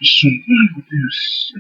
Survival is.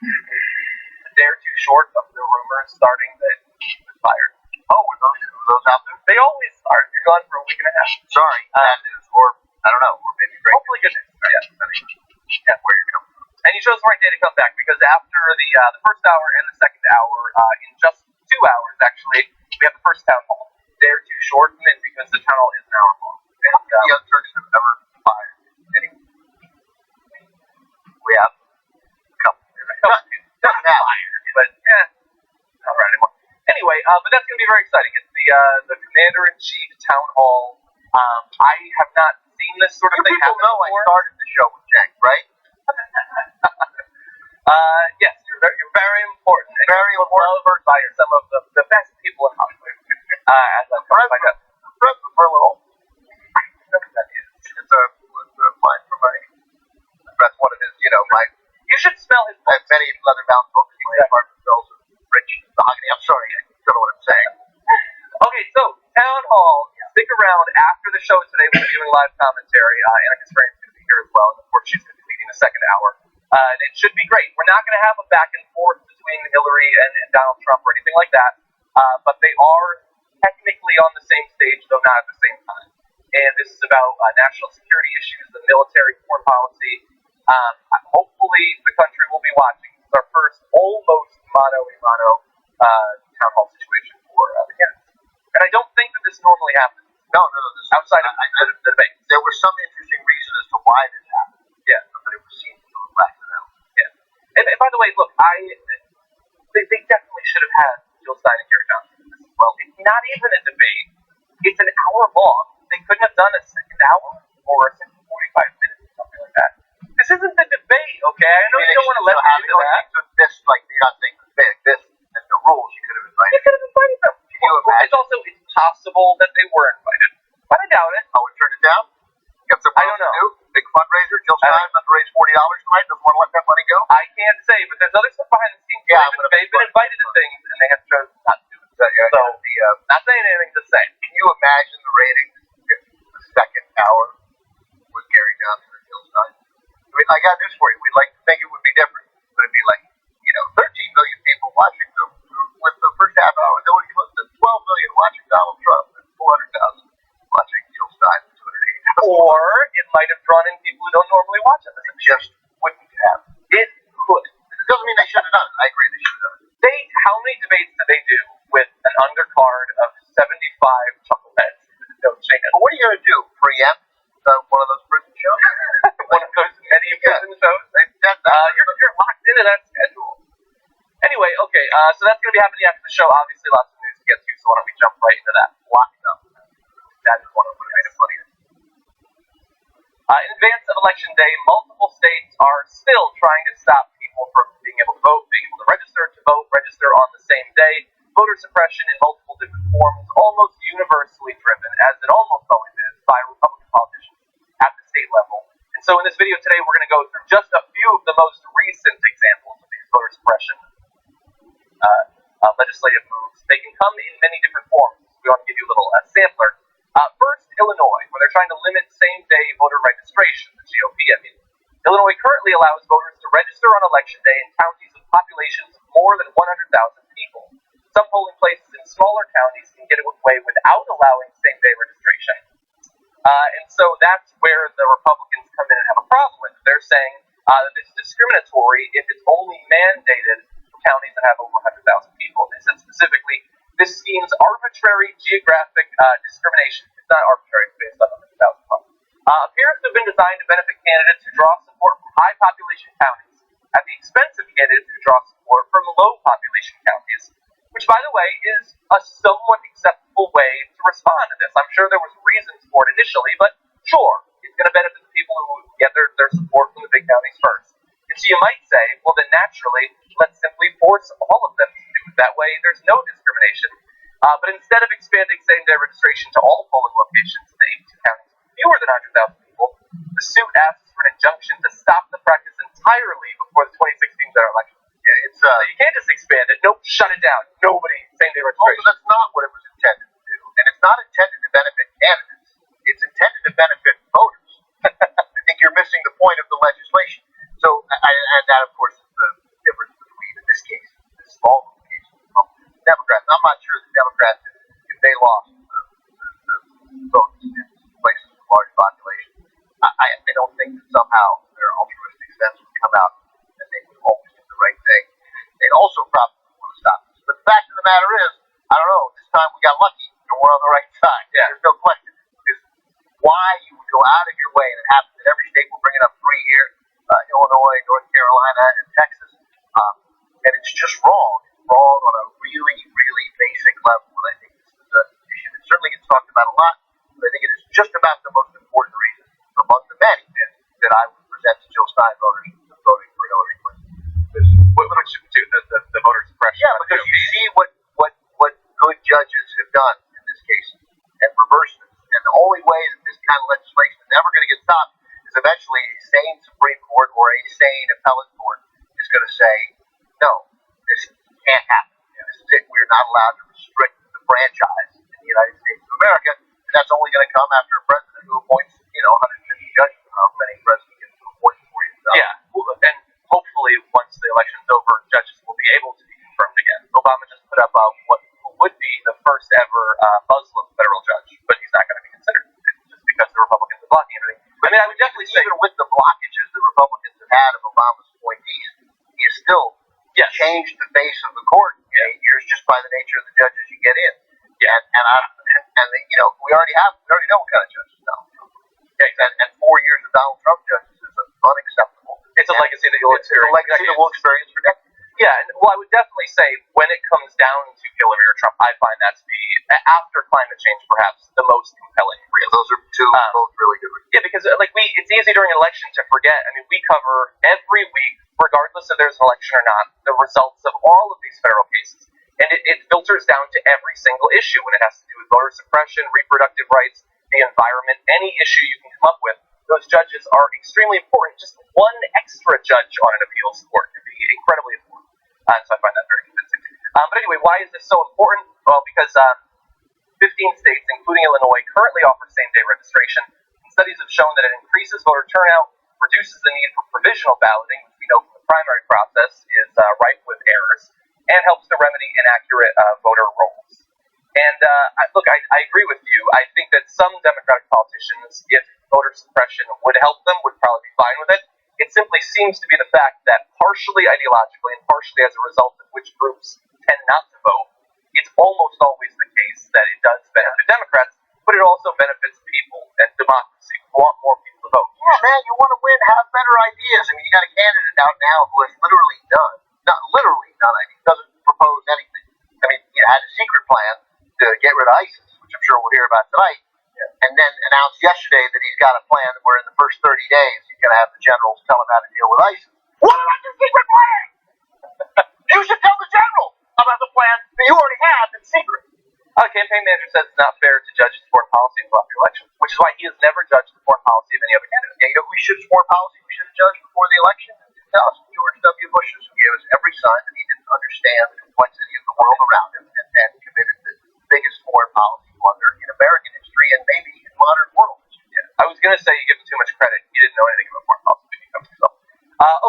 A day or two short of the rumors starting that he was fired. Oh, were those out there? They always start. You're gone for a week and a half. Sorry, bad news, or I don't know, or maybe great. Hopefully good news. Yeah, depending on where you're coming from. And you chose the right day to come back because after the first hour and the second hour, in just 2 hours actually, we have the first town hall. Day or two short, and because the town hall is an hour long. And the Young Turks have ever fired anyone. We have a couple. Doesn't have fired, but not around anymore. Anyway, but that's going to be very exciting. It's the Commander-in-Chief Town Hall. I have not seen this sort of thing happen know before. I started the show with Jake, right? Yes, you're very important. And Very important. Loved by some of the best people in Hollywood. As I've come to find out. Present for a little. I know what that is. It's a line from my. That's what it is. You know, my. You should smell his I have many leather-bound books. My apartment smells of rich mahogany. I'm sorry, I don't know what I'm saying. Okay, so Town Hall. Stick around after the show today. We'll be doing live commentary. Anna Kasparian's going to be here as well. And of course, she's going to be leading the second hour. And it should be great. We're not going to have a back and forth between Hillary and Donald Trump or anything like that. But they are technically on the same stage, though not at the same time. And this is about national security issues, the military, foreign policy. Hopefully, the country will be watching. This is our first almost mano-a-mano town hall situation for the candidates. And I don't think that this normally happens. No. Outside of the debate. There was some interesting reason as to why this happened. Yeah. But it was seen through a black and out. Yeah. And by the way, look, they definitely should have had Jill Stein and Gary Johnson in this as well. It's not even a debate. It's an hour long. They couldn't have done a second hour or a second 45 minutes or something like that. This isn't the debate, okay? I know you don't want to let me do that. This, like, you're not saying big. This is the rules. You could have invited. You could have invited them. It's possible that they were invited, but I doubt it. Oh, we turned it down? Got some I don't know. To do? Big fundraiser. Jill Stein about to raise $40 tonight. Doesn't want to let that money go? I can't say, but there's other stuff behind the scenes. Yeah, they've been invited to things, and they have chosen not to do it. So much of it. It just wouldn't have. It could. It doesn't mean they should have done it. I agree they should have done it. How many debates did they do with an undercard of 75 chuckleheads? No chance. But what are you going to do? Preempt one of those prison shows? One of those many prison shows? You're locked into that schedule. Anyway, okay, so that's going to be happening after the show. Obviously, lots of news to get to, so why don't we jump right into that? Locked up. That's one of the made it funnier. In advance of Election Day, multiple states are still trying to stop people from being able to vote, being able to register on the same day. Voter suppression in multiple different forms, almost universally driven, as it almost always is, by Republican politicians at the state level. And so in this video today, we're going to go through just a few of the most recent examples of these voter suppression legislative moves. They can come in many different forms. We want to give you a little sampler. First, Illinois, where they're trying to limit same-day voter registration, the GOP, I mean. Illinois currently allows voters to register on Election Day in counties with populations of more than 100,000 people. Some polling places in smaller counties can get away without allowing same-day registration. And so that's where the Republicans come in and have a problem with it. They're saying that it's discriminatory if it's only mandated for counties that have over 100,000 people. They said specifically, this scheme's arbitrary geographic discrimination. It's not arbitrary, it's based on 100,000 people. Appears to have been designed to benefit candidates who draw support from high population counties at the expense of candidates who draw support from low population counties, which, by the way, is a somewhat acceptable way to respond to this. I'm sure there was reasons for it initially, but sure, it's going to benefit the people who get their support from the big counties first. And so you might say, well, then naturally, let's simply force all of them to do it. That way, there's no discrimination. But instead of expanding same-day registration to all polling locations in the 82 counties with fewer than 100,000 people, the suit asks for an injunction to stop the practice entirely before the 2016 general election. Yeah, So you can't just expand it. Nope, shut it down. Nobody, same-day registration. Also, that's not what it was intended to do. And it's not intended to benefit candidates. It's intended to benefit voters. I think you're missing the point of the legislation. So, and that, of course, is the difference between, in this case, this small case, Democrats. I'm not sure the Democrats, if they lost the votes in places with large populations, I don't think that somehow their altruistic sense would come out and they would always do the right thing. They'd also probably want to stop this. But the fact of the matter is, I don't know, this time we got lucky and we're on the right side. Yeah. There's no question. Because why you would go out of your way, and it happens in every state, we're bringing up 3 here, Illinois, North Carolina, and Texas, and it's just wrong. It's wrong on a really, really basic level, and I think this is an issue that certainly gets talked about a lot, but I think it is just about the most important reason among the many that I would present to Jill Stein voters voting for Hillary Clinton. Which the voter suppression. Yeah, because you see what good judges have done in this case and reversed it. And the only way that this kind of legislation is ever going to get stopped is eventually a sane Supreme Court or a sane appellate court is going to say, no, this can't happen. This is it. We're not allowed to restrict the franchise in the United States of America. And that's only going to come after a president who appoints, 150 judges. How many presidents get to appoint 40,000? Yeah, and hopefully once the election's over, judges will be able to be confirmed again. Obama just put up what would be the first ever Muslim federal judge, but he's not going to be considered just because the Republicans are blocking everything. I mean, I would definitely say, even with the blockages the Republicans have had of Obama's appointees, he has still changed the face of the court in 8 years just by the nature of the judges you get in. Yeah, we already know what kind of judges Donald Trump. And 4 years of Donald Trump judges is unacceptable. it's a legacy that you'll experience. It's a legacy that we'll experience for decades. Yeah, and I would definitely say when it comes down to Hillary or Trump, I find that to be, after climate change, perhaps the most compelling reason. Those are two both really good reasons. Yeah, because it's easy during an election to forget. I mean, we cover every week, regardless if there's an election or not, the results of all of these federal cases. And it filters down to every single issue when it has to do with voter suppression, reproductive rights, the environment, any issue you can come up with. Those judges are extremely important. Just one extra judge on an appeals court can be incredibly important. So I find that very convincing. But anyway, why is this so important? Well, because 15 states, including Illinois, currently offer same-day registration. Studies have shown that it increases voter turnout, reduces the need for provisional balloting, which we know from the primary process is rife with errors, and helps to remedy inaccurate voter rolls. And I agree with you. I think that some Democratic politicians, if voter suppression would help them, would probably be fine with it. it simply seems to be the fact that partially ideologically and partially as a result of which groups tend not to vote, it's almost always the case that it does benefit Democrats, but it also benefits people and democracy. We want more people to vote. Yeah, man, you want to win, have better ideas. I mean, you got a candidate out now who has literally doesn't propose anything. I mean, you had a secret plan to get rid of ISIS, which I'm sure we'll hear about tonight, and then announced yesterday that he's got a plan where in the first 30 days he's going to have the generals tell him how to deal with ISIS. What about your secret plan? You should tell the generals about the plan that you already have in secret. A campaign manager says it's not fair to judge his foreign policy until after the election, which is why he has never judged the foreign policy of any other candidate. Yeah, you know who foreign policy we should have judged before the election? George W. Bush, who gave us every sign that he didn't understand the complexity of the world around him and committed the biggest foreign policy blunder in American history and maybe in modern world history. Yeah. I was going to say you give him too much credit. He didn't know anything about foreign policy when he comes to himself.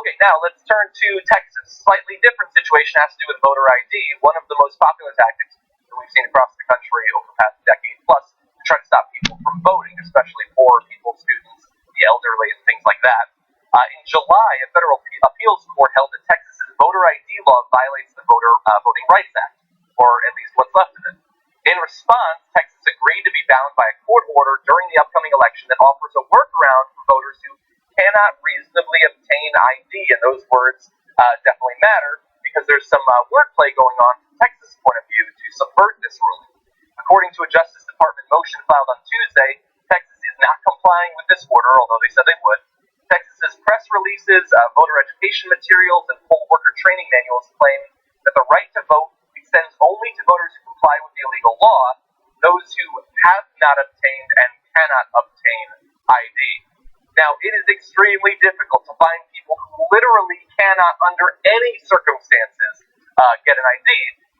Okay, now let's turn to Texas. Slightly different situation has to do with voter ID. One of the most popular tactics that we've seen across the country over the past decade plus to try to stop people from voting, especially poor people, students, the elderly, and things like that. In July, a federal appeals court held that Texas's voter ID law violates the Voting Rights Act, or at least what's left of it. In response, Texas agreed to be bound by a court order during the upcoming election that offers a workaround for voters who cannot reasonably obtain ID, and those words definitely matter because there's some wordplay going on from Texas' point of view to subvert this ruling. According to a Justice Department motion filed on Tuesday, Texas is not complying with this order, although they said they would. Texas's press releases, voter education materials, and poll worker training manuals claim that the right to vote extends only to voters who comply with the illegal law, those who have not obtained and cannot obtain ID. Now, it is extremely difficult to find people who literally cannot, under any circumstances, get an ID.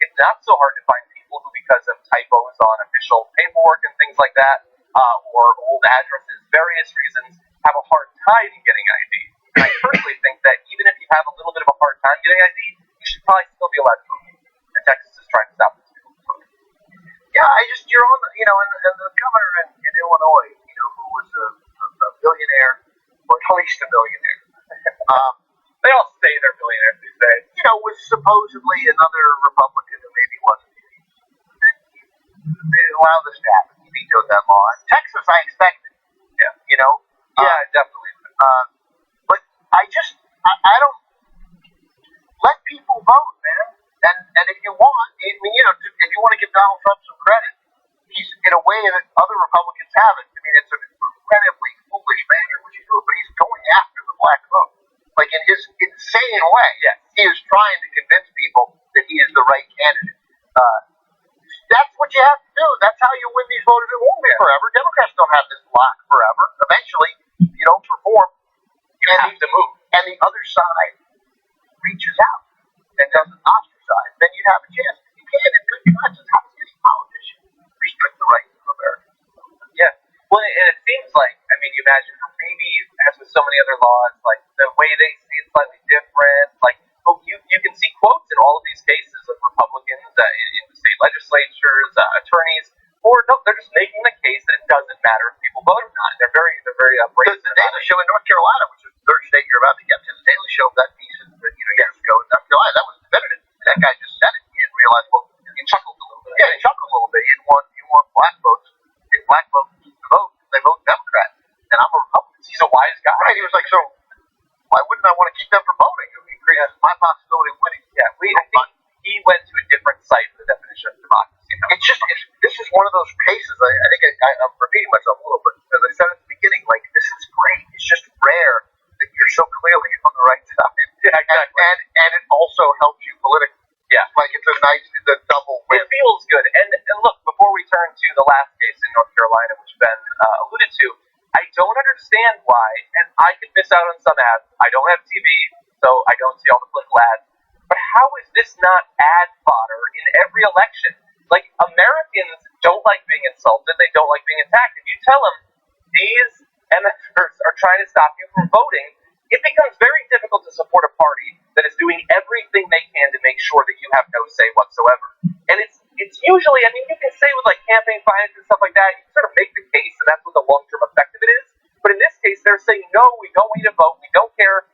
It's not so hard to find people who, because of typos on official paperwork and things like that, or old addresses, various reasons, have a hard time getting ID. And I personally think that even if you have a little bit of a hard time getting ID, you should probably still be allowed to vote. And Texas is trying to stop this. Yeah, you're on the, and the governor in Illinois, who was a billionaire, or at least a millionaire. They all say they're billionaires these days. Was supposedly another Republican who maybe wasn't. They allowed this to happen. He vetoed that law. In Texas, I expected. Yeah. Yeah, definitely. But I don't let people vote, man. And if you want, if you want to give Donald Trump some credit, he's in a way that other Republicans haven't. I mean, it's an incredibly foolish manner which he's doing, but he's going after the black vote, like in his insane way. Yeah. He is trying to convince people that he is the right candidate. That's what you have to do. That's how you win these voters. It won't be forever. Democrats don't have this block forever. Eventually, if you don't perform, you have to move. And the other side reaches out and doesn't ostracize, then you'd have a chance. You can't, in good conscience, how does any politician restrict the rights of Americans? Yeah. Well, and it seems like, you imagine maybe, as with so many other laws, like the way they see it slightly different. Like, you can see quotes in all of these cases of Republicans in the state legislatures, attorneys, or no, they're just making the case that it doesn't matter if people vote or not. They're very brazen. The Daily Show in North Carolina, which is the third state you're about to get to, the Daily Show, that piece years ago in North Carolina, that was definitive. That guy just said it. He didn't realize, he chuckled a little bit. Yeah, he chuckled a little bit. You want black votes. If black votes to vote, they vote Democrat. And I'm a Republican. He's a wise guy. Right, he was like, so why wouldn't I want to keep them from voting? It increases my possibility of winning. Yeah, I think he went to a different site for the definition of democracy. This is one of those cases, I think I'm repeating myself a little bit, as I said at the beginning, like, this is great. It's just rare that you're so clearly on the right side. Yeah, exactly. And it also helps you politically. Yeah. Like, it's a double win. It feels good. And look, before we turn to the last case in North Carolina, which Ben alluded to, I don't understand why, and I could miss out on some ads. I don't have TV, so I don't see all the political ads. But how is this not ad fodder in every election? Like, Americans don't like being insulted. They don't like being attacked. If you tell them these MFers are trying to stop you from voting, it becomes very difficult to support a party that is doing everything they can to make sure that you have no say whatsoever. And it's usually, you can say with like campaign finance and stuff like that, you can sort of make the case, and that's what the long-term effect of it is. But in this case, they're saying, no, we don't want you to vote. We don't care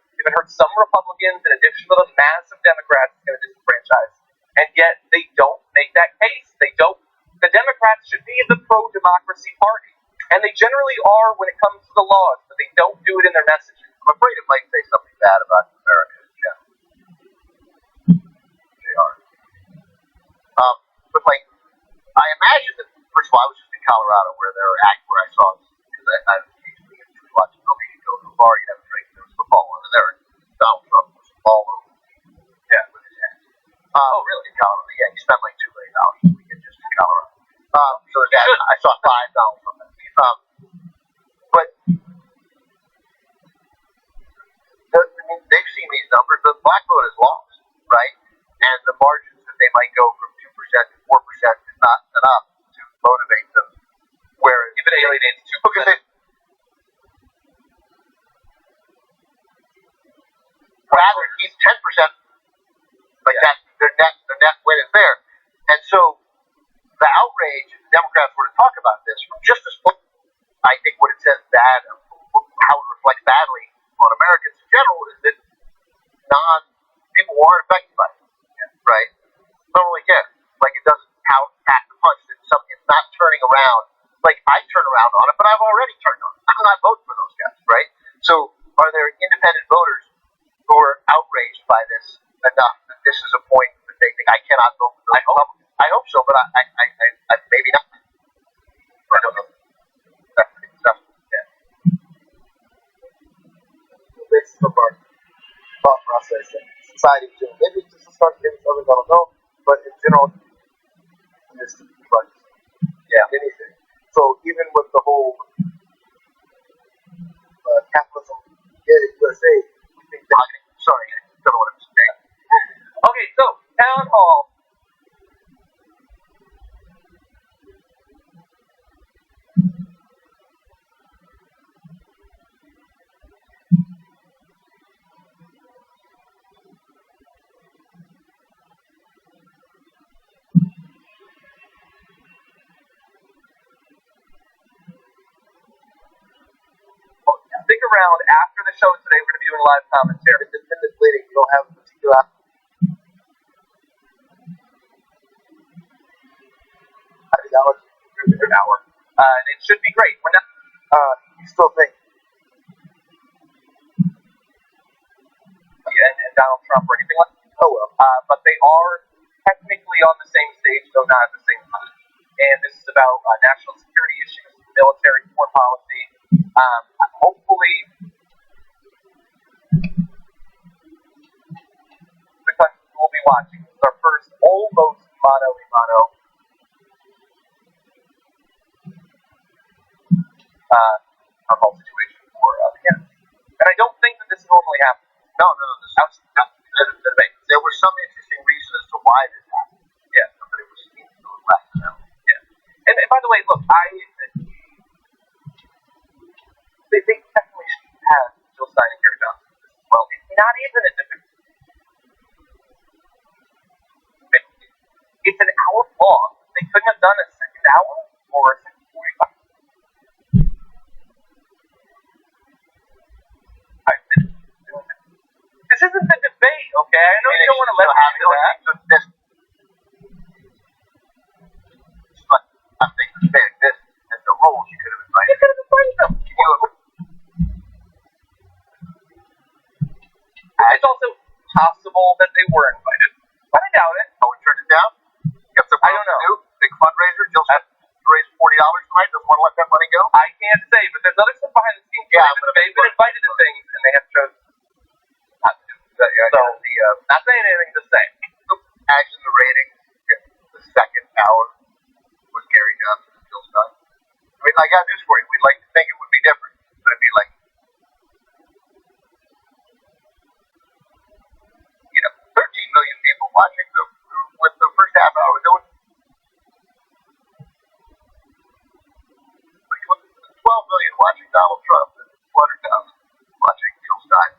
Republicans, in addition to the massive Democrats, is going to disenfranchise. And yet they don't make that case. They don't. The Democrats should be the pro-democracy party. And they generally are when it comes to the laws, but they don't do it in their messaging. I'm afraid it might say something bad about America in general. They are. But like, I imagine that, first of all, I was just in Colorado where I saw, because I occasionally watch a movie, you go to a bar, you have a drink, there was football over there, and Donald Trump was all over with his hands. Oh, really? In Colorado? Yeah, he spent like $2 million a weekend just in Colorado. So that, I saw 5 Donald Trump movies. But they've seen these numbers. The black vote is lost, right? And the margins that they might go from 2% to 4% is not enough to motivate them. Whereas if it alienates 2%, because they rather keep 10%, like that, their net win is there. And so the outrage, if the Democrats were to talk about this from just a split, I think what it says bad, how it reflects badly on Americans in general, is that people who aren't affected by it, right? Don't really care. Like it doesn't pack the punch. It's not turning around. Like I turn around on it, but I've already turned on it. I'm not voting for those guys, right? So are there independent voters who are outraged by this enough that this is a point that they think I cannot vote for those Republicans? I hope so, but I maybe not. I don't know. This is our thought process and society too. Maybe it's just a start, maybe it's others, I don't know. But in general, it's anything. So even with the whole capitalism, USA, we think that. Sorry, I don't know what I'm saying. Okay, so town hall. Stick around after the show today. We're going to be doing live commentary. Independent bleeding, you don't have a particular ideology Through an hour. And it should be great. We're not. you still think And Donald Trump or anything like that. oh well. But they are technically on the same stage, though not at the same time. And this is about national security issues, military, foreign policy. Hopefully, the country will be watching. This is our first almost mano-a-mano town hall situation for the Kennedy. And I don't think that this normally happens. No. The debate. There was some interesting reason as to why this happened. Yeah. But it was less than that. Yeah. And by the way, look, they technically should have Jill Stein and Gary Johnson. Well, it's not even a debate. It's an hour long. They couldn't have done a second hour or a second 45. This isn't the debate, okay? I know you don't want to let me do that. I'm thinking this as the rules you could have invited. You could have invited them. It's also possible that they were invited, but I doubt it. Oh, we turned it down? Got some I don't know. Big fundraiser. Jill raised $40 tonight. Doesn't want to let that money go. I can't say, but there's other stuff behind the scenes. Yeah, they've been invited to things, and they have chosen not to. So, not saying anything, just saying. Imagine the ratings. The second hour was Gary Johnson and Jill Stein. I mean, I got news for you. We'd like to think it would be different, but it'd be like, 13 million people watching with the first half hour. There was 12 million watching Donald Trump and 200,000 watching Jill Stein.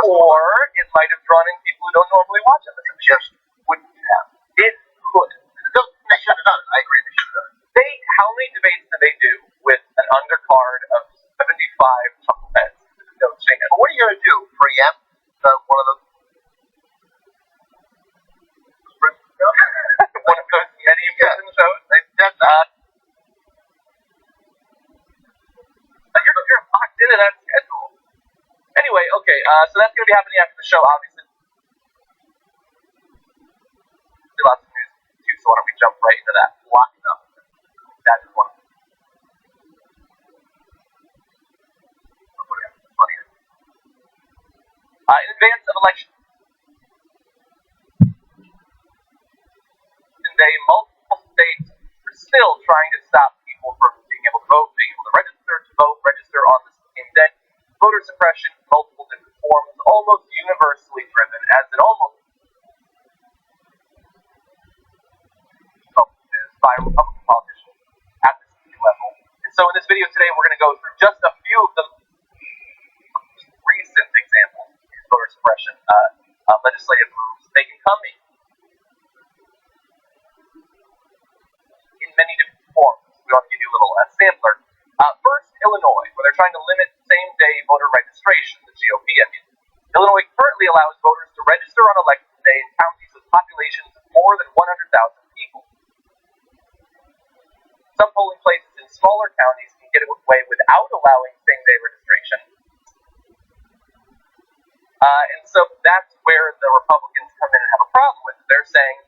280,000. Or it might have drawn in people who don't normally watch it. It just wouldn't have. It could. They should have done it. I agree. They should have done it. How many debates do they do with an undercard of 75 chuckleheads coaching? But what are you going to do? Preempt one of the be happening after the show, obviously. Lots of news too, so why don't we jump right into that? Lock it up. That is one of them. In advance of election day, multiple states are still trying to stop people from being able to vote, being able to register on the same day. Voter suppression in multiple different forms, almost universally driven, as it almost is by Republican politicians at the state level. And so in this video today, we're going to go through just a few of the recent examples of voter suppression legislative moves. They can come in many different forms. We want to give you a little sampler. First, Illinois, where they're trying to limit same-day voter registration, the GOP, I mean. Illinois currently allows voters to register on election day in counties with populations of more than 100,000 people. Some polling places in smaller counties can get away without allowing same-day registration. And so that's where the Republicans come in and have a problem with it. They're saying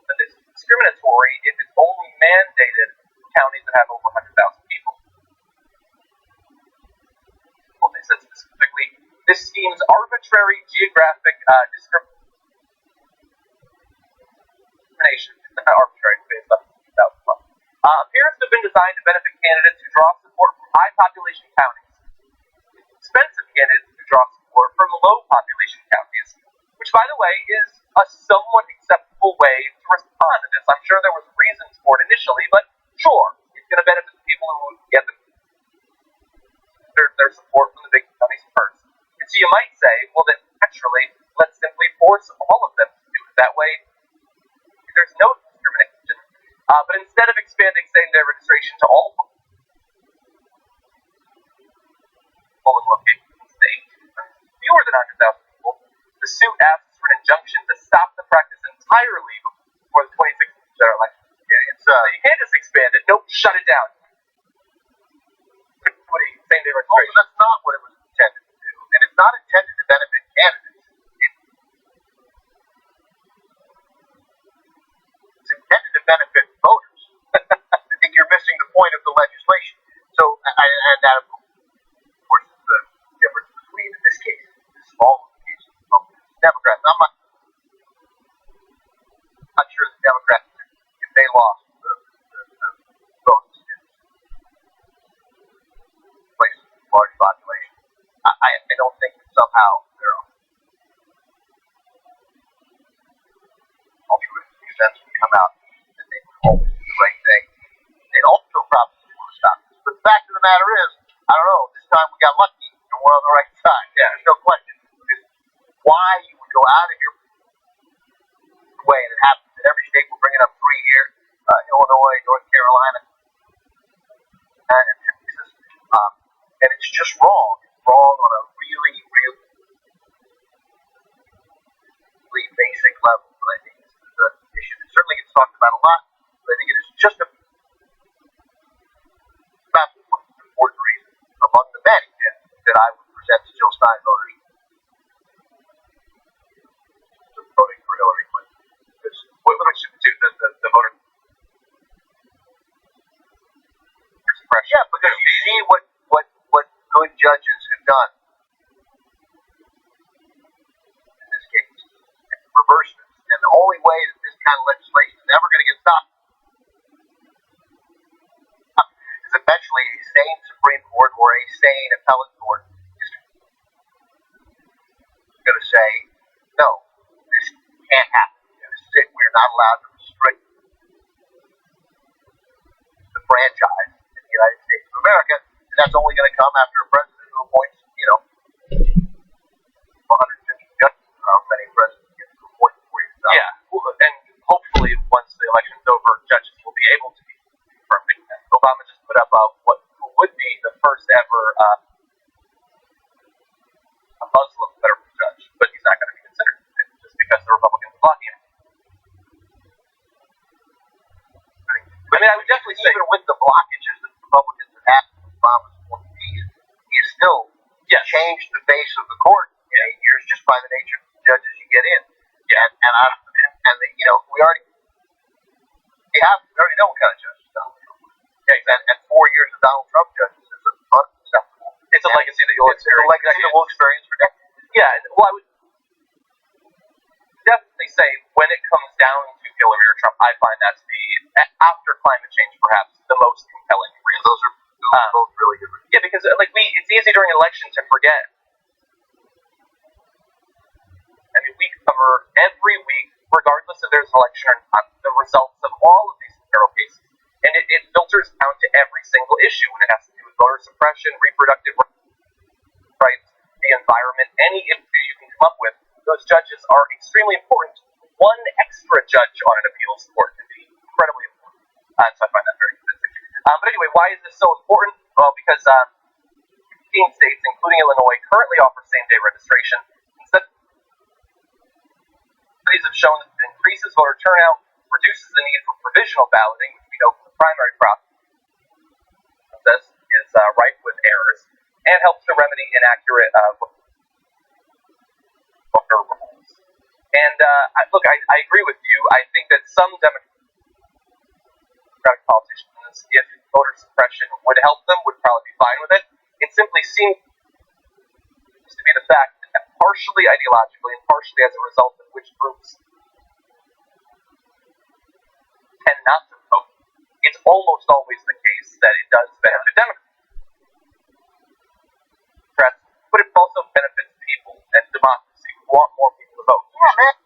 that it's discriminatory if it's only mandated in counties that have over 100,000 people. Well, they said specifically, this scheme's arbitrary geographic discrimination, it's not arbitrary, it's based on 2001, appears to have been designed to benefit candidates who draw support from high population counties, expensive candidates who draw support from low population counties, which, by the way, is a somewhat acceptable way to respond to this. I'm sure there was reasons for it initially, but sure, it's going to benefit the people who get their support from the big counties first. And so you might say, well, then naturally, let's simply force all of them to do it that way. There's no discrimination. But instead of expanding same-day registration to all polling locations in the state, fewer than 100,000 people, the suit asks for an injunction to stop the practice entirely before the 2016 general election. Yeah, so you can't just expand it. Nope, shut it down. Same-day registration. Also, that's not what it was intended to do, and it's not intended to benefit candidates. It's intended to benefit voters. I think you're missing the point of the legislation. So, and that, of course, is the difference between, in this case, the small case of Democrats. I'm not sure the Democrats, if they lost the votes in places with large population, I don't think that somehow their altruistic sense would come out that they would always do the right thing. They'd also probably want to stop this. But the fact of the matter is, I don't know, this time we got lucky and we're on the right side. Yeah, there's no question. Because why you would go out of your way, and it happens in every state. We're bringing up 3 here, Illinois, North Carolina, and Texas. And it's just wrong. It's wrong on a really, really basic level. But I think this is an issue that certainly gets talked about a lot. But I think it is just a important reason among the many that I would present to Jill Stein voters to voting for Hillary Clinton. Because the voter suppression. Yeah, because you see what good judges have done in this case, and reverse this. And the only way that this kind of legislation is ever going to get stopped is eventually a sane Supreme Court or a sane appellate court is going to say, no, this can't happen. This is it. We're not allowed to restrict the franchise in the United States of America. And that's only going to come after a president who appoints, 150 judges. How many presidents get to appoint before you stop? Yeah, and hopefully once the election's over, judges will be able to be confirmed. Obama just put up what would be the first ever a Muslim federal judge, but he's not going to be considered just because the Republicans are blocking him. I mean, I would definitely say, even with the blockages that the Republicans have had with Obama's appointees, he is still pace of the court in 8 years just by the nature of the judges you get in. We already know what kind of judges Donald Trump was. And 4 years of Donald Trump judges is unacceptable. It's a legacy that you'll experience. It's a legacy that we'll experience for decades. Yeah, well, I would definitely say when it comes down to Hillary or Trump, I find that to be, after climate change, perhaps the most compelling reason. Those are both really good reasons. Yeah, because it's easy during an election to forget. I mean, we cover every week, regardless if there's an election or not, the results of all of these federal cases. And it filters down to every single issue when it has to do with voter suppression, reproductive rights, the environment, any issue you can come up with. Those judges are extremely important. One extra judge on an appeals court can be incredibly important. So I find that very convincing. But anyway, why is this so important? Well, because 15 states, including Illinois, currently offer same-day registration. Studies have shown that it increases voter turnout, reduces the need for provisional balloting, which we know from the primary process is rife with errors, and helps to remedy inaccurate voter rolls. And look, I agree with you. I think that some Democratic politicians, if voter suppression would help them, would probably be fine with it. It simply seems to be the fact that partially ideologically and partially as a result of which groups tend not to vote, it's almost always the case that it does benefit Democrats, but it also benefits people and democracy who want more people to vote. Yeah, man.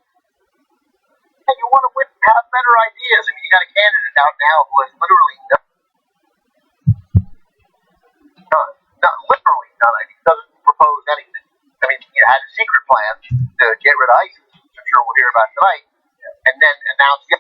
And you want to have better ideas. I mean, you got a candidate out now who has literally none idea, doesn't propose anything. I mean, he had a secret plan to get rid of ISIS, which I'm sure we'll hear about tonight, and then announced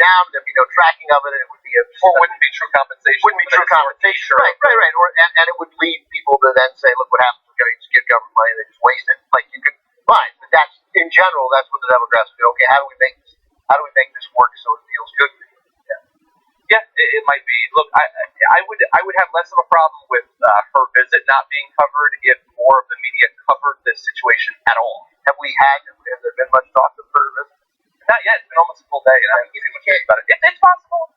down, there'd be no tracking of it, and it would be wouldn't be true compensation. Wouldn't be true compensation. Right. And it would lead people to then say, look what happens, we're going to just give government money, they just waste it. Like, you could, fine, but that's, in general, that's what the Democrats do. Okay, how do we make this work so it feels good for you? Yeah, it might be. Look, I would have less of a problem with her visit not being covered if more of the media covered this situation at all. Has there been much talk of her visit? Not yet. It's been almost a full day, and I haven't seen much about it. It's possible.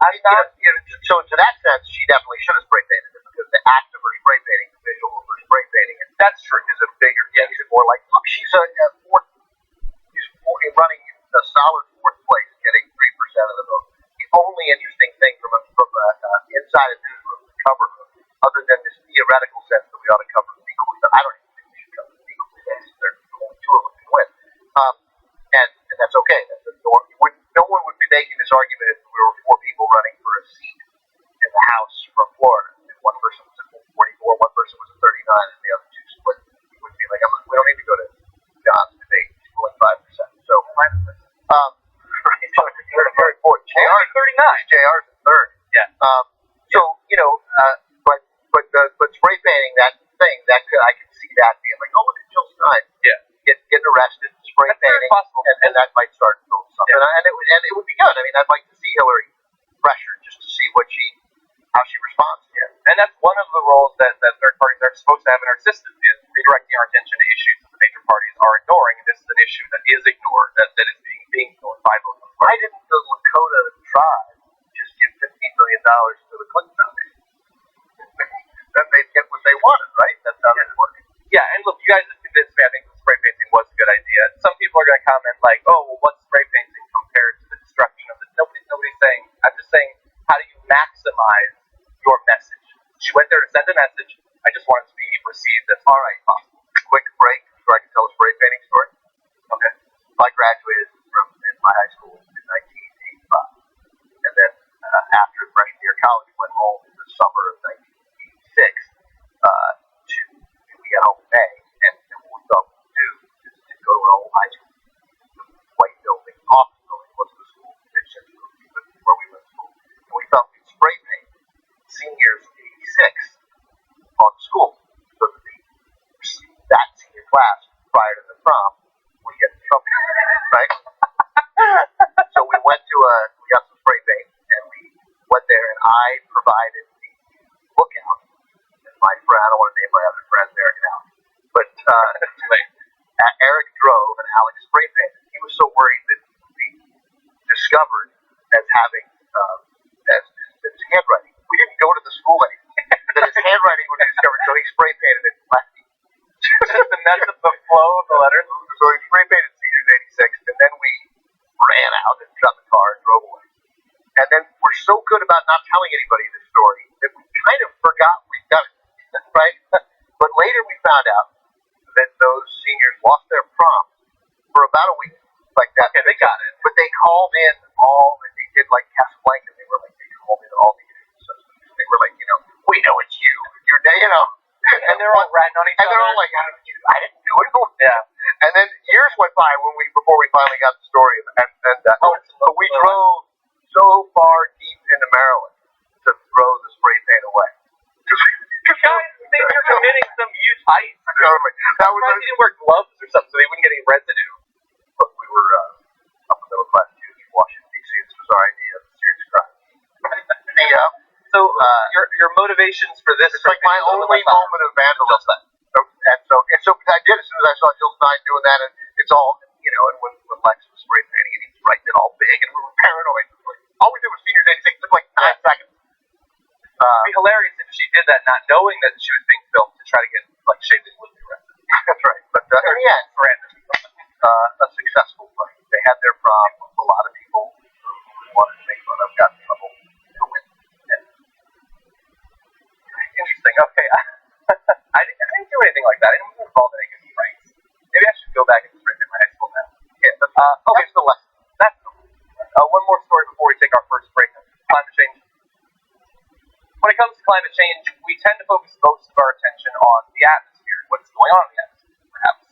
So to that sense, she definitely should have spray painted it, because the act of her spray painting, the visual of her spray painting it, that's true, is a bigger, makes it more like, look, she's running a solid fourth place, getting 3% of the vote. The only interesting thing from inside a newsroom to cover her, other than this theoretical sense that we ought to cover them equally, but I don't even think we should cover them equally. There's only two of them can win. And that's okay. No one would be making this argument if there were four people running for a seat in the House from Florida, and one person was at 44, one person was at 39, and the other two split. It would be like, we don't need to go to John's debate. He's pulling 5%. So, very important. JR's 39. JR's at third. Yeah. But spray painting that thing, I could see that being like, oh, look at Jill Stein. Yeah. Getting arrested, spray painting, and that might start to build something. Yeah. And it would be good. I mean, I'd like to see Hillary pressured just to see how she responds. Yeah. And that's one of the roles that third parties are supposed to have in our system, is redirecting our attention to issues that the major parties are ignoring. And this is an issue that is ignored, that is being ignored by both of them. Why didn't the Lakota tribe just give $15 million to the Clinton Foundation? Then they'd get what they wanted, right? That's how it's working. Yeah, and look, you guys have convinced me I think the spray painting was a good idea. Some people are going to comment like, oh, well, what's spray painting compared to the destruction of the... Nobody's saying... I'm just saying, how do you maximize your message? She went there to send a message. I just want it to be received as all right possible. Quick break so I can tell a spray painting story. Okay. I graduated in my high school in 1985. And then after freshman year of college, went home in the summer of 1986 we got home in May, and what we thought we would do is to go to an old high school, the white building, office building, was the school, where we went to school. And we thought we'd spray paint seniors 86 on the school, so that that senior class prior to the prom would get in trouble, right? So we got some spray paint, and we I provided the lookout. And my friend, I don't want to name my other friends, Eric and Alex, but Eric drove and Alex spray painted. He was so worried that he would be discovered as having as his handwriting. We didn't go to the school anymore. That his handwriting would be discovered, so he spray painted it lefty. Just to mess up the flow of the letters. So he spray painted Seniors 86, and then we ran out and got in the car and drove away. And then we're so good about not telling anybody this story that we kind of forgot we'd done it, right? But later we found out that those seniors lost their prom for about a week, like that. Okay, they got it. But they called in all, and they did like Casablanca. They were like, they called in all the interviews. They were like, we know it's you. You're, and they're all ratting on each other. And they're all like, I didn't do it. Yeah. And then years went by before we finally got the story, but we drove so far deep into Maryland to throw the spray paint away. Guys, they were committing some tight. That was they didn't wear gloves or something, so they wouldn't get any residue. Look, we were upper middle class Jews from Washington D.C. This was our idea of serious crime. So your motivations for this? It's like my only moment of vandalism. And so I did as soon as I saw Jill Stein doing that, and it's all and when Lex was spray painting, and he was writing it all big, and we were paranoid. All we did was Seniors 86. It took like 9 seconds. It'd be hilarious if she did that, not knowing that she was being filmed to try to get Shade would be arrested. That's right. But in the end, a successful play. They had their prom. A lot of people who wanted to make fun of got in trouble to win. Interesting. Okay. I didn't do anything like that. I didn't get involved in any pranks. Maybe I should go back and spray in my high school now. Yeah. Okay. That's the lesson. One more story before we take our first break. Climate change. When it comes to climate change, we tend to focus most of our attention on the atmosphere, what's going on in the atmosphere, perhaps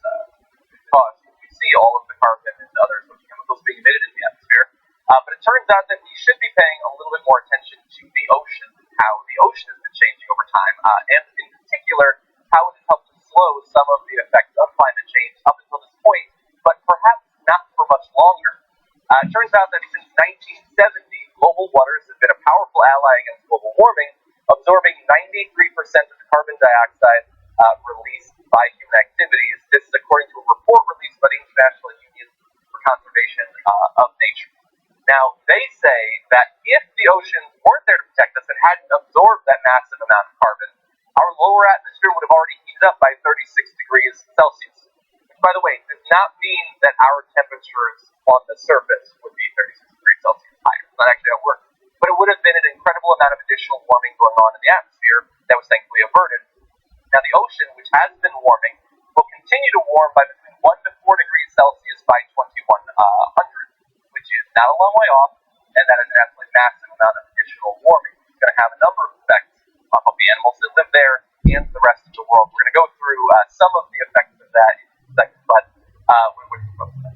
because we see all of the carbon and other social chemicals being emitted in the atmosphere. But it turns out that we should be paying a little bit more attention to the ocean, how the ocean has been changing over time, and in particular, how it has helped to slow some of the effects of climate change up until this point, but perhaps not for much longer. It turns out that since 1970, global waters have been a powerful ally against global warming, absorbing 93% of the carbon dioxide released by human activities. This is according to a report released by the International Union for Conservation of Nature. Now, they say that if the oceans weren't there to protect us and hadn't absorbed that massive amount of carbon, our lower atmosphere would have already heated up by 36 degrees Celsius. Which, by the way, does not mean that our temperatures on the surface would be 36 degrees Celsius higher. It's not actually how it works. But it would have been an incredible amount of additional warming going on in the atmosphere that was thankfully averted. Now, the ocean, which has been warming, will continue to warm by between 1 to 4 degrees Celsius by 2100, which is not a long way off, and that is an absolutely massive amount of additional warming. It's going to have a number of effects on both the animals that live there and the rest of the world. We're going to go through some of the effects of that in a second, but what do you propose that?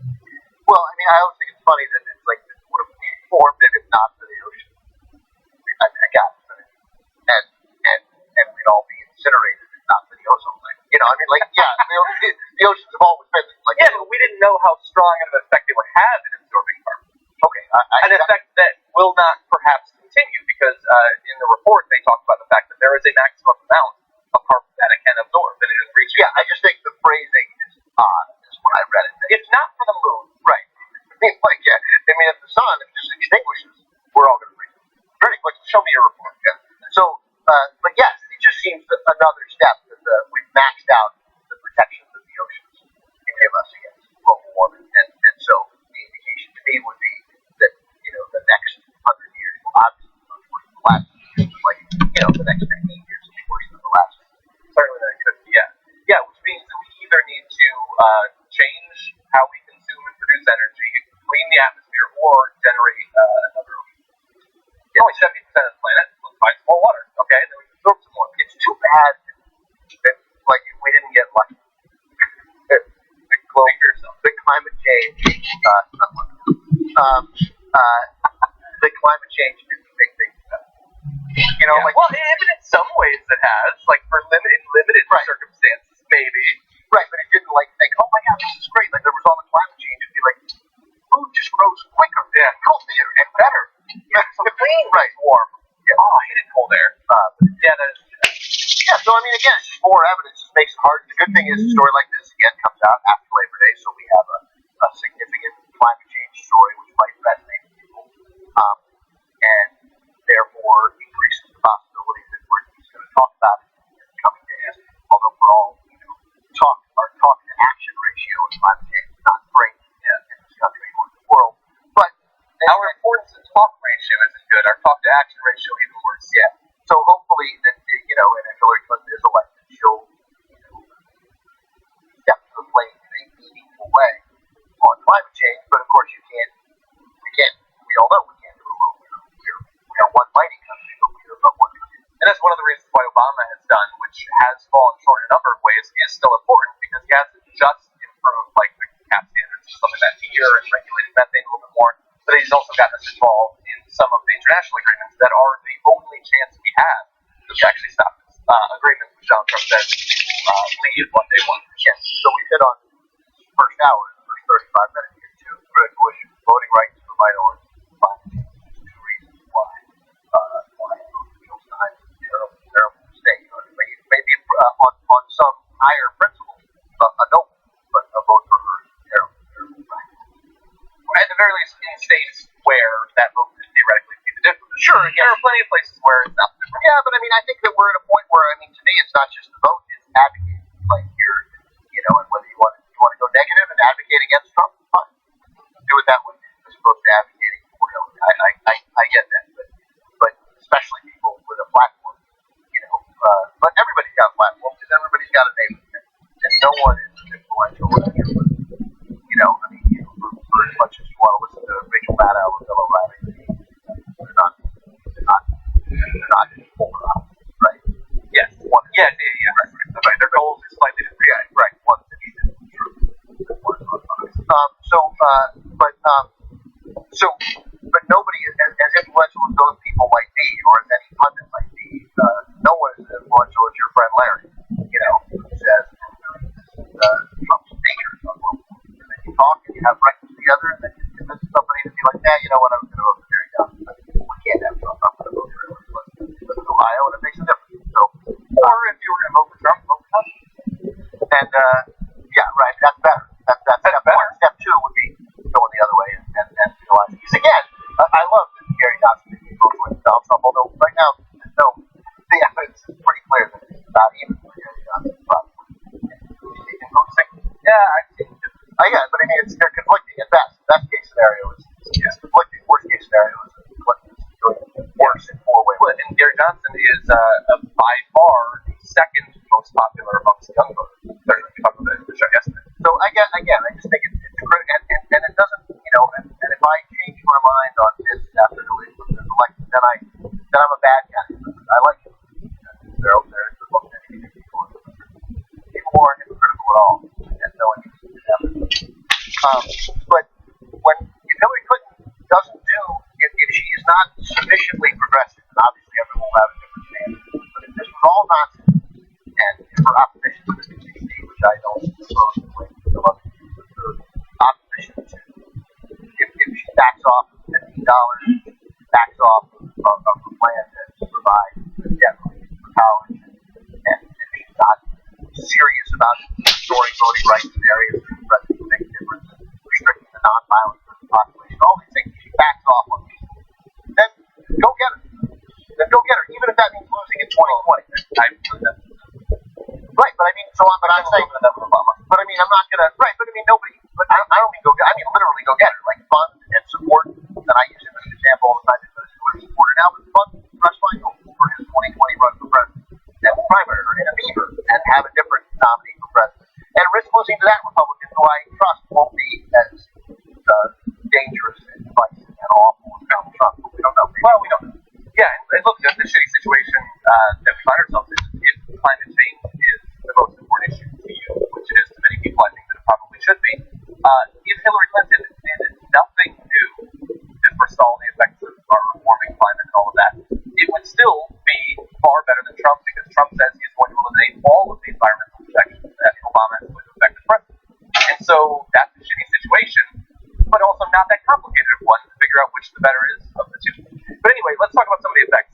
Well, I mean, I always think it's funny that it's like this would have formed it if not for the ocean. I got it. And we'd all be incinerated if not for the ozone layer. I mean, like, yeah, the oceans have always been like. Yeah, but we didn't know how strong of an effect they would have in absorbing carbon. Okay. An effect that will not perhaps continue because in the report they talk about the fact that there is a maximum amount of carbon that it can absorb, and it is reaching. Yeah, I just think the phrasing is odd. Is when I read it. It's not for the moon, right? I mean, like, yeah. I mean, if the sun just extinguishes, we're all going to freeze. Very quick. Show me your report. Yeah. So, but yes, it just seems another step that we've maxed out the protections of the oceans to give us against global warming, and so the indication to me would be that the next 100 years will obviously be much worse than the last 100 years, like the next 15 years will be worse than the last. Certainly, that could be. Yeah, which means that we either need to change how we consume and produce energy, clean the atmosphere, or generate another ocean. It's only 70% of the planet. Let's find some more water, okay? And then we can absorb some more. It's too bad that we didn't get lucky. The climate change, the climate change didn't make things better. Well, even in some ways it has, like for limited circumstances, maybe. Right, but it didn't think, oh my God, this is great. Like there was all the climate change. It'd be like, food just grows quicker, healthier, and better. Yeah, so clean, warm. Yeah. Oh, I hated cold air. Yeah, that is. Yeah, so I mean, again, it's just more evidence. It makes it hard. The good thing is, a story like this again comes out after Labor Day, so we have a significant climate change story which might resonate with people, and therefore increases the possibility that he's going to talk about it in the coming days. Although we're all, our talk to action ratio in climate change is not great in this country or in the world, but our importance to talk ratio isn't good. Our talk to action ratio even worse. Yeah. So hopefully that, and if Hillary Clinton is elected, she'll, step to the plate in a meaningful way on climate change. But of course, we all know we can't do it alone. We are one mighty country, but we are but one country. And that's one of the reasons why Obama has done, which has fallen short in a number of ways, is still important because he hasn't just improved like the cap standards or something like that here and regulated methane a little bit more, but he's also gotten us involved in some of the international agreements that are the only chance we have to actually stop this. Agreements which Donald Trump says leave what they want. Yes. So we hit on first hour, the first 35 minutes here, two critical issues: voting rights for minorities. Two reasons why feels time is a terrible mistake. Maybe on some higher principle, a noble, but a vote for her is terrible. At the very least, in states where that vote could theoretically be the difference. Sure, there are plenty of places where it's not the difference. Yeah, but I mean, I think that we're at a point where, to me, it's not just the vote; it's advocating. Like and whether you want to go negative and advocate against Trump, fine, do it that way, as opposed to advocating for Hillary. I get that, but especially people with a platform, but everybody's got a platform because everybody's got a name, and no one is influential. For as much as you want to listen to Rachel Maddow or Bill O'Reilly, they're not polarized, right? Yes. Right. Their goals are slightly different. Yeah, right. One's interested in truth, and one's unbiased. But nobody is as influential as those people might be, or as any pundit might be. No one is as influential as your friend Larry, who says Trump's dangerous on world war. And then you talk and you have breakfast together, and then you convince somebody to be like, you know what, I'm going to vote for Gary Johnson. We can't have Trump. I'm going to vote for Hillary Clinton. He lives in Ohio, and it makes a difference. So, or if you were going to vote for Trump, vote for Trump. And right, that's better. That's step better. one. Step two would be going the other way and realizing. Because again, I love that Gary Johnson is voting for Donald Trump. Although right now, the evidence is pretty clear that it's not even for Gary Johnson. Probably. He can vote second. Yeah, I think. But I mean, they're conflicting at best. Best case scenario is conflicting. Worst case scenario is Clinton is doing worse in 4 ways. Well, and Gary Johnson is by far the second most popular amongst young voters. There's a couple of the show yesterday. So I just think it's critical, and it doesn't, and if I change my mind on this after Hillary Clinton is elected, then I'm a bad candidate. I like it. They're the most interesting people in the country. People who aren't hypocritical at all, and no interest in them. But if Hillary Clinton doesn't if she is not sufficiently progressive, and obviously everyone will have a different chance, but if this was all nonsense, and if her opposition to the PCC, which I don't suppose is way to love it, but her opposition to, if she backs off of $15, backs off of the plan to provide debt relief for college, and if she's not serious about restoring voting rights in areas where the president can make a difference, restricting the nonviolent population, all these things, she backs off on these, then go get her. Even if that means losing in 2020. Right, but I'm saying, but I mean, I'm not gonna, right, but I mean, nobody, but I don't mean go get, I mean literally go get her, like fund and support, and I use him as an example all the time because he's supported now, but fund Russ Feingold for his 2020 run for president, and primary her and beat her, and have a different nominee for president, and risk losing to that Republican who I trust won't be as dangerous and divisive and awful as Donald Trump, but we don't know. Well, we don't know. Yeah, and look, the shitty situation that we find ourselves in, if climate change is the most important issue to you, which it is to many people, I think that it probably should be, if Hillary Clinton did nothing new to forestall the effects of our warming climate and all of that, it would still be far better than Trump, because Trump says he's going to eliminate all of the environmental protections that Obama is going to affect the president. And so that's a shitty situation, but also not that complicated of one to figure out which the better is of the two. But anyway, let's talk about some of the effects.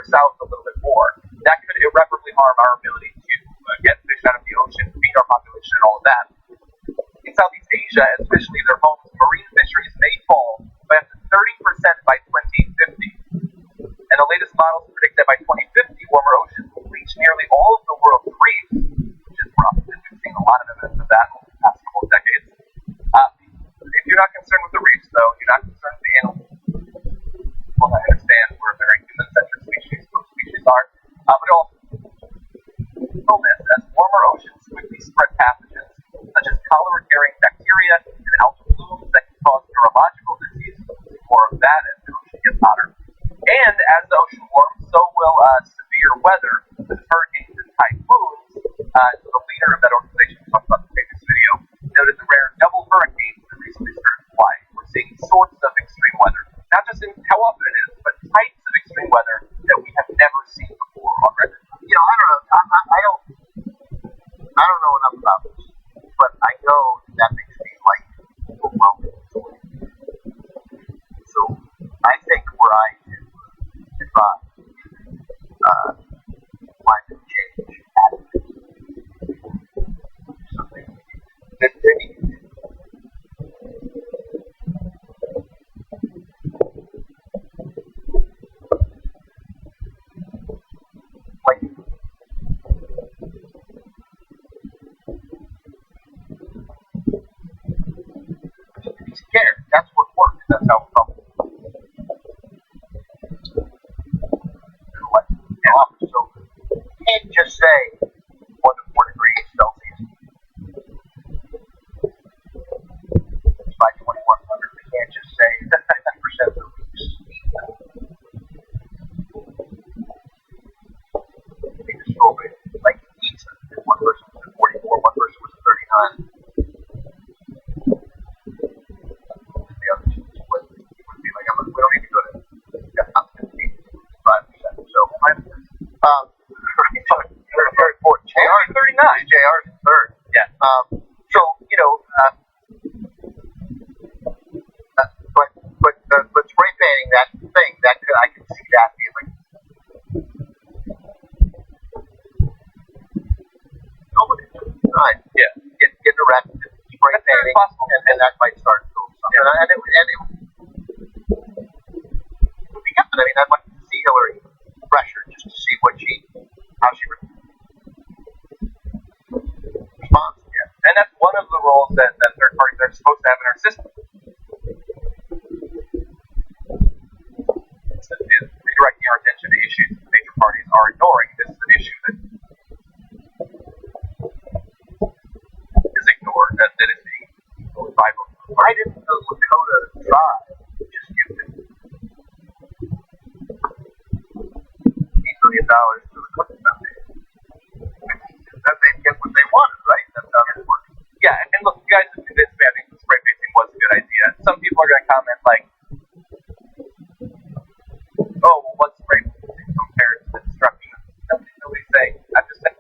further south a little bit more. That could irreparably harm our ability to get fish out of the ocean, feed our population, and all of that. In Southeast Asia, especially their homes, marine fisheries may fall by up to 30% by 2050. And the latest models predict that by 2050, warmer oceans will bleach nearly all of the world's reefs, which is rough, and we've seen a lot of evidence of that over the past couple of decades. If you're not concerned with the reefs, though, you're not concerned with the animals. Well, I understand we're a very human-centric species, most species are, but also illness as warmer oceans quickly spread pathogens such as cholera-carrying bacteria and algal blooms that can cause neurological disease. More of that as the ocean gets hotter. And as the ocean warms, so will severe weather, such as hurricanes and typhoons. So the leader of that organization we talked about in the previous video noted the rare double hurricanes that recently started flying. We're seeing sorts of extreme weather, not just in how often it is, but types of extreme weather that we have never seen before on record. You know, I don't know. I don't know enough about this, but I know that makes me like overwhelming. So I think where I do advise climate change advocates something that they need to do. Like, be scared. That's what works. That's how it's helpful. So you can't just say 1 to 4 degrees Celsius. By 2100, we can't just say that 50% of the roofs need that. They destroy it like pizza. One person was at 44, one person was at 39. The other two would be like, we don't need to go to 15%. So, very important. JR is 39. JR is third. Yeah. So, you know, but spray painting that thing, that I can see that being like, nobody right. Yeah. Get arrested, spray That's painting, possible. and that might start doing something. Yeah. And it would be good. I mean, I'd like to see Hillary pressured just to see how she responds. Yeah. And that's one of the roles that third parties are supposed to have in our system. Is redirecting our attention to issues that the major parties are ignoring. This is an issue that is ignored, that is being ignored by both. Why didn't the Lakota tribe just give them $8 million to the Clinton Foundation? That they get what they wanted, right? That's how this works. Yeah, and look, you guys have convinced me I think the spray painting was a good idea. Some people are going to comment like, oh, well, what's spray painting compared to the destruction? Nobody's saying. I'm just saying,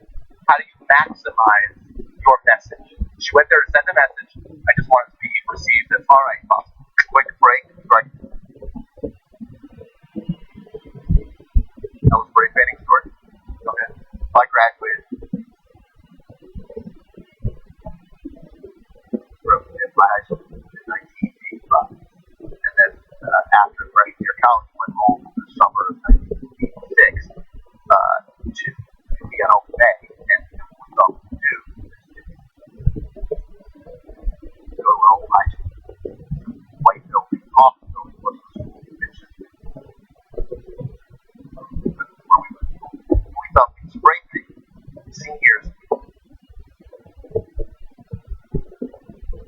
how do you maximize your message? She went there to send a message. I just want it to be received as all right possible. Quick break. Right. That was spray painting story. Okay. I graduated from my high school in 1985, and then after freshman year of college, went home in the summer of 1986 to we got home in May, and what we thought we could do is go to our old high school, white building, office building, was the school convention. Where we went to school. We thought we'd spray paint seniors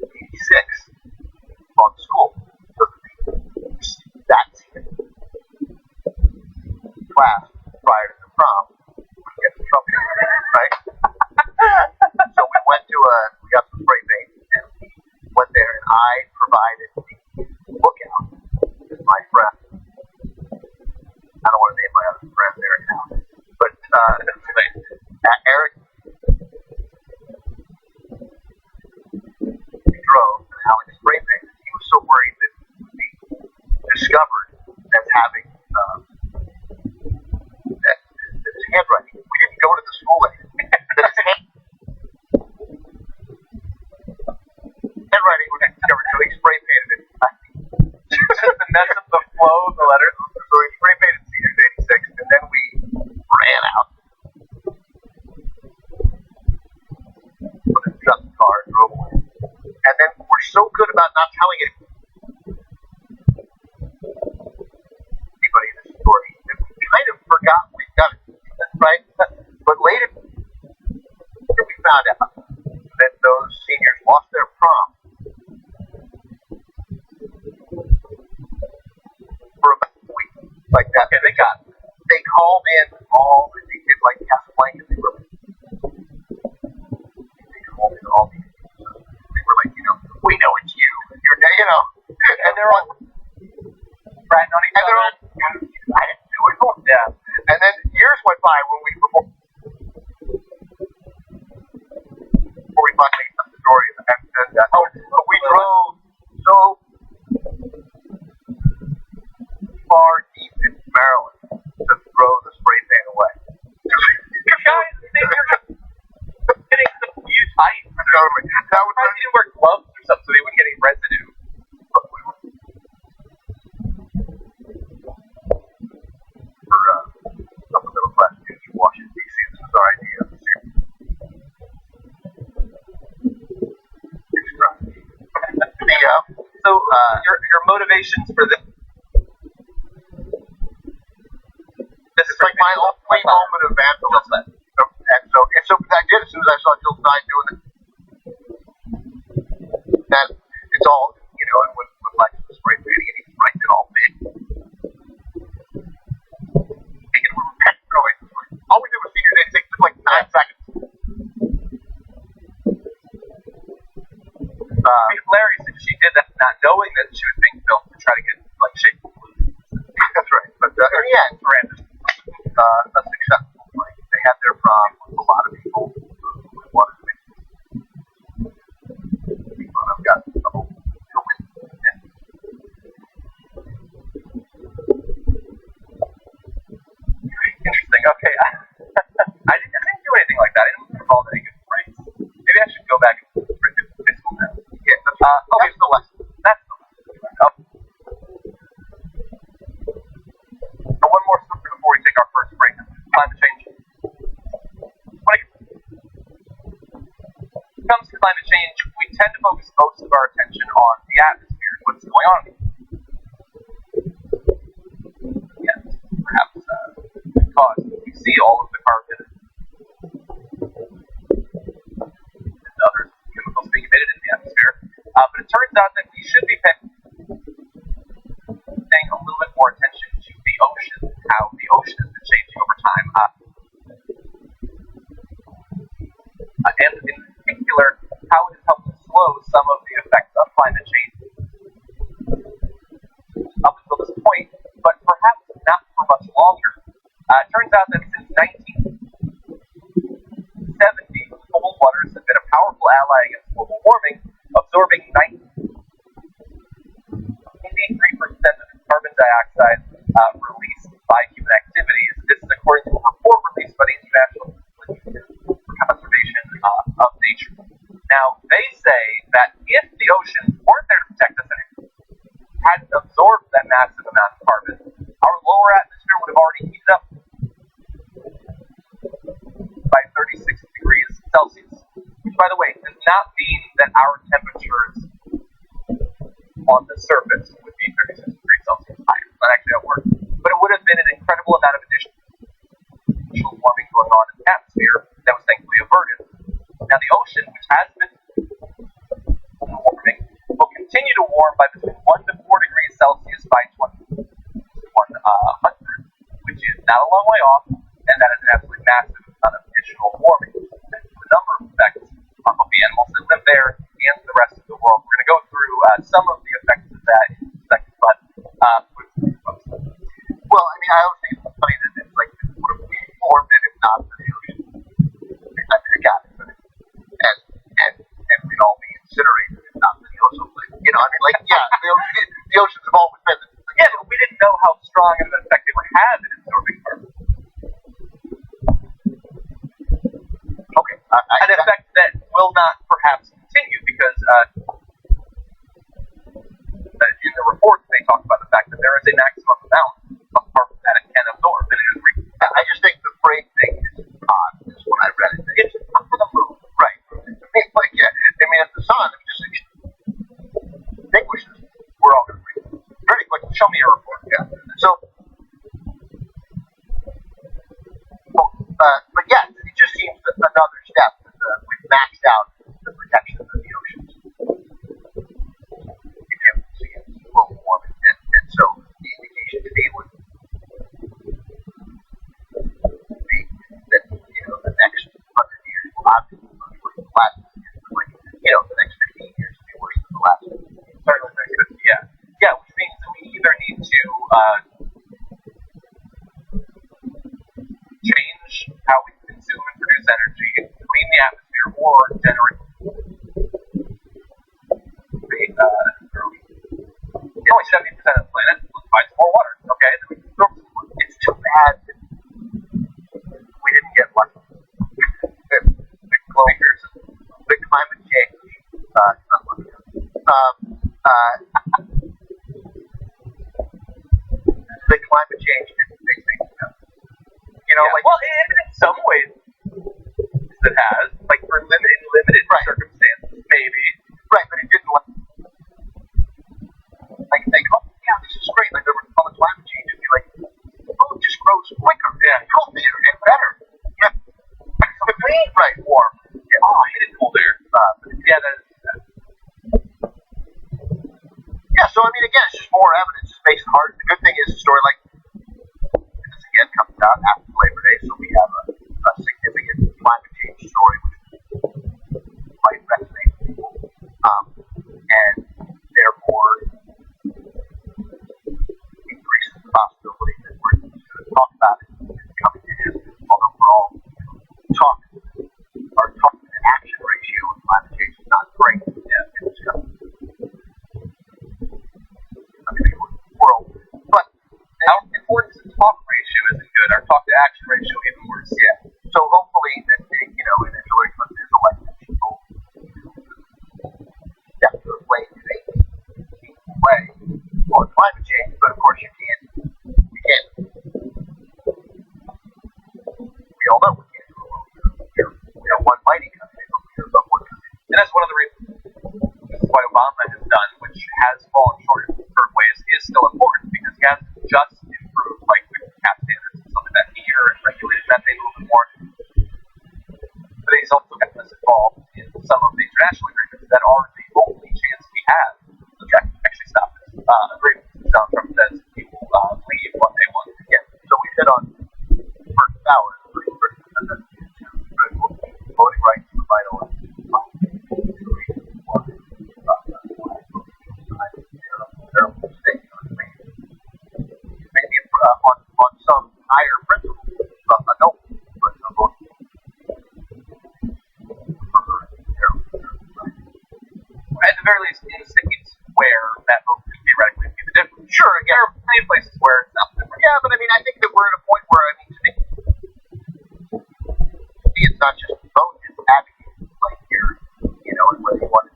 86 on school. So that senior class prior to the prom would get in trouble, right? So we got some spray paint and we went there and I provided the lookout as my friend. I don't want to name my other friend there now, but Eric, we drove and Alex spray painted. He was so worried that he would be discovered as having not telling anybody this story. We kind of forgot we've done it, right? But later we found out that those seniors lost their prom for about a week, like that. Okay, They called in all the they did like Casablanca. They called in all these. They were like, we know it's you. And they're all ratting on each other. I didn't do it. Yeah. And then years went by before we finally got the story, and we drove so far deep into Maryland to throw the spray paint away. Guys, they were getting the few tight. Totally. That would Probably didn't wear gloves or something so they wouldn't get any residue. For upper middle class kids from Washington, D.C., this was our idea. So your motivations for this? It's like my only moment of vandalism. And so I did as soon as I saw Jill Stein doing it. That it's all, and with like the spray painting, and he's writing it all big. And we were going. All we did was senior day. It took like 9 seconds. Larry said she did that not knowing that she was being filmed to try to get like shape blue. That's right. But in the end, a successful play. They had their prom with a lot of people who wanted to make fun of. Got the whole Interesting. Okay. I didn't do anything like that. I didn't recall any good breaks. Maybe I should go back and read the physical now. Yeah, that's the lesson. That's the lesson. So one more story before we take our first break. Climate change. When it comes to climate change, we tend to focus most of our attention on the atmosphere and what's going on. Yes, perhaps because we see all of the carbon and other chemicals being emitted in the atmosphere. But it turns out that we should be paying a little bit more attention to the ocean, how the ocean has been changing over time. And in particular, how it has helped to slow some of the effects of climate change up until this point, but perhaps not for much longer. It turns out that since 1970, cold waters have been a powerful ally against global warming, absorbing 93% of the carbon dioxide released by human activities. This is according to a report released by the International Conservation of Nature. Now, they say that if the oceans weren't there to protect us and hadn't absorbed that massive amount of carbon, our lower atmosphere would have already heated up by 36 degrees Celsius, which, by the way, does not mean that our temperatures on the surface would be 36 degrees Celsius higher. It's not actually how it works. But it would have been an incredible amount of additional warming going on in the atmosphere that was thankfully averted. Now, the ocean, which has been warming, will continue to warm by between 1 to 4 degrees Celsius by 2100, which is not a long way off, and that is an absolutely massive amount of additional warming. There's a number of effects on both the animals that live there and the rest of the world. We're going to go through some of the effects of that in a second, but well, I mean, I always think it's funny that it's like it would have formed it if not for the ocean. I got it, but and we'd all be incinerated if not for the ozone layer. I mean, like, yeah, the oceans have always been. Yeah, but we didn't know how strong of an effect it would have in absorbing carbon. Okay, an effect that will not perhaps continue because in the report they talk about the fact that there is a maximum amount of carbon that it can absorb. And it is I just think the freight thing is odd. Is when I read it. It's up for the moon, right? I mean, like, yeah. I mean, if the sun, just how we consume and produce energy, clean the atmosphere, or generate only 70% of the planet. Let's find some more water. Okay, then we can absorb some more. It's too bad that we didn't get lucky. Big climate change. Not lucky. Big climate change didn't fix things. Well, in some ways it has, like for limited circumstances, maybe. Right, but it didn't like, oh, yeah, this is great. Like, on the climate change, it'd be like, food just grows quicker, healthier, and better. Yeah. Right, warm. Yeah. Oh, I hated cold air. Yeah, that is. Yeah, so I mean, again, it's just more evidence. It makes it hard. The good thing is, a story like this again comes out after Labor Day, so we have a significant climate change story which might resonate with people, and therefore increases the possibility that we're going to talk about it in the coming years. Although we're all our talk to action ratio of climate change is not great in this country. World. But our importance to talk ratio isn't good. Our talk to action ratio even worse. Yeah. So hopefully that and if Hillary Clinton is elected, she will step to a way in a meaningful way on climate change. But of course you can't. We all know we can't do it alone. We're one mighty country, but we're but one country. And that's one of the reasons what Obama has done, which has fallen short in certain ways, is still important because he hasn't just improved like the cap standards and stuff like that here and regulated methane a little bit more. But he's also gotten us involved in some of the international agreements that are the only chance we have to actually stop this. Agreements Donald Trump says he will leave what they want. Yeah. So we hit on first power, 30% of voting rights for vital maybe on some higher principle, adult, but at the very least, in states where that vote could theoretically be the difference. Sure, There are plenty of places where it's not different. yeah, but I mean, I think that we're at a point where to me, it's not just vote, it's advocate. Like and whether you want to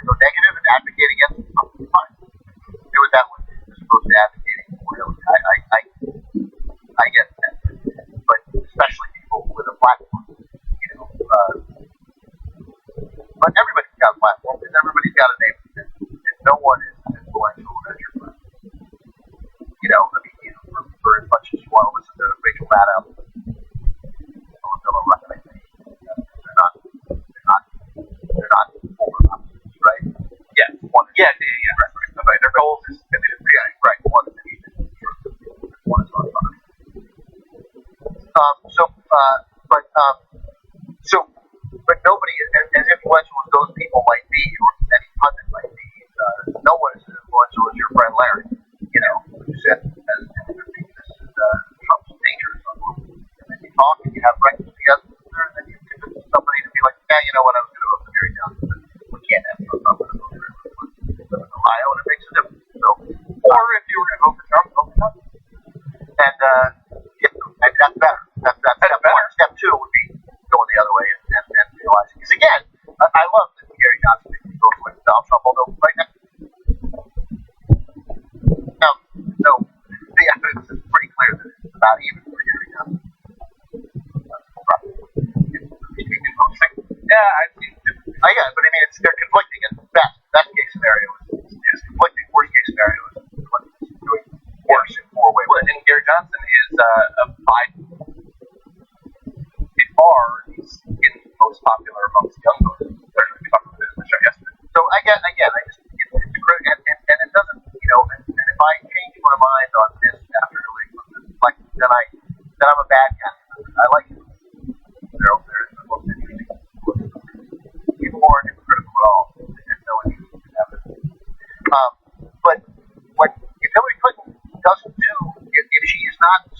go negative and advocate against something, fine. Do it that way, as opposed to advocating for it. I get that, but especially people with a platform, but everybody's got a platform because everybody's got a name, and no one is as influential as your platform. For as much as you want to listen to Rachel Maddow, they're not polar opposites, right? Yeah. Right. Their goals is Right. One is one is on fire. But nobody, as influential as those people might be, or any pundit might be, no one is as influential as your friend Larry. Who said, this is Trump's dangerous. And then you talk and you have breakfast together, and then you convince somebody to be like, you know what, I was going to vote for Gary Johnson, but we can't have Trump. I'm going to vote for him. He lives in Ohio, and it makes a difference. So, or if you were going to vote for Trump, vote for Trump. And that's better. That's step better. one. Step two would be going the other way and realizing. Because again, I love that Gary Johnson goes with Donald Trump, although right now, the evidence is pretty clear that it's about even for Gary Johnson. Yeah, I've seen different. But I mean, they're conflicting at best. Best case scenario is conflicting. Worst case scenario is doing worse in 4 ways. Well, and Gary Johnson is by far he's most popular amongst young voters. We talked about this in the show yesterday. So again, it's a great, and it doesn't, and if I change my mind on this after Hillary Clinton, like then I'm a bad guy. I like it. They're the most interesting people who aren't hypocritical at all. There's no interest in that. But if Hillary Clinton doesn't do, if she is not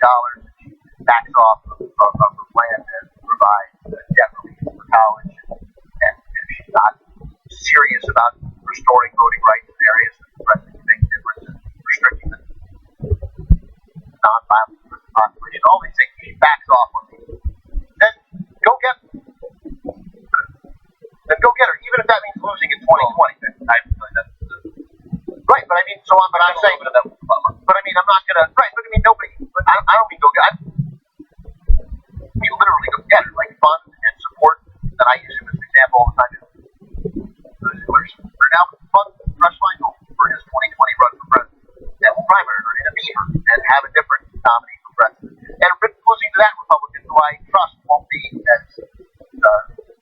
and she backs off of her plan to provide debt relief for college. And if she's not serious about restoring voting rights in areas that the president can make a difference and restricting the non-violent population, all these things, she backs off on these. Then go get her. Even if that means losing in 2020. Right, but I mean, but I'm saying, but I mean, I'm not gonna, right, but I mean, nobody, I don't mean go get, we literally go get her, like fund and support, and I use him as an example all the time. We're now fund Rush Feingold for his 2020 run for president, and we'll primary her and beat her and have a different nominee for president. And losing to that Republican, who I trust won't be as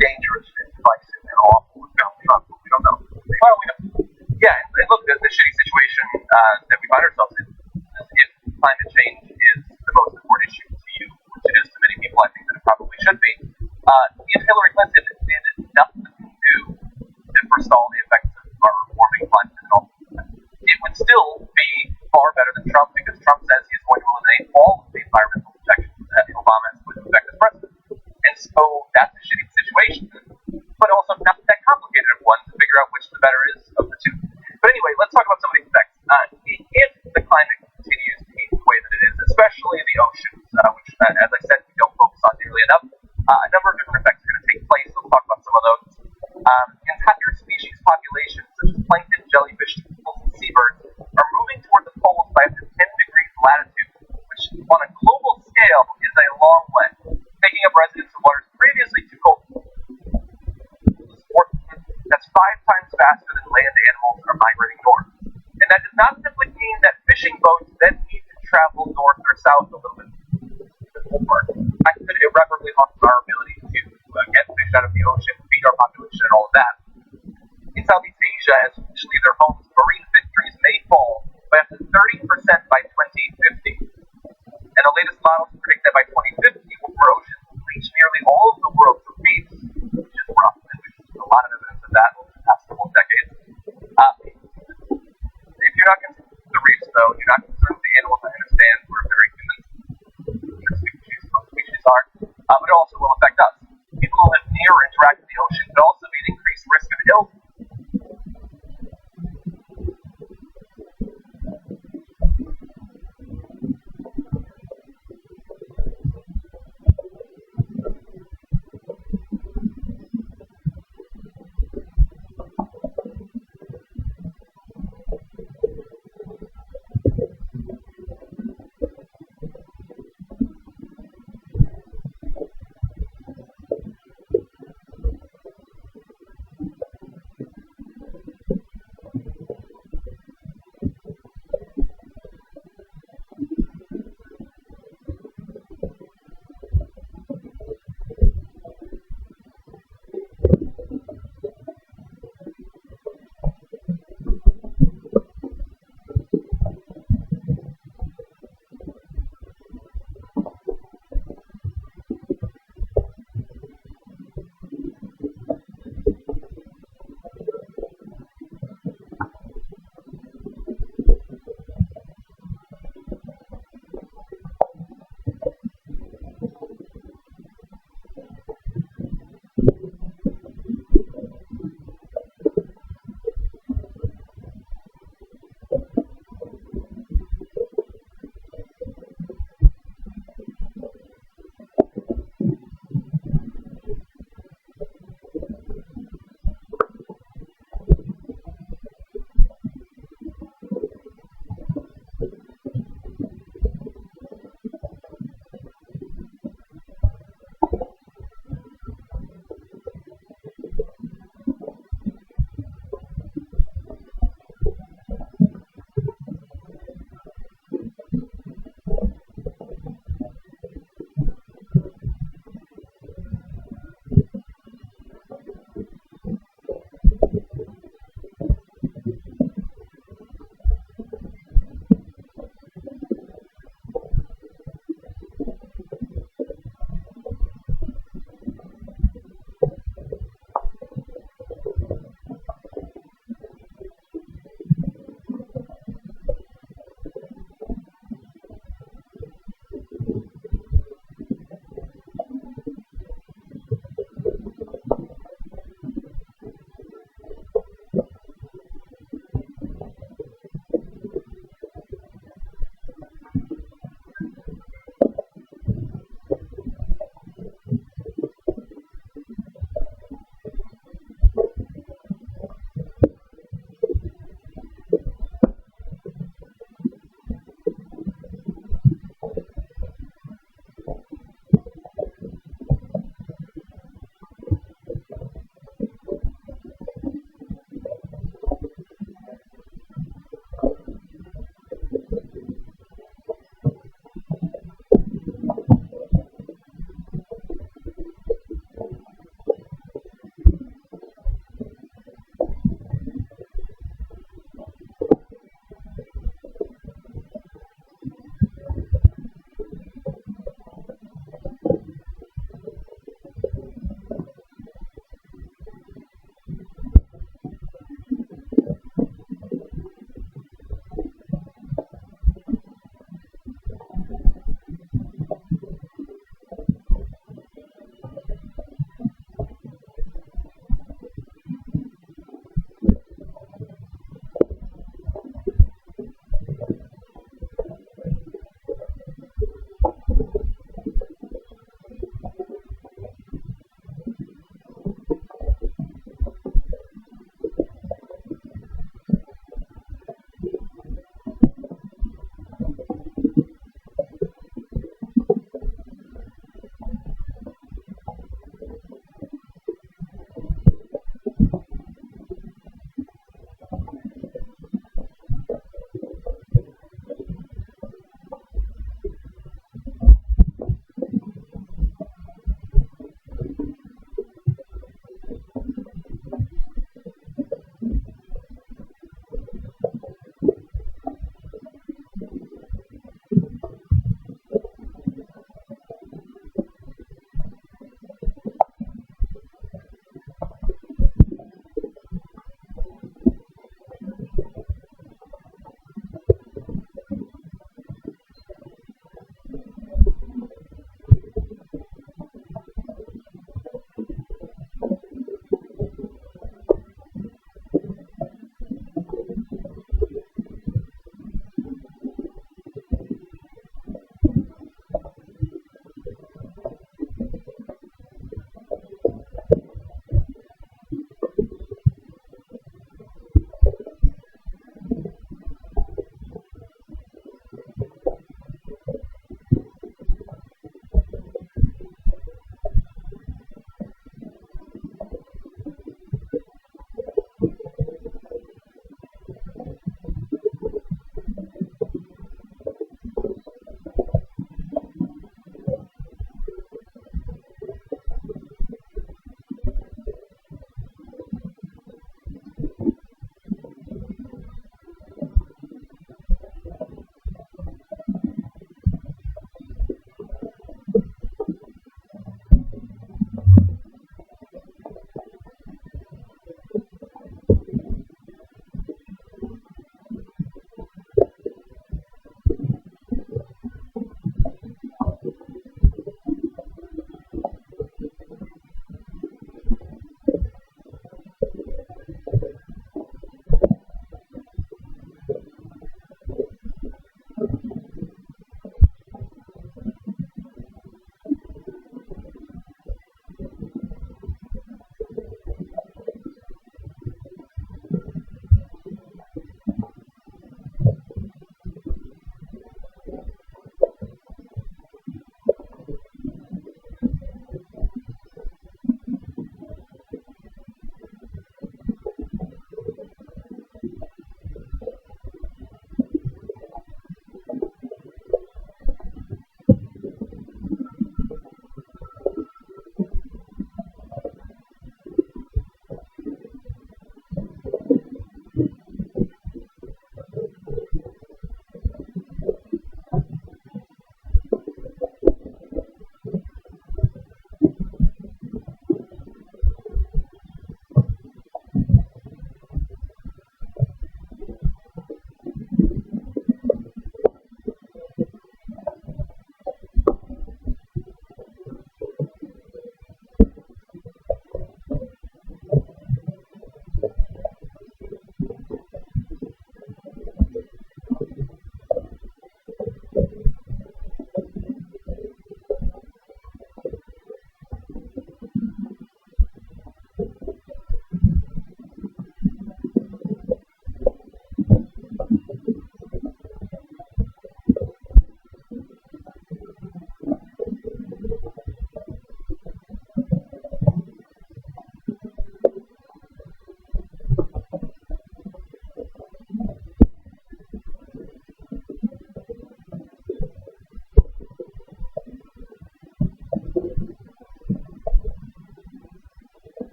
dangerous and divisive and awful as Donald Trump, but we don't know. Well, we don't. Yeah, and look, the shitty situation that we find ourselves in, if climate change is the most important issue to you, which it is to many people, I think that it probably should be, if Hillary Clinton did nothing new to forestall the effects of our warming climate and all, it would still be far better than Trump, because Trump says he's going to eliminate all of the environmental protections that Obama has put into effect as president. And so that's a shitty situation, but also not that complicated of one to figure out which the better is of the two. But anyway, let's talk about some of these effects. If the climate continues to heat the way that it is, especially in the oceans, which, as I said, we don't focus on nearly enough, a number of different effects are going to take place. Let's talk about some of those. Entire species populations, such as plankton, jellyfish, turtles, and seabirds, are moving toward the poles by up to 10 degrees latitude, which on a global scale is a long way, taking up residence in waters previously too cold. That's 5 times faster than land animals are migrating north. And that does not simply mean that fishing boats then need to travel north or south a little bit more. That could irreparably harm our ability to get fish out of the ocean, feed our population, and all of that. In Southeast Asia, as fish leave their homes, marine fisheries may fall by up to 30% by 2050. And the latest models predict that by 2050, our oceans will reach nearly all of the world's reefs, which is rough, and we've seen a lot of evidence of that over the past couple of decades. If you're not concerned with the reefs, though, you're not concerned with the animals, I understand we're very human species, most species are, but it also will affect us. People who live near or interact with the ocean could also be at increased risk of illness.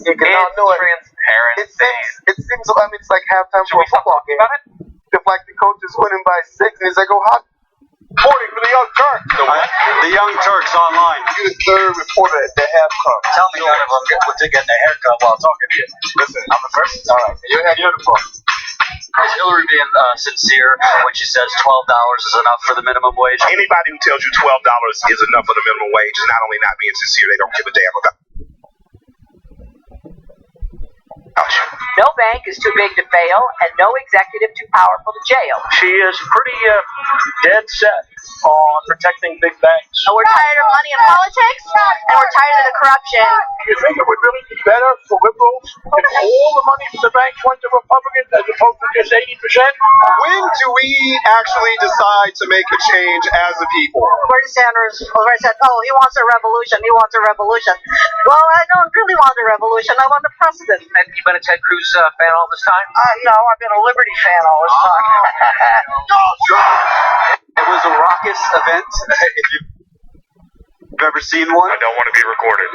You can now It's know it. transparency. It seems. I mean, it's like halftime Should for we a stop football talking game. about it? If like the coach is winning by 6, and he's like, "Oh, hot morning for the Young Turks." The Young Turks online. You're the third reporter that have come. Tell me none of them get getting a haircut while talking to you. Listen, I'm the first. All right, you're beautiful. Is Hillary being sincere when she says $12 is enough for the minimum wage? Anybody who tells you $12 is enough for the minimum wage is not only not being sincere, they don't give a damn about you. No bank is too big to fail, and no executive too powerful to jail. She is pretty dead set on protecting big banks. We're tired of money in politics, and we're tired of the corruption. You think it would really be better for liberals if all the money from the banks went to Republicans as opposed to just 80%? When do we actually decide to make a change as a people? Bernie Sanders said, "Oh, he wants a revolution. He wants a revolution." Well, I don't really want a revolution. I want a precedent. Have you been a Ted Cruz fan all this time? No, I've been a Liberty fan all this time. It was a raucous event. If you've ever seen one. I don't want to be recorded.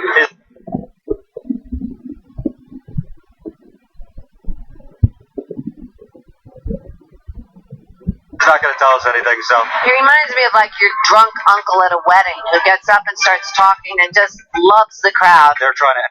He's not going to tell us anything, so. He reminds me of like your drunk uncle at a wedding who gets up and starts talking and just loves the crowd. They're trying to.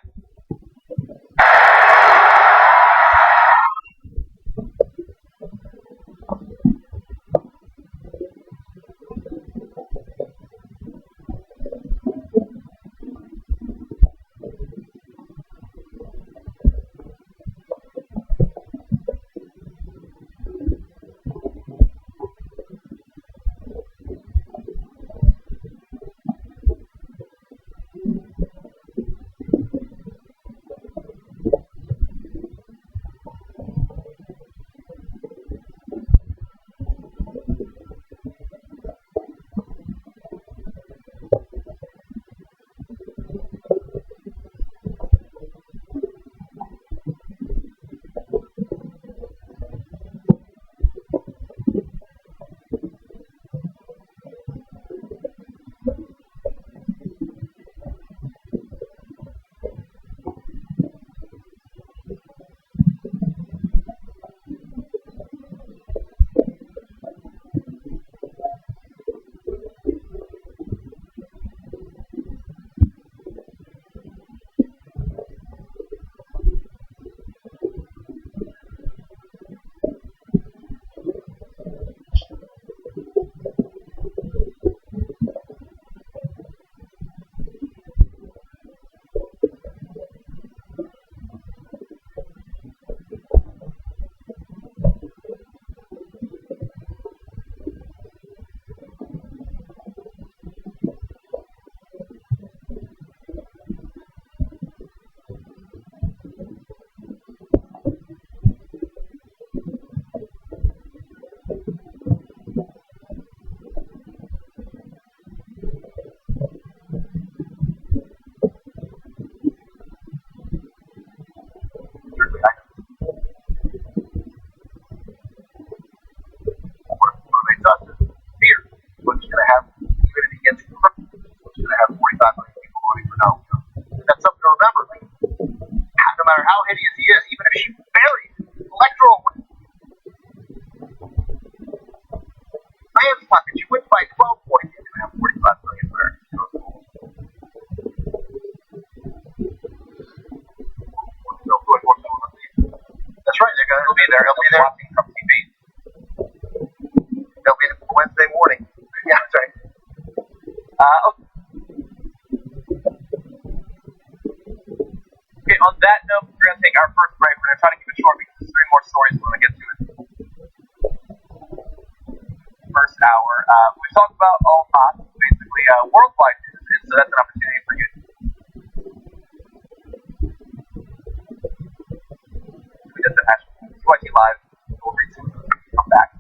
TYT Live. We'll read some of them. Come back.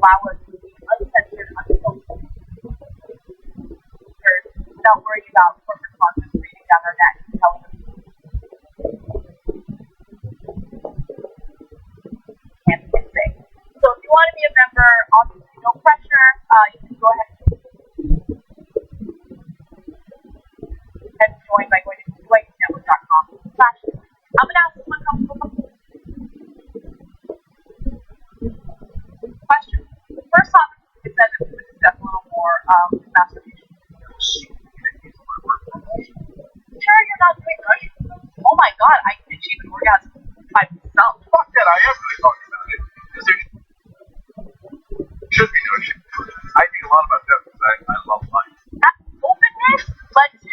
allow us to be uncensored, unfiltered, without worrying about corporate sponsors breathing down our neck and telling us can't say. So if you want to be a member, obviously no pressure. You can go ahead and join by going to tytnetwork.com/. I'm gonna ask one couple questions. The first topic is that we would discuss a little more masturbation. Sure, you're not doing Russian. Oh my god, I can achieve an orgasm by myself. Fuck that, I am really talking about it. Because there should be no shit. I think a lot about that because I love life. That openness led to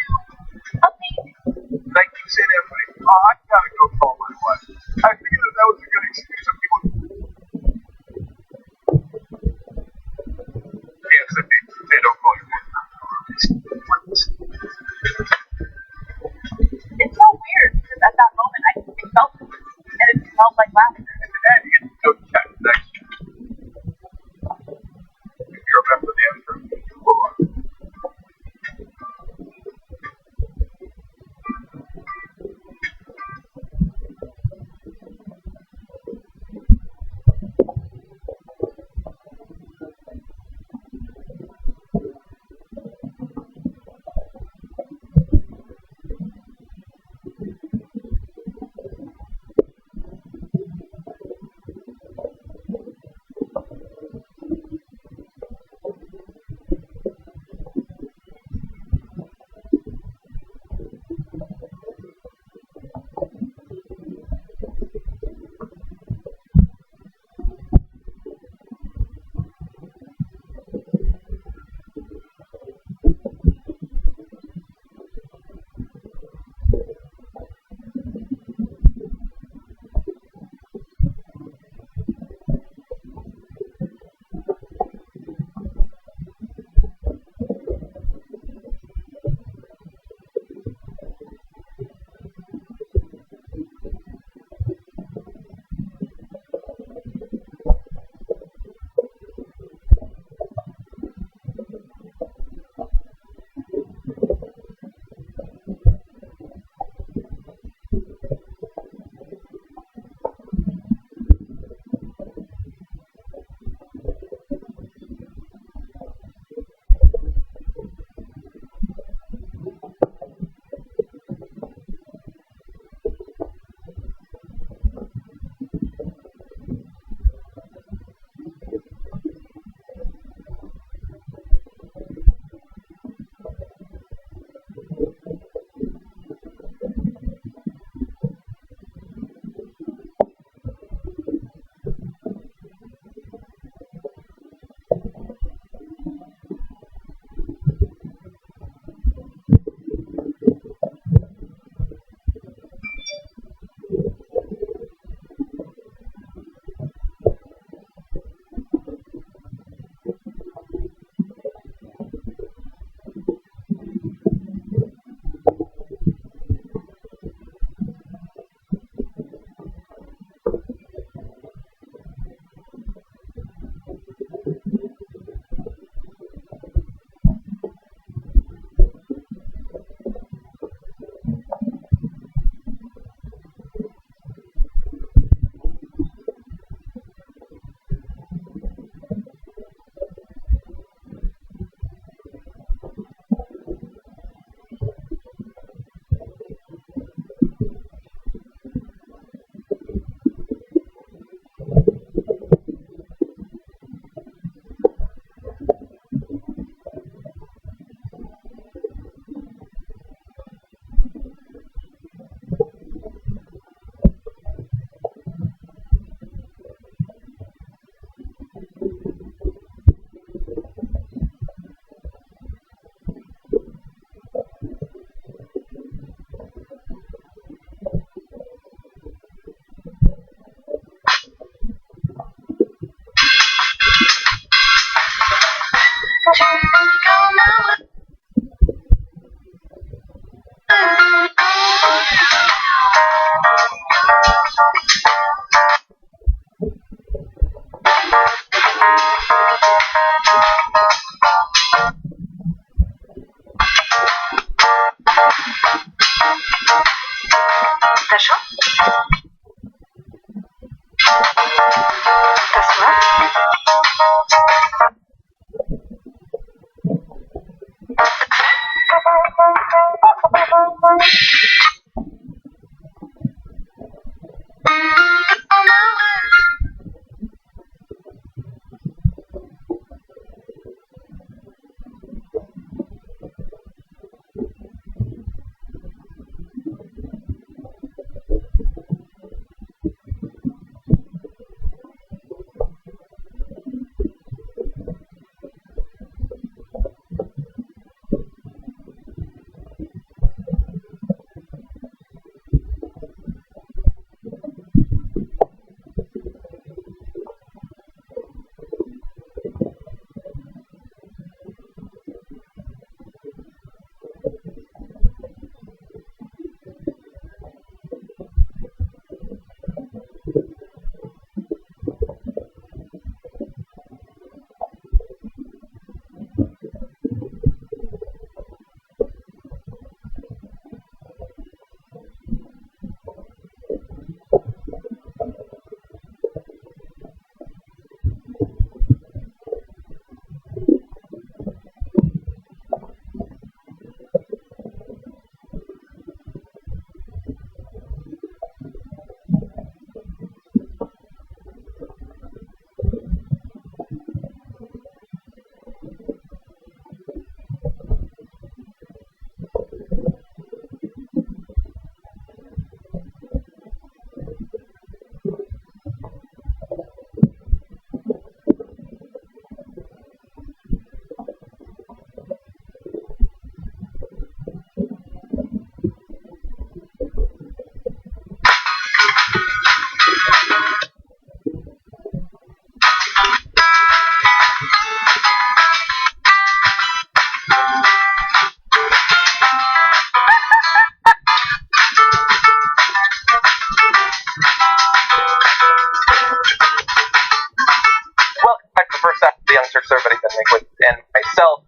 amazing. And I keep saying to everybody, oh, I gotta go call my wife. I figured that was a good excuse. Some people can't say don't call your wife. It's so weird because at that moment I felt it, and it felt like laughter. And then you get to go chat next year. If you're a member of the answer, you will.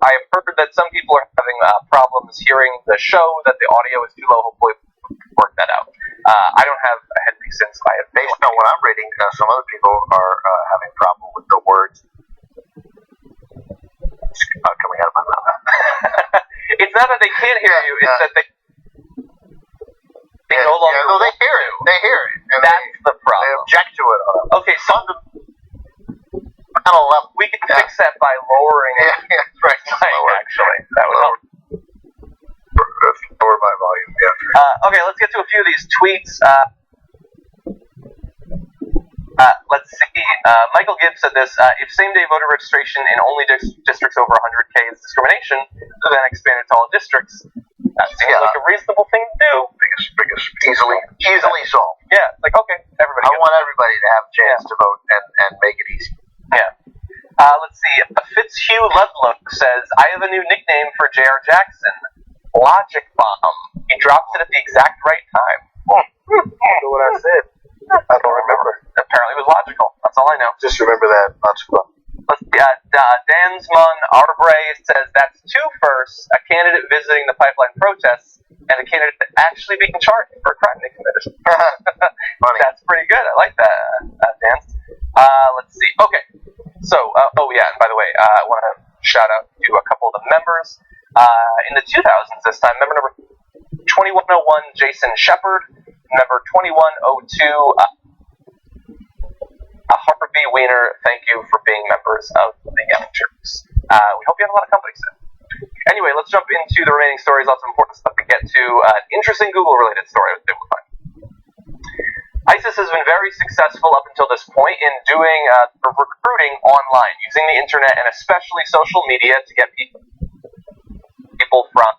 I have heard that some people are having problems hearing the show, that the audio is too low. Hopefully, we can work that out. I don't have a headpiece since I have Based on what I'm reading, some other people are having problem with the words coming out of my mouth. It's not that they can't hear you; it's that they no longer. No, they hear it. They hear it. And that's the problem. They object to it. Okay, so we can fix that by lowering it. Yeah, right. Actually, that would help. Lower my volume. Yeah. Okay, let's get to a few of these tweets. Let's see. Michael Gibbs said this: if same-day voter registration in only districts over 100K is discrimination, then expand it to all districts. That seems like a reasonable thing to do. Biggest, easily solved. Yeah, like okay, everybody. I want everybody to have a chance to vote and make it easy. Yeah. Let's see. Fitzhugh Ludlook says, I have a new nickname for J.R. Jackson. Logic Bomb. He drops it at the exact right time. You know what I said? I don't remember. Apparently it was logical. That's all I know. Just remember that. Logic Bomb. Let's see. Dansman Arbray says, that's two firsts, a candidate visiting the pipeline protests and a candidate actually being charged for a crime they committed. Funny. That's pretty good. I like that, Dan. Let's see. Okay. So, and by the way, I want to shout out to a couple of the members. In the 2000s this time, member number 2101, Jason Shepard, member 2102, Harper B. Weiner, thank you for being members of the Amateurs. We hope you have a lot of company soon. Anyway, let's jump into the remaining stories. Lots of important stuff to get to. An interesting Google-related story that we'll find. ISIS has been very successful up until this point in doing recruiting online, using the internet and especially social media to get people from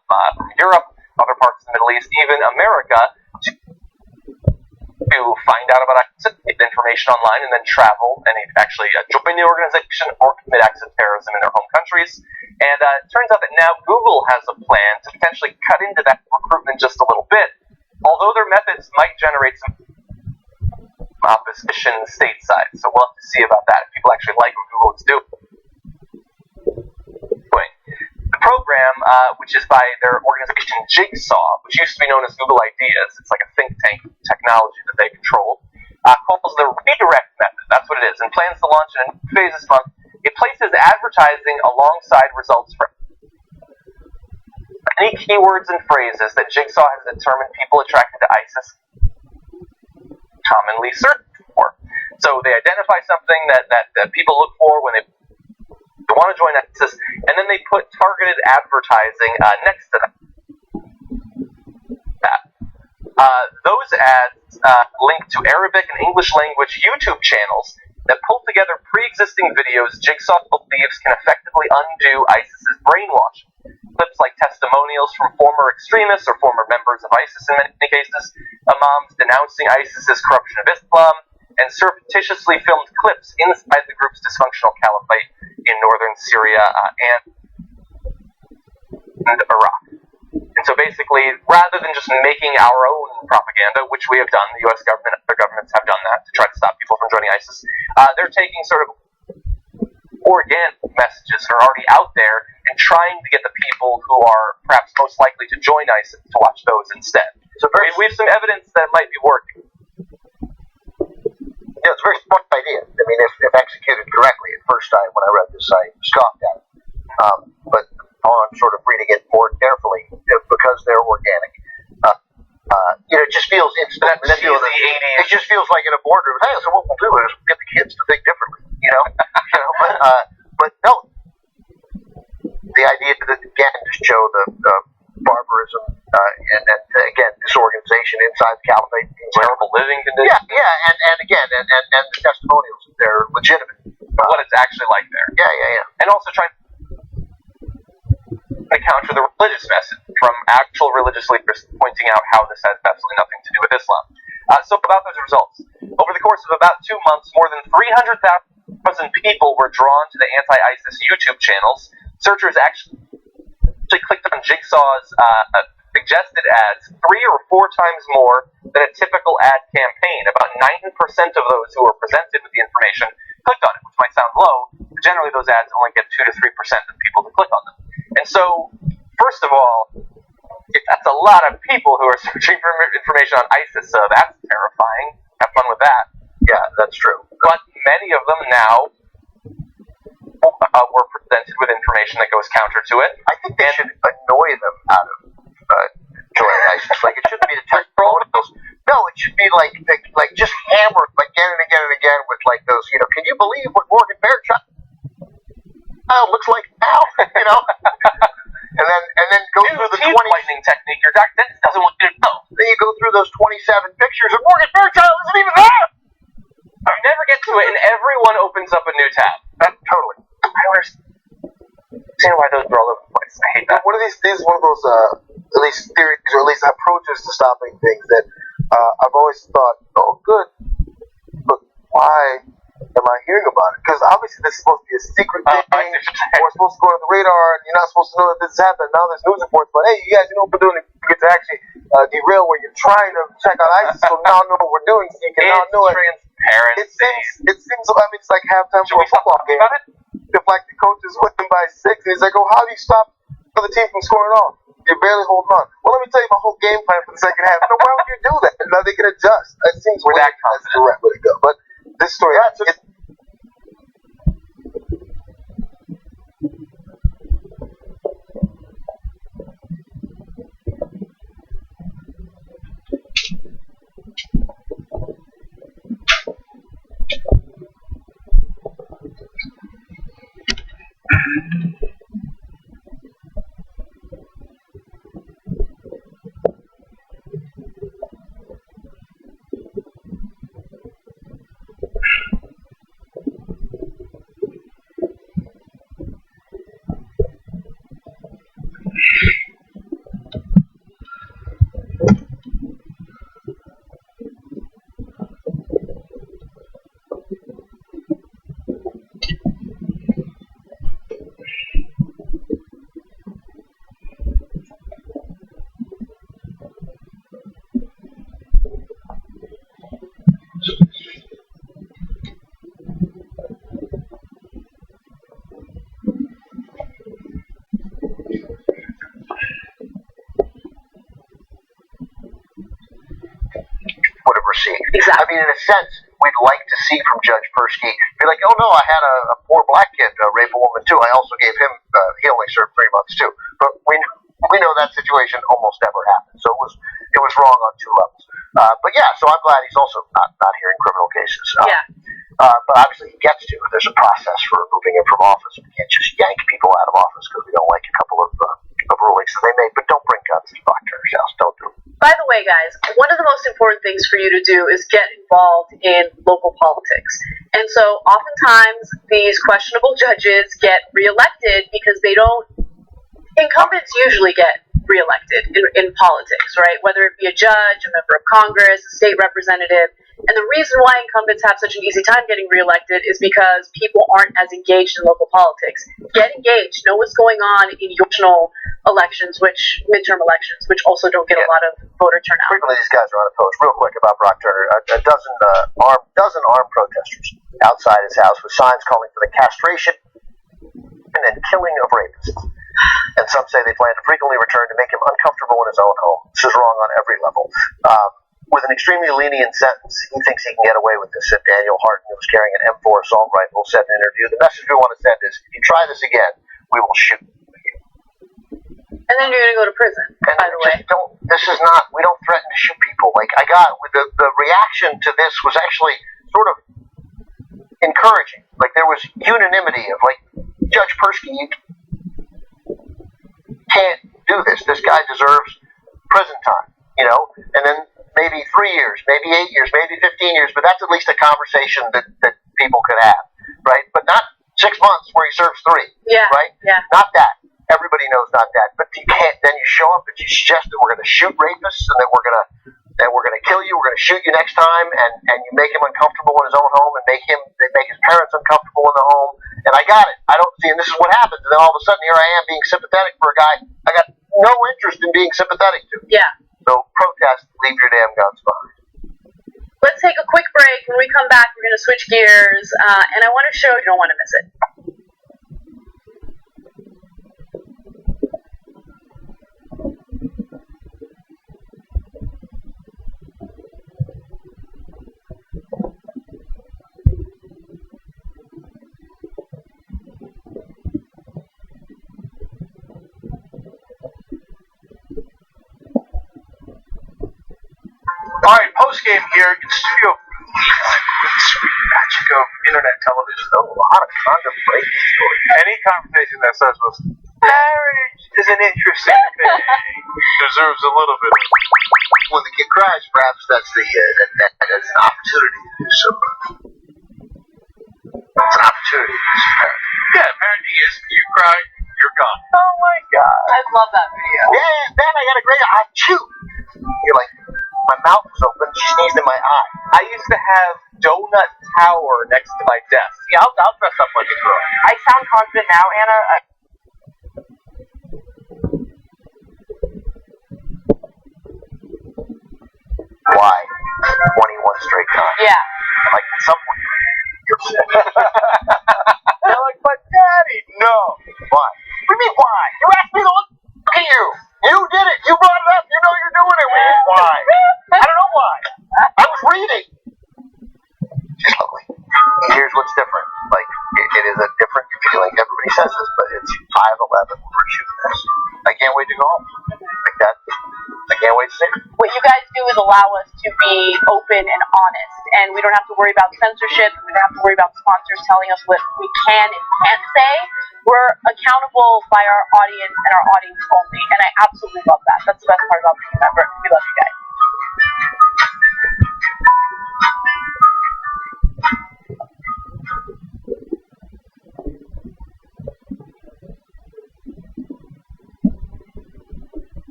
Europe, other parts of the Middle East, even America, to find out about ISIS, get information online, and then travel and actually join the organization or commit acts of terrorism in their home countries. And it turns out that now Google has a plan to potentially cut into that recruitment just a little bit, although their methods might generate some opposition stateside. So we'll have to see about that, if people actually like what Google is doing. The program, which is by their organization Jigsaw, which used to be known as Google Ideas, it's like a think tank technology that they control, calls the redirect method. That's what it is. And plans to launch in a new phase this month. It places advertising alongside results from any keywords and phrases that Jigsaw has determined people attracted to ISIS commonly search for. So they identify something that people look for when they want to join ISIS, and then they put targeted advertising next to that. Those ads link to Arabic and English language YouTube channels that pull together pre-existing videos Jigsaw believes can effectively undo ISIS's brainwashing. Clips like testimonials from former extremists or former members of ISIS in many cases, imams denouncing ISIS's corruption of Islam, and surreptitiously filmed clips inside the group's dysfunctional caliphate in northern Syria and Iraq. And so basically, rather than just making our own propaganda, which we have done, the U.S. government and other governments have done that to try to stop people from joining ISIS, they're taking sort of organic messages that are already out there and trying to get the people who are perhaps most likely to join ISIS to watch those instead. So we have some evidence that it might be working. Yeah, it's a very smart idea. I mean, if executed correctly, at first time when I read this, I scoffed at it. But on sort of reading it more carefully, because they're organic, it just feels instant. It just feels like in a boardroom. Hey, so what we'll do is get the kids to think differently. But no, the idea that again to show the barbarism and again disorganization inside the caliphate, terrible living conditions. Yeah, and again, and the testimonials, they're legitimate. What it's actually like there. Yeah. And also trying to counter the religious message from actual religious leaders pointing out how this has absolutely nothing to do with Islam. So about those results. Over the course of about 2 months, more than 300,000 people were drawn to the anti-ISIS YouTube channels. Searchers actually clicked on Jigsaw's suggested ads 3 or 4 times more than a typical ad campaign. About 90% of those who were presented with the information clicked on it, which might sound low, but generally those ads only get 2 to 3% of people to click on them. And so, first of all, if that's a lot of people who are searching for information on ISIS, so that's terrifying. Have fun with that. Yeah, that's true. But many of them now were presented with information that goes counter to it. I think they should annoy them out of joining ISIS. Like, it shouldn't be the testimonials. No, it should be like just hammered again and again and again with like those, can you believe what Morgan Fairchild looks like now? And then go through the 20 whitening technique. Your doctor doesn't want you to know. Then you go through those 27 pictures and Morgan Fairchild isn't even there. You never get to it, and everyone opens up a new tab. Totally. I don't understand why those are all over the place. I hate that. One of these is one of those at least theories or at least approaches to stopping things that I've always thought, oh, good, but why am I hearing about it? Because obviously this is supposed to be a secret thing. We're supposed to go under the radar, and you're not supposed to know that this is happening. Now there's news reports, but hey, you guys, you know what we're doing? You get to actually derail where you're trying to check out ISIS, so now know what we're doing. So you can now know it. Transparency. It seems. I mean, it's like halftime for a football game. If like the coach is winning by 6, and he's like, "Oh, how do you stop the team from scoring off? You're barely holding on." Well, let me tell you my whole game plan for the second half. No, why would you do that? Now they can adjust. It seems we're that that's the right way to go. But this story, would have received. Exactly. I mean, in a sense, we'd like to see from Judge Persky. Be like, oh no, I had a poor black kid rape a woman too. I also gave him, he only served 3 months too. But we know that situation almost never happened. So it was wrong on 2 levels. But yeah, so I'm glad he's also not hearing criminal cases. But obviously he gets to. There's a process for removing him from office. We can't just yank people out of office because we don't like a couple of rulings that they made. But don't bring guns to Brock Turner's house. Don't do it. By the way, guys, one of the most important things for you to do is get involved in local politics. And so oftentimes these questionable judges get reelected because they don't. Incumbents usually get reelected in politics, right? Whether it be a judge, a member of Congress, a state representative. And the reason why incumbents have such an easy time getting reelected is because people aren't as engaged in local politics. Get engaged. Know what's going on in your national elections, midterm elections, which also don't get a lot of voter turnout. Frequently, these guys are unopposed. Real quick about Brock Turner, a dozen armed protesters outside his house with signs calling for the castration and killing of rapists. And some say they plan to frequently return to make him uncomfortable in his own home. This is wrong on every level. With an extremely lenient sentence, he thinks he can get away with this, said Daniel Harton, who was carrying an M4 assault rifle, said in an interview. The message we want to send is, if you try this again, we will shoot you. And then you're going to go to prison, by the way. We don't threaten to shoot people. Like, the reaction to this was actually sort of encouraging. Like, there was unanimity of, like, Judge Persky, you can't do this. This guy deserves prison time, you know? And then maybe 3 years, maybe 8 years, maybe 15 years, but that's at least a conversation that people could have, right? But not 6 months where he serves 3, right? Yeah. Not that. Everybody knows not that. But you can't, then you show up and you suggest that we're going to shoot rapists and that we're going to kill you, we're going to shoot you next time, and you make him uncomfortable in his own home and make his parents uncomfortable in the home. And I got it. I don't see, and this is what happens. And then all of a sudden, here I am being sympathetic for a guy I got no interest in being sympathetic to. Yeah. So protest, leave your damn guns behind. Let's take a quick break. When we come back, we're going to switch gears, and I want to show you don't want to miss it. All right, post game here in Studio B. Sweet magic of internet television. A lot of contemplation stories. Any conversation that starts with marriage is an interesting thing deserves a little bit of. When the kid cries, perhaps that's that's an opportunity to do so. It's an opportunity to do some parenting. Yeah, parenting is you cry, you're gone. Oh my god. I love that video. Yeah, Dad, I got a great eye. Chew. You're like, my mouth was open. She sneezed in my eye. I used to have Donut Tower next to my desk. Yeah, I'll dress up like a girl. I sound confident now, Anna. Why? 21 straight times. Yeah. Like, at some point, you're sick. They're like, but Daddy, no. Why? What do you mean, why? You asked me to look at you. You did it. You brought it up. You know you're doing it. Why? I don't know why. I was reading. She's lovely. Here's what's different. Like, it is a different feeling. Everybody says this, but it's 5:11 when we're shooting this. I can't wait to go home. Like that. I can't wait to see it. What you guys do is allow us to be open and honest, and we don't have to worry about censorship, and we don't have to worry about sponsors telling us what we can and can't say. We're accountable by our audience and our audience only, and I absolutely love that. That's the best part about being a member. We love you guys.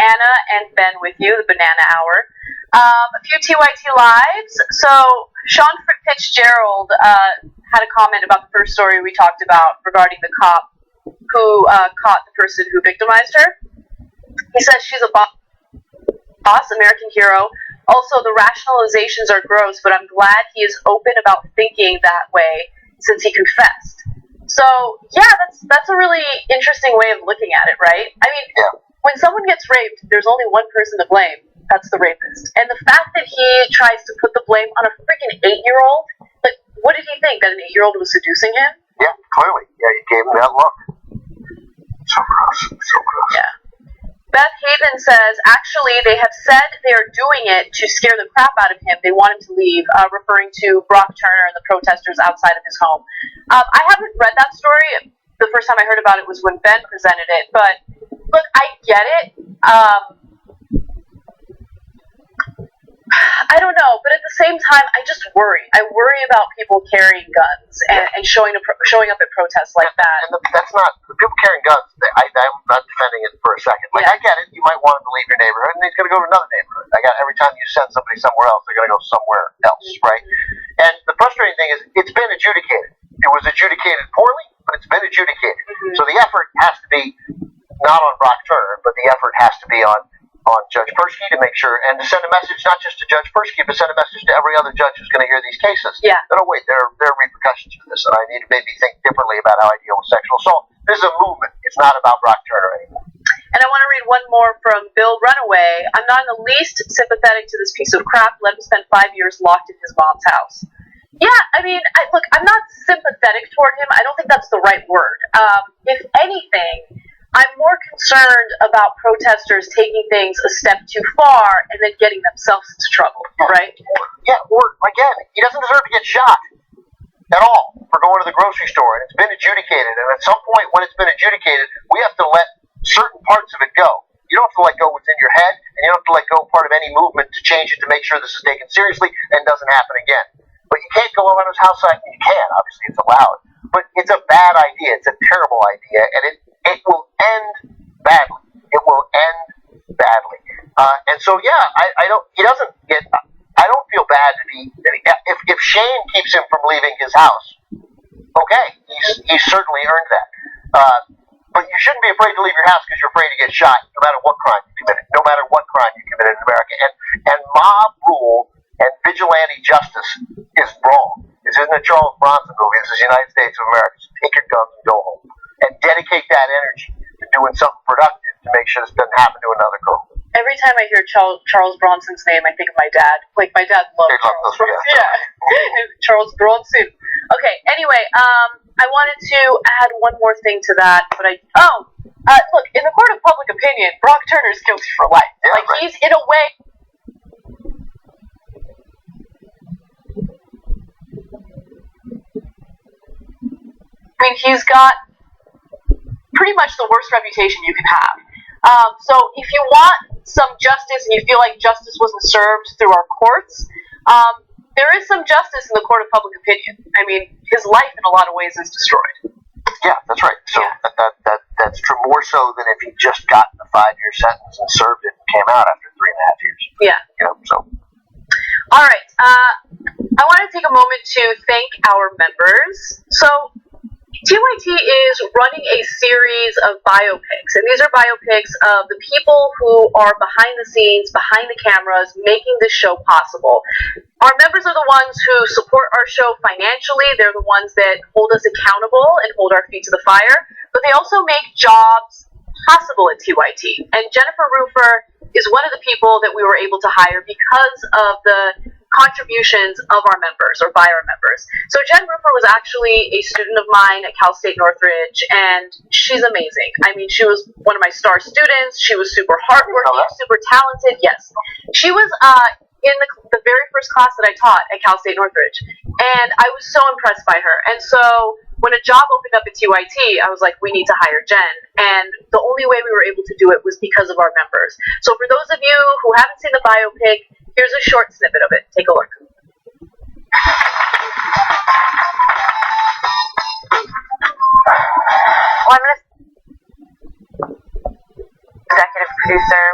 Anna and Ben with you, the Banana Hour. A few TYT lives. So Sean Fitzgerald had a comment about the first story we talked about regarding the cop who caught the person who victimized her. He says she's a boss, American hero. Also, the rationalizations are gross, but I'm glad he is open about thinking that way since he confessed. So, yeah, that's a really interesting way of looking at it, right? I mean, when someone gets raped, there's only one person to blame. That's the rapist. And the fact that he tries to put the blame on a freaking 8-year-old, like, what did he think, that an 8-year-old was seducing him? Yeah, clearly. Yeah, he gave him that look. So gross. So gross. Yeah. Beth Haven says, actually, they have said they are doing it to scare the crap out of him. They want him to leave, referring to Brock Turner and the protesters outside of his home. I haven't read that story. The first time I heard about it was when Ben presented it. But, look, I get it. I don't know, but at the same time, I just worry. I worry about people carrying guns and showing up at protests like that. And that's not, people carrying guns, I'm not defending it for a second. Like, I get it, you might want him to leave your neighborhood, and he's going to go to another neighborhood. Every time you send somebody somewhere else, they're going to go somewhere else, right? And the frustrating thing is, it's been adjudicated. It was adjudicated poorly, but it's been adjudicated. So the effort has to be not on Brock Turner, but the effort has to be on Judge Persky to make sure, and to send a message not just to Judge Persky, but send a message to every other judge who's going to hear these cases. Yeah. That, oh wait, there are repercussions for this, and I need to maybe think differently about how I deal with sexual assault. This is a movement. It's not about Brock Turner anymore. And I want to read one more from Bill Runaway. I'm not in the least sympathetic to this piece of crap. Let him spend 5 years locked in his mom's house. Yeah, I mean, look, I'm not sympathetic toward him. I don't think that's the right word. If anything, I'm more concerned about protesters taking things a step too far and then getting themselves into trouble, right? Or again, he doesn't deserve to get shot at all for going to the grocery store, and it's been adjudicated. And at some point, when it's been adjudicated, we have to let certain parts of it go. You don't have to let go what's in your head, and you don't have to let go part of any movement to change it to make sure this is taken seriously and doesn't happen again. But you can't go around his house site. You can, obviously, it's allowed. But it's a bad idea. It's a terrible idea, and it will end badly. It will end badly. And so, yeah, I don't feel bad if Shane keeps him from leaving his house. Okay, he's certainly earned that. But you shouldn't be afraid to leave your house because you're afraid to get shot, no matter what crime you committed. No matter what crime you committed in America. And mob rule and vigilante justice is wrong. This isn't a Charles Bronson movie. This is the United States of America. So take your guns and go home. And dedicate that energy to doing something productive to make sure this doesn't happen to another girl. Every time I hear Charles Bronson's name, I think of my dad. Like, my dad loved Charles Bronson. Yeah. Charles Bronson. Okay, anyway, I wanted to add one more thing to that, but look, in the court of public opinion, Brock Turner's guilty for life. Yeah, like, he's, in a way, I mean, he's got pretty much the worst reputation you can have. So if you want some justice and you feel like justice wasn't served through our courts, there is some justice in the court of public opinion. I mean, his life in a lot of ways is destroyed. Yeah, that's right. So that's true, more so than if he just got a 5-year sentence and served it and came out after 3.5 years. Yeah. So. All right. I want to take a moment to thank our members. So TYT is running a series of biopics, and these are biopics of the people who are behind the scenes, behind the cameras, making this show possible. Our members are the ones who support our show financially. They're the ones that hold us accountable and hold our feet to the fire, but they also make jobs possible at TYT. And Jennifer Roofer is one of the people that we were able to hire because of the contributions of our members, or by our members. So Jen Roofer was actually a student of mine at Cal State Northridge, and she's amazing. I mean, she was one of my star students. She was super hardworking, super talented. Yes. She was in the very first class that I taught at Cal State Northridge, and I was so impressed by her. And so when a job opened up at TYT, I was like, we need to hire Jen. And the only way we were able to do it was because of our members. So for those of you who haven't seen the biopic, here's a short snippet of it. Take a look. Well, I'm executive producer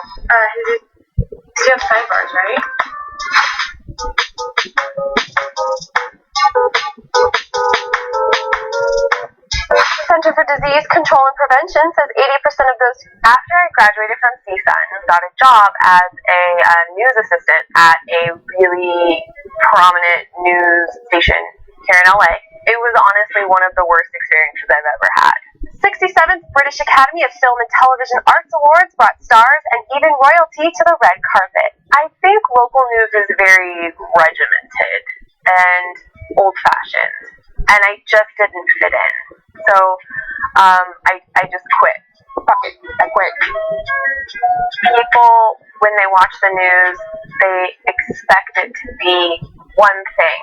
Disease Control and Prevention says 80% of those after I graduated from CSUN got a job as a news assistant at a really prominent news station here in LA. It was honestly one of the worst experiences I've ever had. 67th British Academy of Film and Television Arts Awards brought stars and even royalty to the red carpet. I think local news is very regimented and old-fashioned, and I just didn't fit in. So, I just quit. Fuck it, I quit. People, when they watch the news, they expect it to be one thing.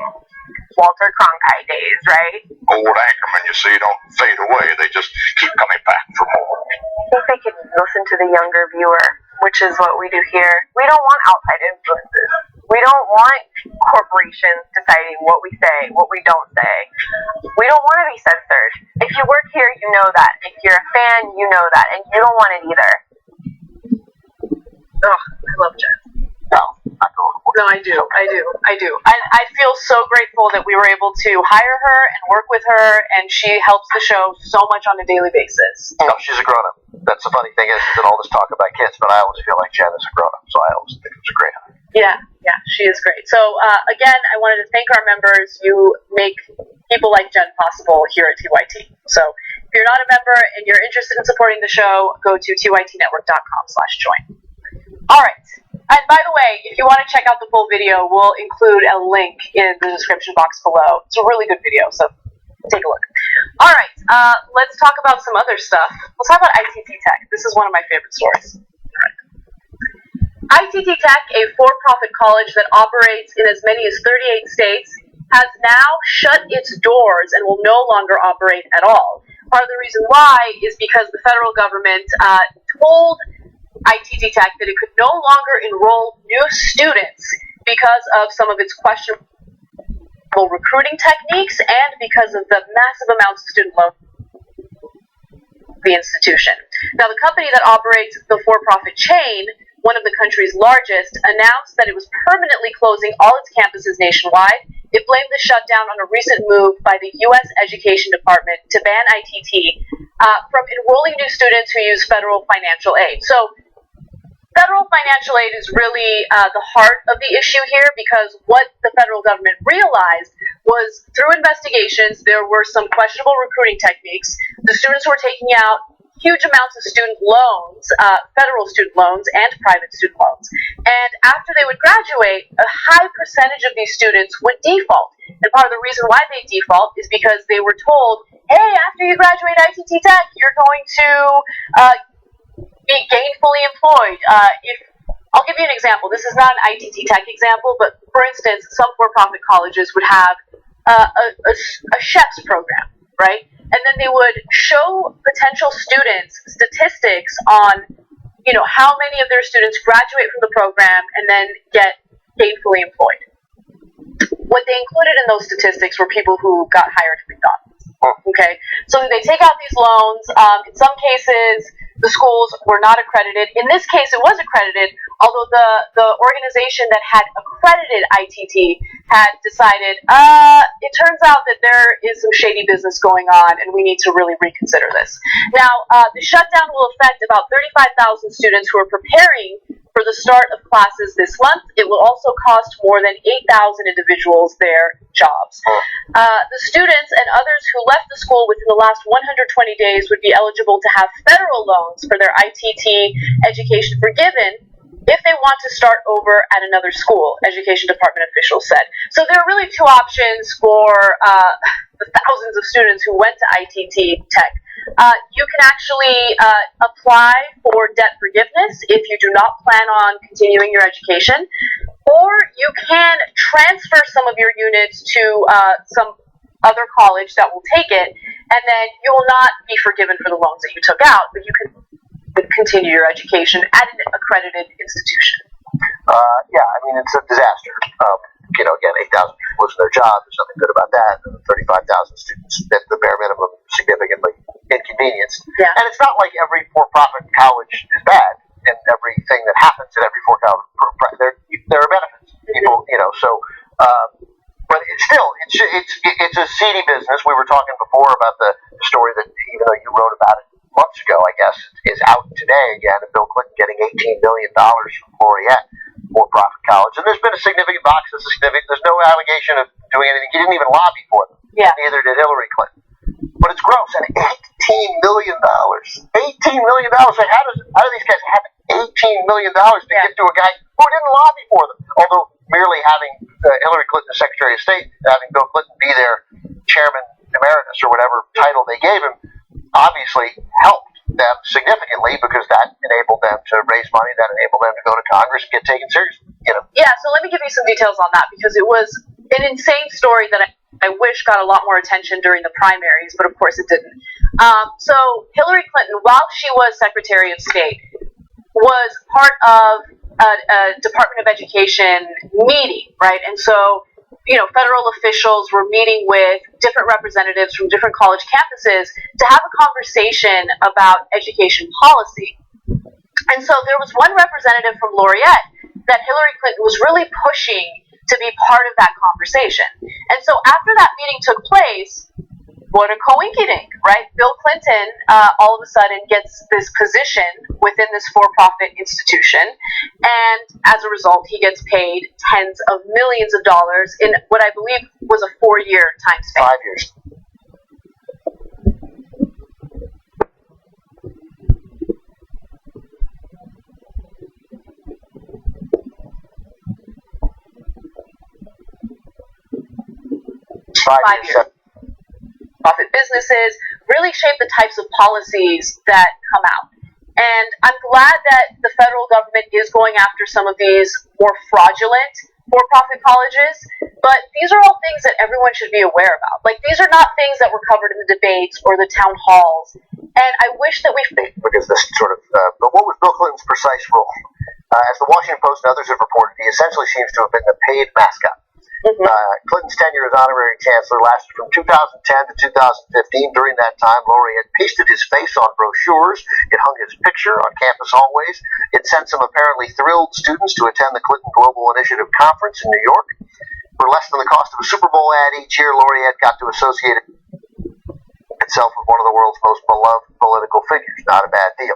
Walter Cronkite days, right? Old anchormen, you see, don't fade away. They just keep coming back for more. I think they could listen to the younger viewer, which is what we do here. We don't want outside influences. We don't want corporations deciding what we say, what we don't say. We don't want to be censored. If you work here, you know that. If you're a fan, you know that. And you don't want it either. Oh, I love Jen. No, I do. I feel so grateful that we were able to hire her and work with her, and she helps the show so much on a daily basis. No, she's a grown-up. That's the funny thing is that all this talk about kids, but I always feel like Jen is a grown-up, so I always think it was a great hire. Yeah, she is great. So, again, I wanted to thank our members. You make people like Jen possible here at TYT. So, if you're not a member and you're interested in supporting the show, go to tytnetwork.com/join. All right. And by the way, if you want to check out the full video, we'll include a link in the description box below. It's a really good video, so take a look. All right, let's talk about some other stuff. Let's talk about ITT Tech. This is one of my favorite stories. ITT Tech, a for-profit college that operates in as many as 38 states, has now shut its doors and will no longer operate at all. Part of the reason why is because the federal government told ITT Tech that it could no longer enroll new students because of some of its questionable recruiting techniques and because of the massive amounts of student loans the institution. Now, the company that operates the for-profit chain, one of the country's largest, announced that it was permanently closing all its campuses nationwide. It blamed the shutdown on a recent move by the U.S. Education Department to ban ITT from enrolling new students who use federal financial aid. So, federal financial aid is really the heart of the issue here, because what the federal government realized was through investigations there were some questionable recruiting techniques. The students were taking out huge amounts of student loans, federal student loans and private student loans. And after they would graduate, a high percentage of these students would default. And part of the reason why they default is because they were told, hey, after you graduate ITT Tech, you're going to be gainfully employed. I'll give you an example. This is not an ITT Tech example, but for instance, some for-profit colleges would have a chef's program, right? And then they would show potential students statistics on, how many of their students graduate from the program and then get gainfully employed. What they included in those statistics were people who got hired at McDonald's. Okay, so they take out these loans. In some cases, the schools were not accredited. In this case, it was accredited, although the organization that had accredited ITT had decided, it turns out that there is some shady business going on, and we need to really reconsider this. Now, the shutdown will affect about 35,000 students who are preparing for the start of classes this month. It will also cost more than 8,000 individuals their jobs. The students and others who left the school within the last 120 days would be eligible to have federal loans for their ITT education forgiven if they want to start over at another school, Education Department officials said. So there are really two options for the thousands of students who went to ITT Tech. You can actually apply for debt forgiveness if you do not plan on continuing your education, or you can transfer some of your units to some other college that will take it, and then you will not be forgiven for the loans that you took out, but you can continue your education at an accredited institution. It's a disaster. Again, 8,000 people lose their job. There's nothing good about that. And 35,000 students at the bare minimum significantly inconvenienced. Yeah. And it's not like every for-profit college is bad, and everything that happens at every for-profit, there are benefits. People, but it's still, it's a seedy business. We were talking before about the story that even though you wrote about it months ago, I guess, is out today again. And Bill Clinton getting $18 million from Laureate, for-profit college. And there's been a significant box. There's no allegation of doing anything. He didn't even lobby for them. Yeah. Neither did Hillary Clinton. But it's gross. And $18 million. $18 million. Like, how do these guys have $18 million to give to a guy who didn't lobby for them? Although merely having Hillary Clinton as Secretary of State, having Bill Clinton be their chairman emeritus or whatever title they gave him, obviously helped them significantly because that enabled them to raise money, that enabled them to go to Congress and get taken seriously. Yeah, so let me give you some details on that because it was an insane story that I wish got a lot more attention during the primaries, but of course it didn't. So Hillary Clinton, while she was Secretary of State, was part of a Department of Education meeting, right? And so, federal officials were meeting with different representatives from different college campuses to have a conversation about education policy. And so there was one representative from Laureate that Hillary Clinton was really pushing to be part of that conversation. And so after that meeting took place, what a coinkydink, right? Bill Clinton all of a sudden gets this position within this for-profit institution, and as a result, he gets paid tens of millions of dollars in what I believe was a 4-year time span. 5 years. Five years. Profit businesses really shape the types of policies that come out. And I'm glad that the federal government is going after some of these more fraudulent for-profit colleges, but these are all things that everyone should be aware about. Like, these are not things that were covered in the debates or the town halls. And I wish that we... Because this sort of... but what was Bill Clinton's precise role? As the Washington Post and others have reported, he essentially seems to have been the paid mascot. Mm-hmm. Clinton's tenure as honorary chancellor lasted from 2010 to 2015. During that time, Laureate pasted his face on brochures. It hung his picture on campus hallways. It sent some apparently thrilled students to attend the Clinton Global Initiative Conference in New York. For less than the cost of a Super Bowl ad each year, Laureate got to associate itself with one of the world's most beloved political figures. Not a bad deal.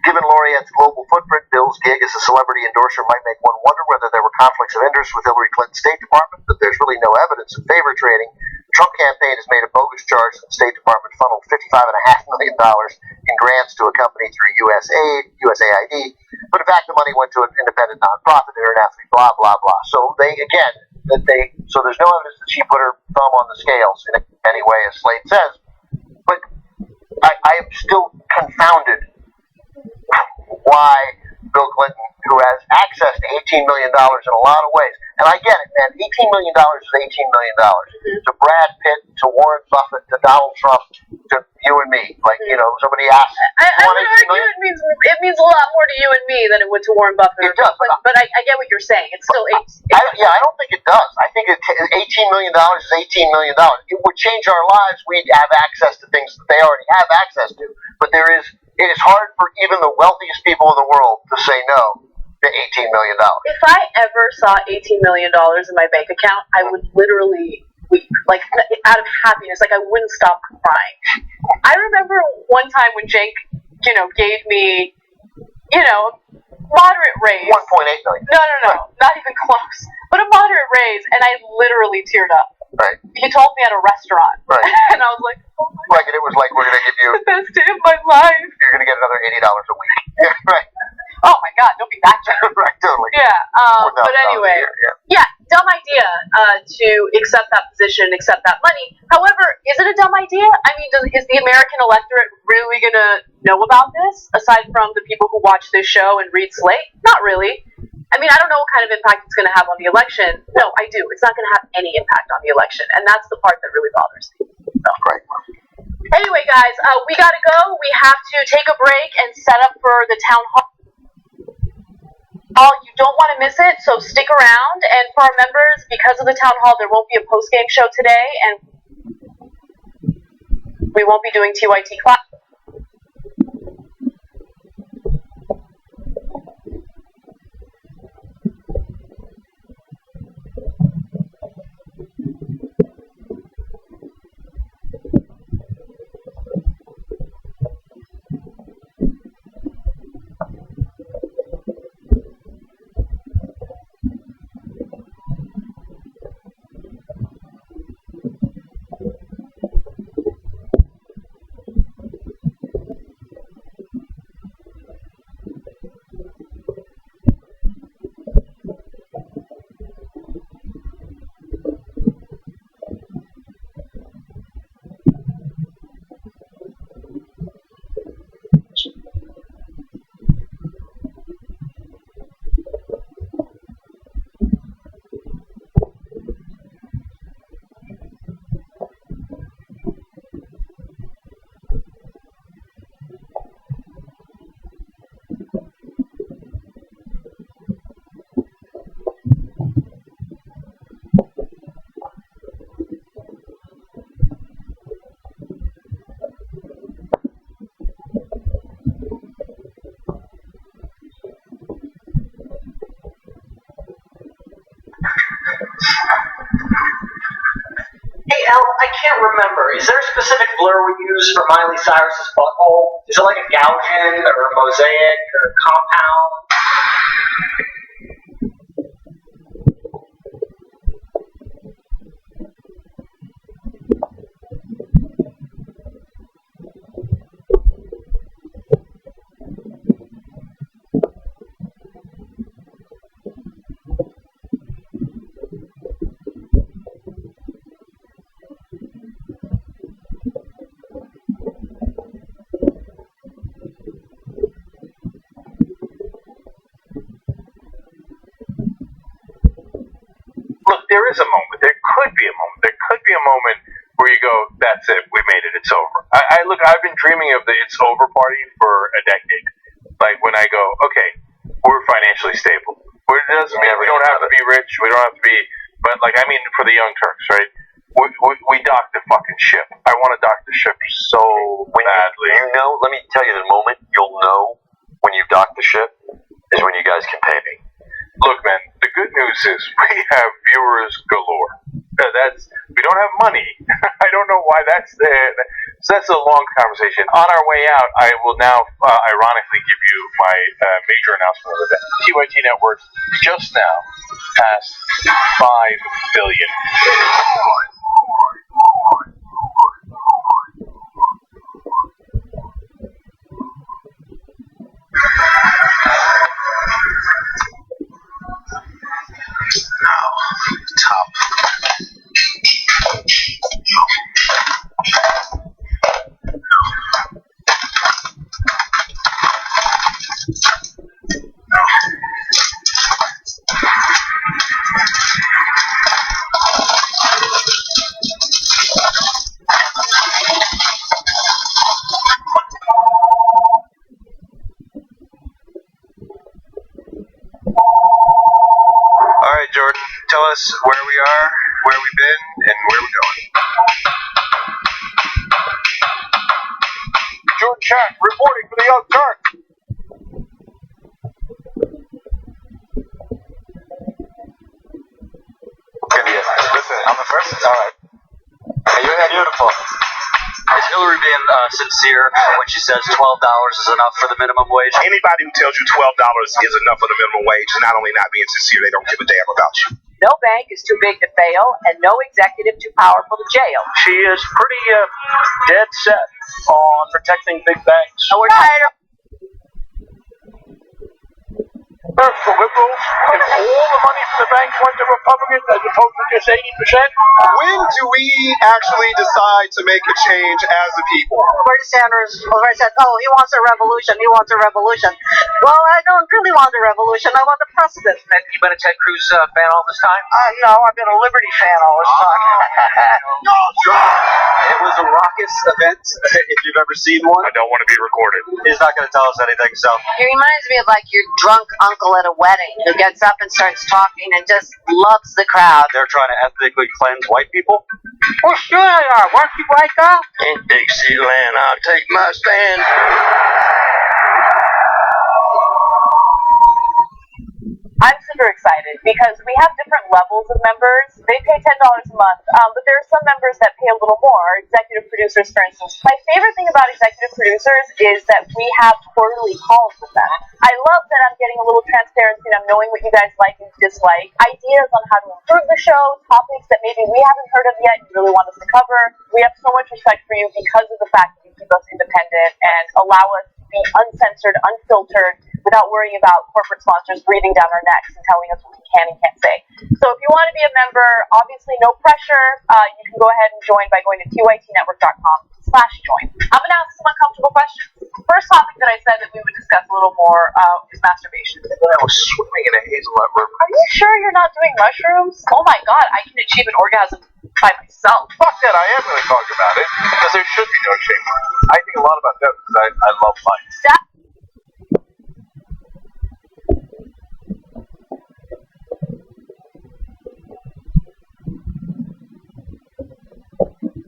Given Laureate's global footprint, Bill's gig as a celebrity endorser might make one wonder whether there were conflicts of interest with Hillary Clinton's State Department, but there's really no evidence of favor trading. The Trump campaign has made a bogus charge that the State Department funneled $55.5 million in grants to a company through USAID, but in fact the money went to an independent nonprofit, internationally, blah, blah, blah. So so there's no evidence that she put her thumb on the scales in any way, as Slate says. But I am still confounded why Bill Clinton, who has access to $18 million in a lot of ways, and I get it, man, $18 million is $18 million. To Brad Pitt, to Warren Buffett, to Donald Trump, to you and me. Like, somebody asked, I would argue it means a lot more to you and me than it would to Warren Buffett. It does, but I get what you're saying. It's still I don't think it does. I think $18 million is $18 million. It would change our lives. We'd have access to things that they already have access to. But it is hard for even the wealthiest people in the world to say no to $18 million. If I ever saw $18 million in my bank account, I would literally weep, like out of happiness. Like I wouldn't stop crying. I remember one time when Jake, gave me, moderate raise. 1.8 million. No, not even close. But a moderate raise, and I literally teared up. Right. He told me at a restaurant. Right. And I was like, oh my God. It was like, we're going to give you... the best day of my life. You're going to get another $80 a week. Yeah, right. Oh my God, don't be that generous. Right, totally. Yeah, but anyway, dumb idea to accept that position, accept that money. However, is it a dumb idea? I mean, is the American electorate really going to know about this, aside from the people who watch this show and read Slate? Not really. I mean, I don't know what kind of impact it's going to have on the election. No, I do. It's not going to have any impact on the election, and that's the part that really bothers me. So. Right. Anyway, guys, we got to go. We have to take a break and set up for the town hall. You don't want to miss it, so stick around. And for our members, because of the town hall, there won't be a post-game show today, and we won't be doing TYT class. remember. Is there a specific blur we use for Miley Cyrus's butthole? Is it like a Gaussian or a mosaic or a compound? Look, there is a moment. There could be a moment. There could be a moment where you go, "That's it. We made it. It's over." Look. I've been dreaming of the "It's Over" party for a decade. Like when I go, "Okay, we're financially stable." It doesn't mean we don't have to be rich. We don't have to be, but like I mean, for the Young Turks, right? We dock the fucking ship. I want to dock the ship so badly. You know, let me tell you the moment you'll know when you dock the ship is when you guys can pay me. Look, man, the good news is we have viewers galore. We don't have money. I don't know why that's there. So that's a long conversation. On our way out, I will now ironically give you my major announcement of the day. TYT Network just now passed 5 billion. Now, top. All right, Jordan, tell us where we are, where we've been, and where we're going. Jordan Chat reporting for the Young Turks. Listen, I'm the first. All right. Hey, you're beautiful. Is Hillary being sincere when she says $12 is enough for the minimum wage? Anybody who tells you $12 is enough for the minimum wage is not only not being sincere, they don't give a damn about you. No bank is too big to fail, and no executive too powerful to jail. She is pretty dead set on protecting big banks. And we're tired of For liberals, if all the money from the banks went to Republicans as opposed to just 80%, When do we actually decide to make a change as a people? Bernie Sanders already said, oh, he wants a revolution. He wants a revolution. Well, I don't really want a revolution. I want a precedent. And you been a Ted Cruz fan all this time? No, I've been a Liberty fan all this time. It was a raucous event, if you've ever seen one. I don't want to be recorded. He's not going to tell us anything, so. He reminds me of like your drunk uncle at a wedding who gets up and starts talking and just loves the crowd. They're trying to ethnically cleanse white people? Well, sure they are. Weren't you white girl? In Dixieland, I'll take my stand. I'm super excited because we have different levels of members. They pay $10 a month, but there are some members that pay a little more. Executive producers, for instance. My favorite thing about executive producers is that we have quarterly calls with them. I love that I'm getting a little transparency and I'm knowing what you guys like and dislike, ideas on how to improve the show, topics that maybe we haven't heard of yet and you really want us to cover. We have so much respect for you because of the fact that you keep us independent and allow us to be uncensored, unfiltered, without worrying about corporate sponsors breathing down our necks and telling us what we can and can't say. So if you want to be a member, obviously no pressure. You can go ahead and join by going to tytnetwork.com/join. I'm going to ask some uncomfortable questions. First topic that I said that we would discuss a little more is masturbation. And then I was swimming in a hazelnut river. Are you sure you're not doing mushrooms? Oh my god, I can achieve an orgasm by myself. Fuck that, I am going to talk about it because there should be no shame. I think a lot about that because I love life.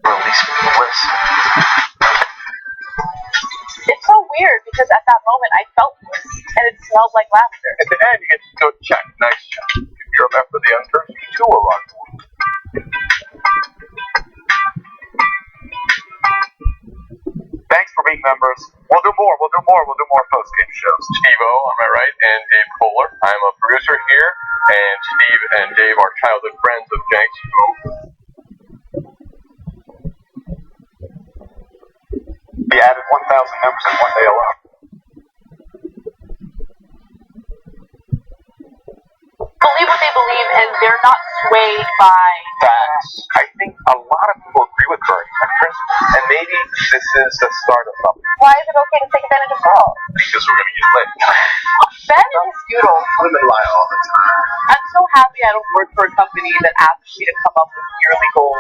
Release me from bliss. It's so weird because at that moment I felt this and it smelled like lavender. At the end, you get to go check. Nice check. If you're a member of the Young Turks, you too are on board. meet members. We'll do more post-game shows. Steve-O on my right, and Dave Kohler. I'm a producer here, and Steve and Dave are childhood friends of Jenks, who We added 1,000 members in one day alone. Believe what they believe, and they're not swayed by facts. I think a lot of people agree with Bernie on principle, and maybe this is the start of something. Why is it okay to take advantage of girls? Because we're going to get lit. Ben and his doodles. Women lie all the time. I'm so happy I don't work for a company that asks me to come up with yearly goals.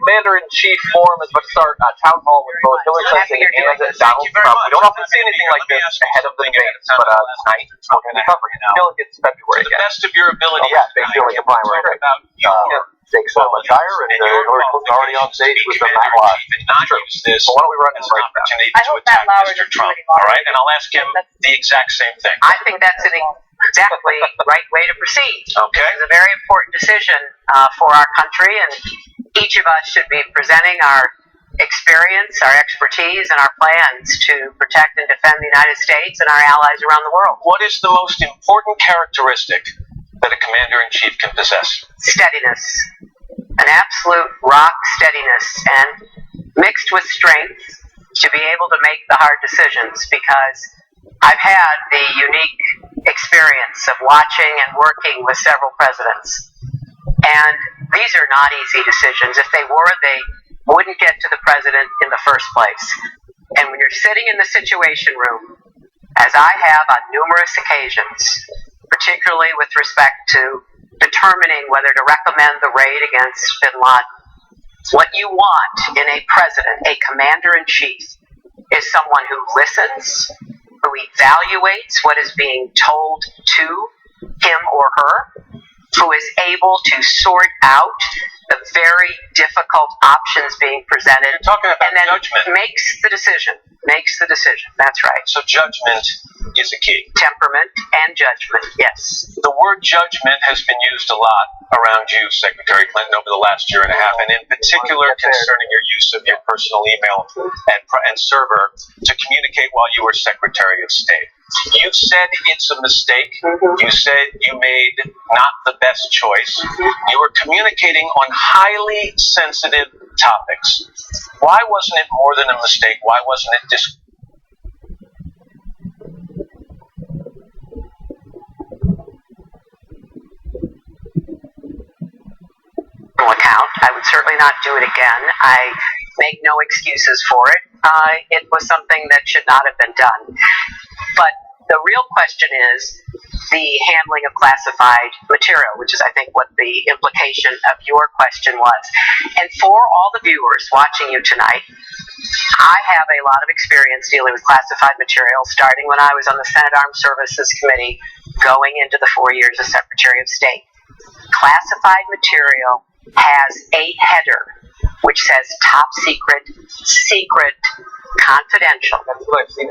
commander-in-chief forum is about to start a town hall with both Hillary Clinton and Donald Trump. We don't often see anything like this ahead of the debates, but tonight we're going to be covering it. I feel like it's February again. best of your ability. Yeah, they feel like a primary. About your Stakes so much higher, and Hillary Clinton's already on stage with the Matt Lot. and not use this So why don't we run as this an right now? opportunity I to hope attack Matt Lauer Mr. doesn't do Trump. any more. All right, and I'll ask him the exact same thing. I think that's an exactly right way to proceed. Okay. It's a very important decision for our country, and each of us should be presenting our experience, our expertise, and our plans to protect and defend the United States and our allies around the world. What is the most important characteristic that a commander-in-chief can possess? Steadiness, an absolute rock steadiness, and mixed with strength to be able to make the hard decisions, because I've had the unique experience of watching and working with several presidents, and these are not easy decisions. If they were, they wouldn't get to the president in the first place. And when you're sitting in the Situation Room, as I have on numerous occasions, particularly with respect to determining whether to recommend the raid against bin Laden, what you want in a president, a commander-in-chief, is someone who listens, who evaluates what is being told to him or her, who is able to sort out the very difficult options being presented, You're talking about and then judgment. makes the decision. That's right. So judgment is a key. Temperament and judgment, yes. The word judgment has been used a lot around you, Secretary Clinton, over the last year and a half, and in particular concerning your use of your personal email and server to communicate while you were Secretary of State. You said it's a mistake. You said you made not the best choice. You were communicating on highly sensitive topics. Why wasn't it more than a mistake? Why wasn't it account? I would certainly not do it again. I make no excuses for it. It was something that should not have been done. But the real question is the handling of classified material, which is, I think, what the implication of your question was. And for all the viewers watching you tonight, I have a lot of experience dealing with classified material, starting when I was on the Senate Armed Services Committee, going into the 4 years as Secretary of State. Classified material has a header which says top secret, secret, confidential,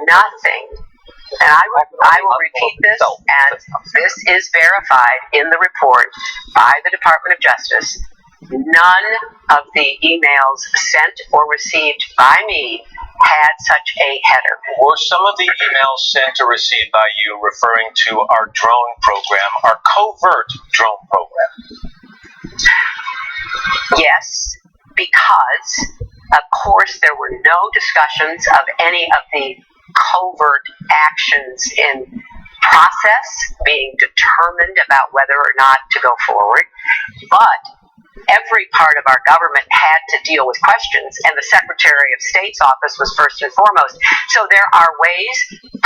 nothing. And I will repeat this, and this is verified in the report by the Department of Justice. None of the emails sent or received by me had such a header. Were some of the emails sent or received by you referring to our drone program, our covert drone program? Yes, because, of course, there were no discussions of any of the covert actions in process being determined about whether or not to go forward. But every part of our government had to deal with questions, and the Secretary of State's office was first and foremost. So there are ways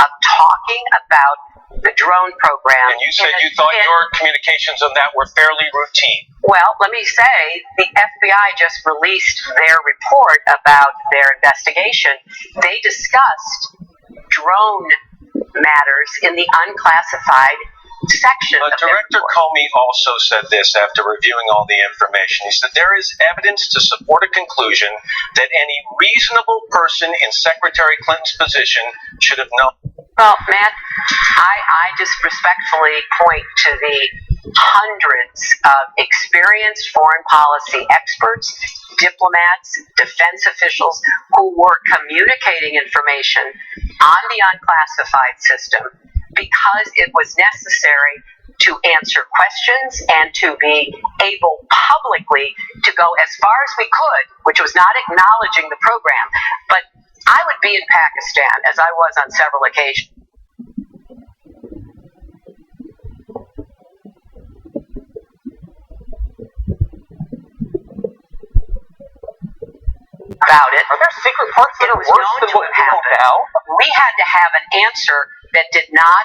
of talking about the drone program. And you said you thought your communications on that were fairly routine. Well, let me say, the FBI just released their report about their investigation. They discussed drone matters in the unclassified section of their Director report. Comey also said this after reviewing all the information. He said there is evidence to support a conclusion that any reasonable person in Secretary Clinton's position should have known. Well, Matt, I just respectfully point to the hundreds of experienced foreign policy experts, diplomats, defense officials who were communicating information on the unclassified system because it was necessary to answer questions and to be able publicly to go as far as we could, which was not acknowledging the program, but I would be in Pakistan, as I was on several occasions. About it. Are there secret parts that are worse than what we know now? We had to have an answer that did not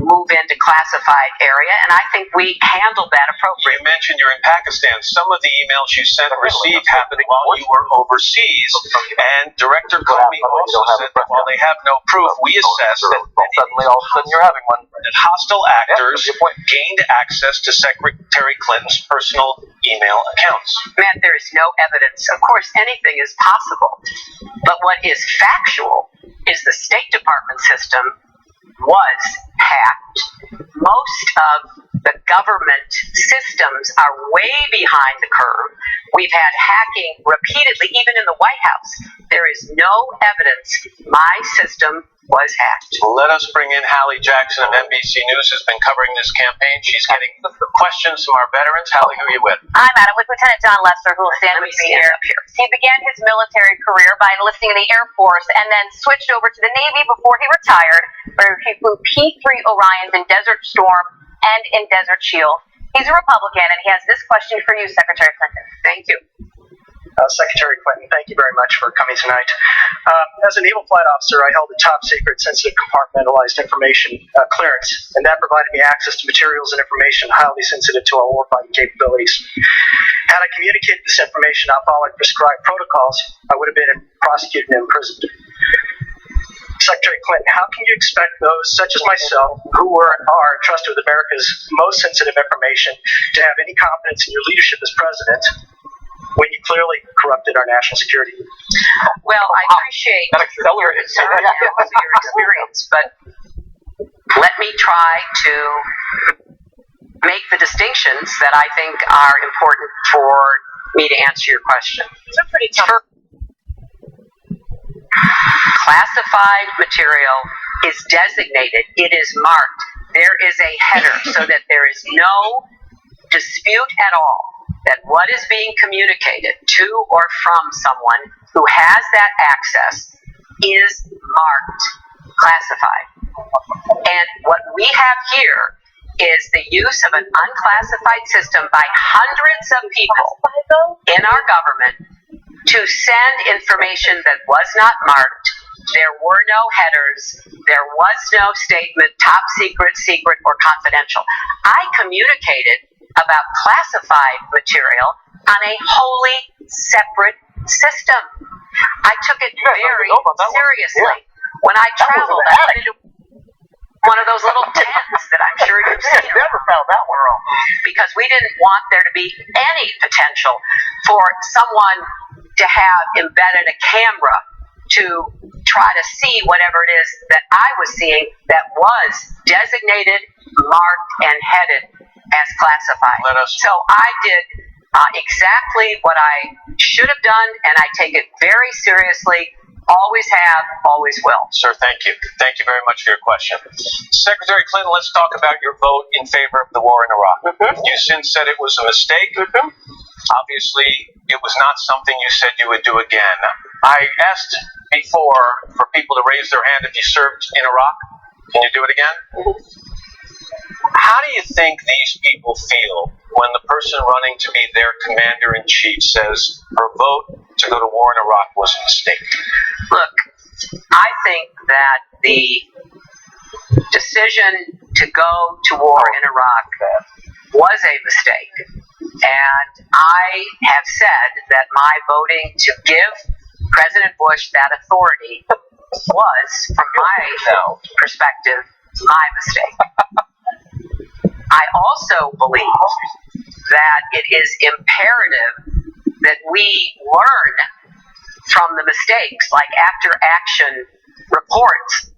move into classified area, and I think we handled that appropriately. You mentioned you're in Pakistan. Some of the emails you sent and received happened while you were overseas, and Director Comey also said that while they have no proof, we assess that Suddenly, all of a sudden, you're having one. that hostile actors gained access to Secretary Clinton's personal email accounts. Matt, there is no evidence. Of course, anything is possible. But what is factual is the State Department system was hacked. Most of the government systems are way behind the curve. We've had hacking repeatedly, even in the White House. There is no evidence my system was hacked. Let us bring in Hallie Jackson of NBC News, who's been covering this campaign. She's getting questions from our veterans. Hallie, who are you with? I'm Adam with Lieutenant John Lester, who will stand with me here. He began his military career by enlisting in the Air Force and then switched over to the Navy before he retired, where he flew P-3 Orions in Desert Storm and in Desert Shield. He's a Republican, and he has this question for you, Secretary Clinton. Thank you. Secretary Clinton, thank you very much for coming tonight. As a naval flight officer, I held a top secret sensitive compartmentalized information clearance, and that provided me access to materials and information highly sensitive to our warfighting capabilities. Had I communicated this information not following prescribed protocols, I would have been prosecuted and imprisoned. Secretary Clinton, how can you expect those such as myself, who are entrusted with America's most sensitive information, to have any confidence in your leadership as president when you clearly corrupted our national security? Well, I appreciate your concern and your experience, but let me try to make the distinctions that I think are important for me to answer your question. These are pretty tough. Classified material is designated. It is marked. There is a header so that there is no dispute at all that what is being communicated to or from someone who has that access is marked classified. And what we have here is the use of an unclassified system by hundreds of people in our government to send information that was not marked. There were no headers. There was no statement, top secret, secret, or confidential. I communicated about classified material on a wholly separate system. I took it very seriously. When I traveled, I went into one of those little tents that I'm sure you've seen. Never found that one wrong. Because we didn't want there to be any potential for someone to have embedded a camera to try to see whatever it is that I was seeing that was designated, marked, and headed as classified. So I did exactly what I should have done, and I take it very seriously. Always have, always will. Sir, thank you. Thank you very much for your question. Secretary Clinton, let's talk about your vote in favor of the war in Iraq. Mm-hmm. You since said it was a mistake. Mm-hmm. Obviously, it was not something you said you would do again. I asked before for people to raise their hand if you served in Iraq. Can you do it again? Mm-hmm. How do you think these people feel when the person running to be their commander-in-chief says her vote to go to war in Iraq was a mistake? Look, I think that the decision to go to war in Iraq was a mistake. And I have said that my voting to give President Bush that authority was, from my perspective, my mistake. I also believe that it is imperative that we learn from the mistakes, like after action reports.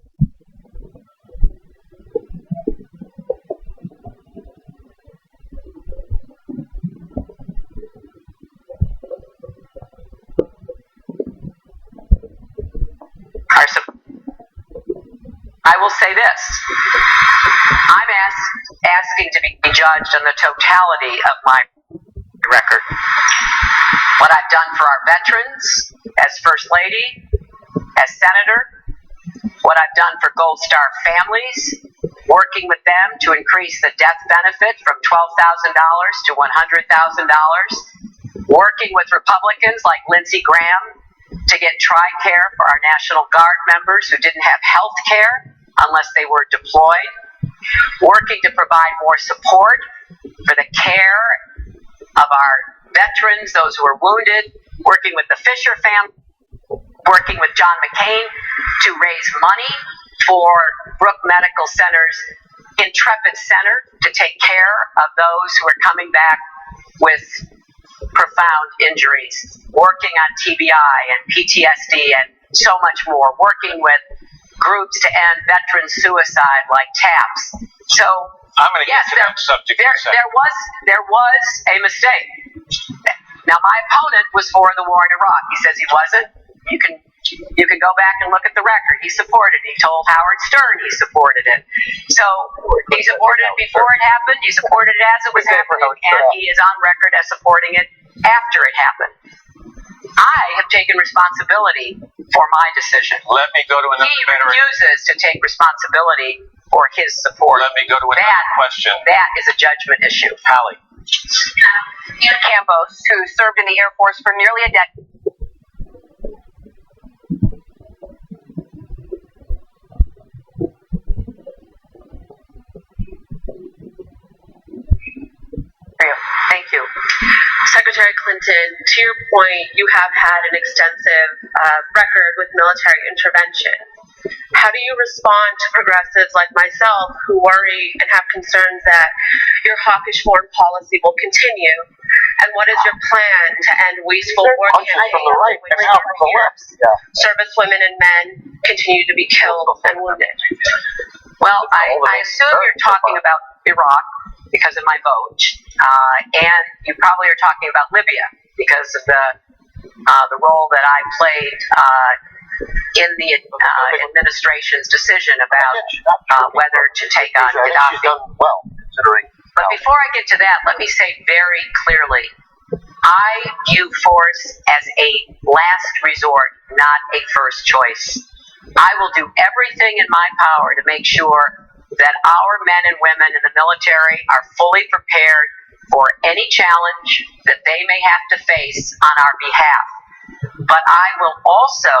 I will say this. I'm asking to be judged on the totality of my record. What I've done for our veterans, as First Lady, as Senator, what I've done for Gold Star families, working with them to increase the death benefit from $12,000 to $100,000, working with Republicans like Lindsey Graham to get TRICARE for our National Guard members who didn't have health care unless they were deployed, working to provide more support for the care of our veterans, those who are wounded, working with the Fisher family, working with John McCain to raise money for Brooke Medical Center's Intrepid Center to take care of those who are coming back with profound injuries, working on TBI and PTSD and so much more, working with groups to end veteran suicide like TAPS. So I'm going to get to that subject in a second. There was a mistake. Now, my opponent was for the war in Iraq. He says he wasn't. You can go back and look at the record. He supported it. He told Howard Stern he supported it. So he supported it before it happened. He supported it as it was happening, and he is on record as supporting it after it happened. I have taken responsibility for my decision. Let me go to another He refuses to take responsibility for his support. Let me go to another question. That is a judgment issue. Hallie. Ian Campos, who served in the Air Force for nearly a decade. Thank you. Secretary Clinton, to your point, you have had an extensive record with military intervention. How do you respond to progressives like myself who worry and have concerns that your hawkish foreign policy will continue? And what is your plan to end wasteful war campaigns in which service women and men continue to be killed and wounded? Well, I assume you're talking about Iraq because of my vote, and you probably are talking about Libya because of the role that I played in the administration's decision about whether to take on Gaddafi. But before I get to that, let me say very clearly, I view force as a last resort, not a first choice. I will do everything in my power to make sure that our men and women in the military are fully prepared for any challenge that they may have to face on our behalf. But I will also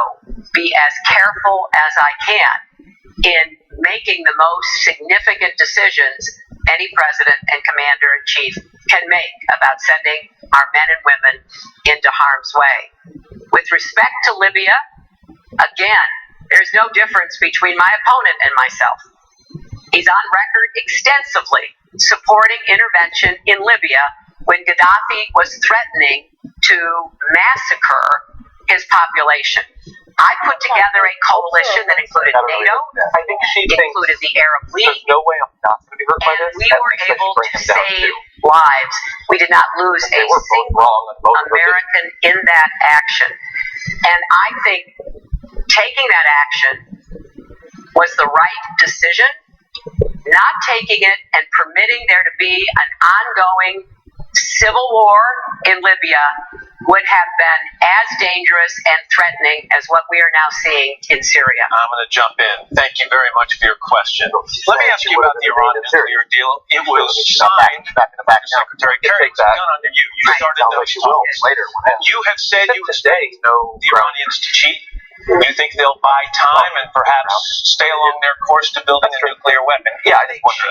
be as careful as I can in making the most significant decisions any president and commander-in-chief can make about sending our men and women into harm's way. With respect to Libya, again, there's no difference between my opponent and myself. He's on record extensively supporting intervention in Libya when Gaddafi was threatening to massacre his population. I put together a coalition that included NATO, included the Arab League, and we were able to save lives. We did not lose a single American in that action. And I think taking that action was the right decision. Not taking it and permitting there to be an ongoing civil war in Libya would have been as dangerous and threatening as what we are now seeing in Syria. I'm going to jump in. Thank you very much for your question. Let me ask you about the Iran nuclear deal. It was signed by Secretary Kerry. It's gone under you. You started those talks. You have said you expect the Iranians to cheat. You think they'll buy time and perhaps stay along their course to building a nuclear weapon? Yeah, I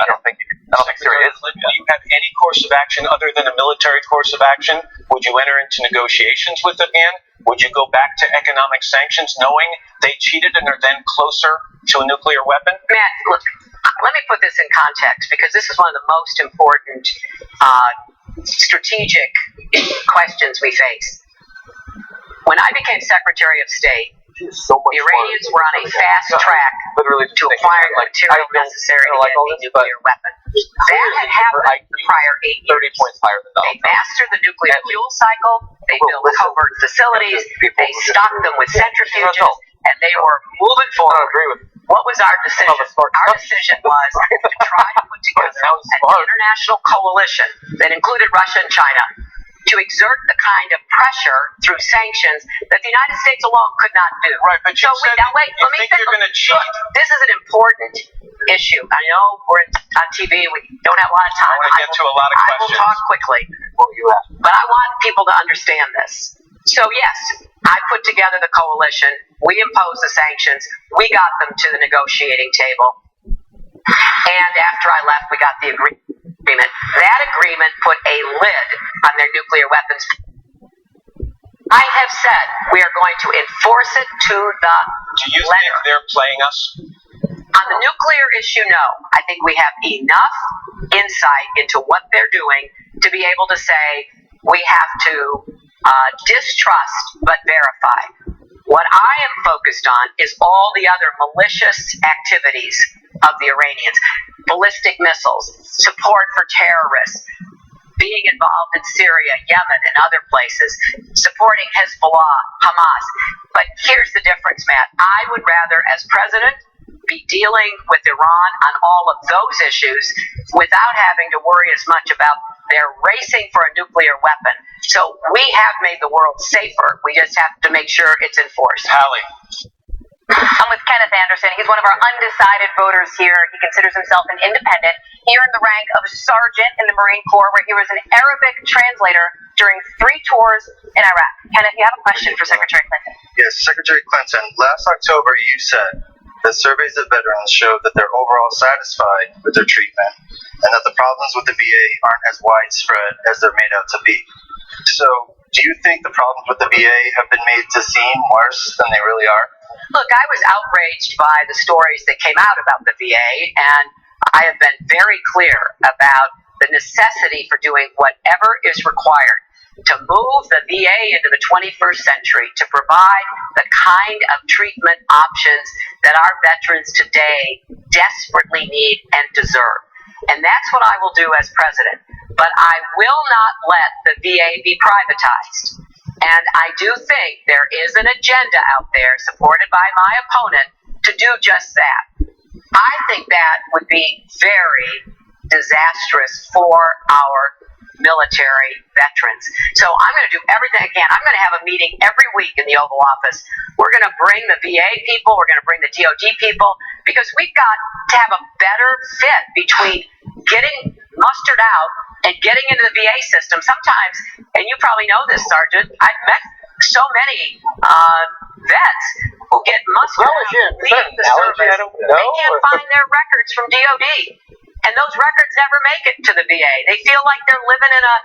don't think Syria is Libya. Do you have any course of action other than a military course of action? Would you enter into negotiations with them again? Would you go back to economic sanctions knowing they cheated and are then closer to a nuclear weapon? Matt, look, let me put this in context because this is one of the most important strategic questions we face. When I became Secretary of State, the Iranians were on a fast track to acquiring the material necessary to get a nuclear weapon. That had happened the prior 8 years. They mastered the nuclear fuel cycle, they built covert facilities, they stocked them with centrifuges, and they were moving forward. What was our decision? Our decision was to try to put together an international coalition that included Russia and China to exert the kind of pressure through sanctions that the United States alone could not do. Right, but you said now wait, you think you're going to cheat. This is an important issue. I know we're on TV. We don't have a lot of time. I want to get to a lot of questions. I will talk quickly. But I want people to understand this. So yes, I put together the coalition. We imposed the sanctions. We got them to the negotiating table. And after I left, we got the agreement. That agreement put a lid on their nuclear weapons. I have said we are going to enforce it to the Do you letter. think they're playing us? On the nuclear issue, no. I think we have enough insight into what they're doing to be able to say we have to distrust but verify. What I am focused on is all the other malicious activities of the Iranians. Ballistic missiles, support for terrorists, being involved in Syria, Yemen, and other places, supporting Hezbollah, Hamas. But here's the difference, Matt. I would rather, as president, be dealing with Iran on all of those issues without having to worry as much about their racing for a nuclear weapon. So we have made the world safer. We just have to make sure it's enforced. Hallie. I'm with Kenneth Anderson. He's one of our undecided voters here. He considers himself an independent. He earned the rank of sergeant in the Marine Corps, where he was an Arabic translator during 3 tours in Iraq. Kenneth, you have a question for Secretary Clinton. Yes, Secretary Clinton, last October you said that surveys of veterans showed that they're overall satisfied with their treatment and that the problems with the VA aren't as widespread as they're made out to be. So, do you think the problems with the VA have been made to seem worse than they really are? Look, I was outraged by the stories that came out about the VA, and I have been very clear about the necessity for doing whatever is required to move the VA into the 21st century, to provide the kind of treatment options that our veterans today desperately need and deserve. And that's what I will do as president. But I will not let the VA be privatized. And I do think there is an agenda out there supported by my opponent to do just that. I think that would be very disastrous for our military veterans. So I'm going to do everything I can. I'm going to have a meeting every week in the Oval Office. We're going to bring the VA people, we're going to bring the DOD people, because we've got to have a better fit between getting mustered out and getting into the VA system. Sometimes, and you probably know this, Sergeant, I've met so many vets who get mustered out, leave the service, they can't find their records from DOD. And those records never make it to the VA. They feel like they're living in a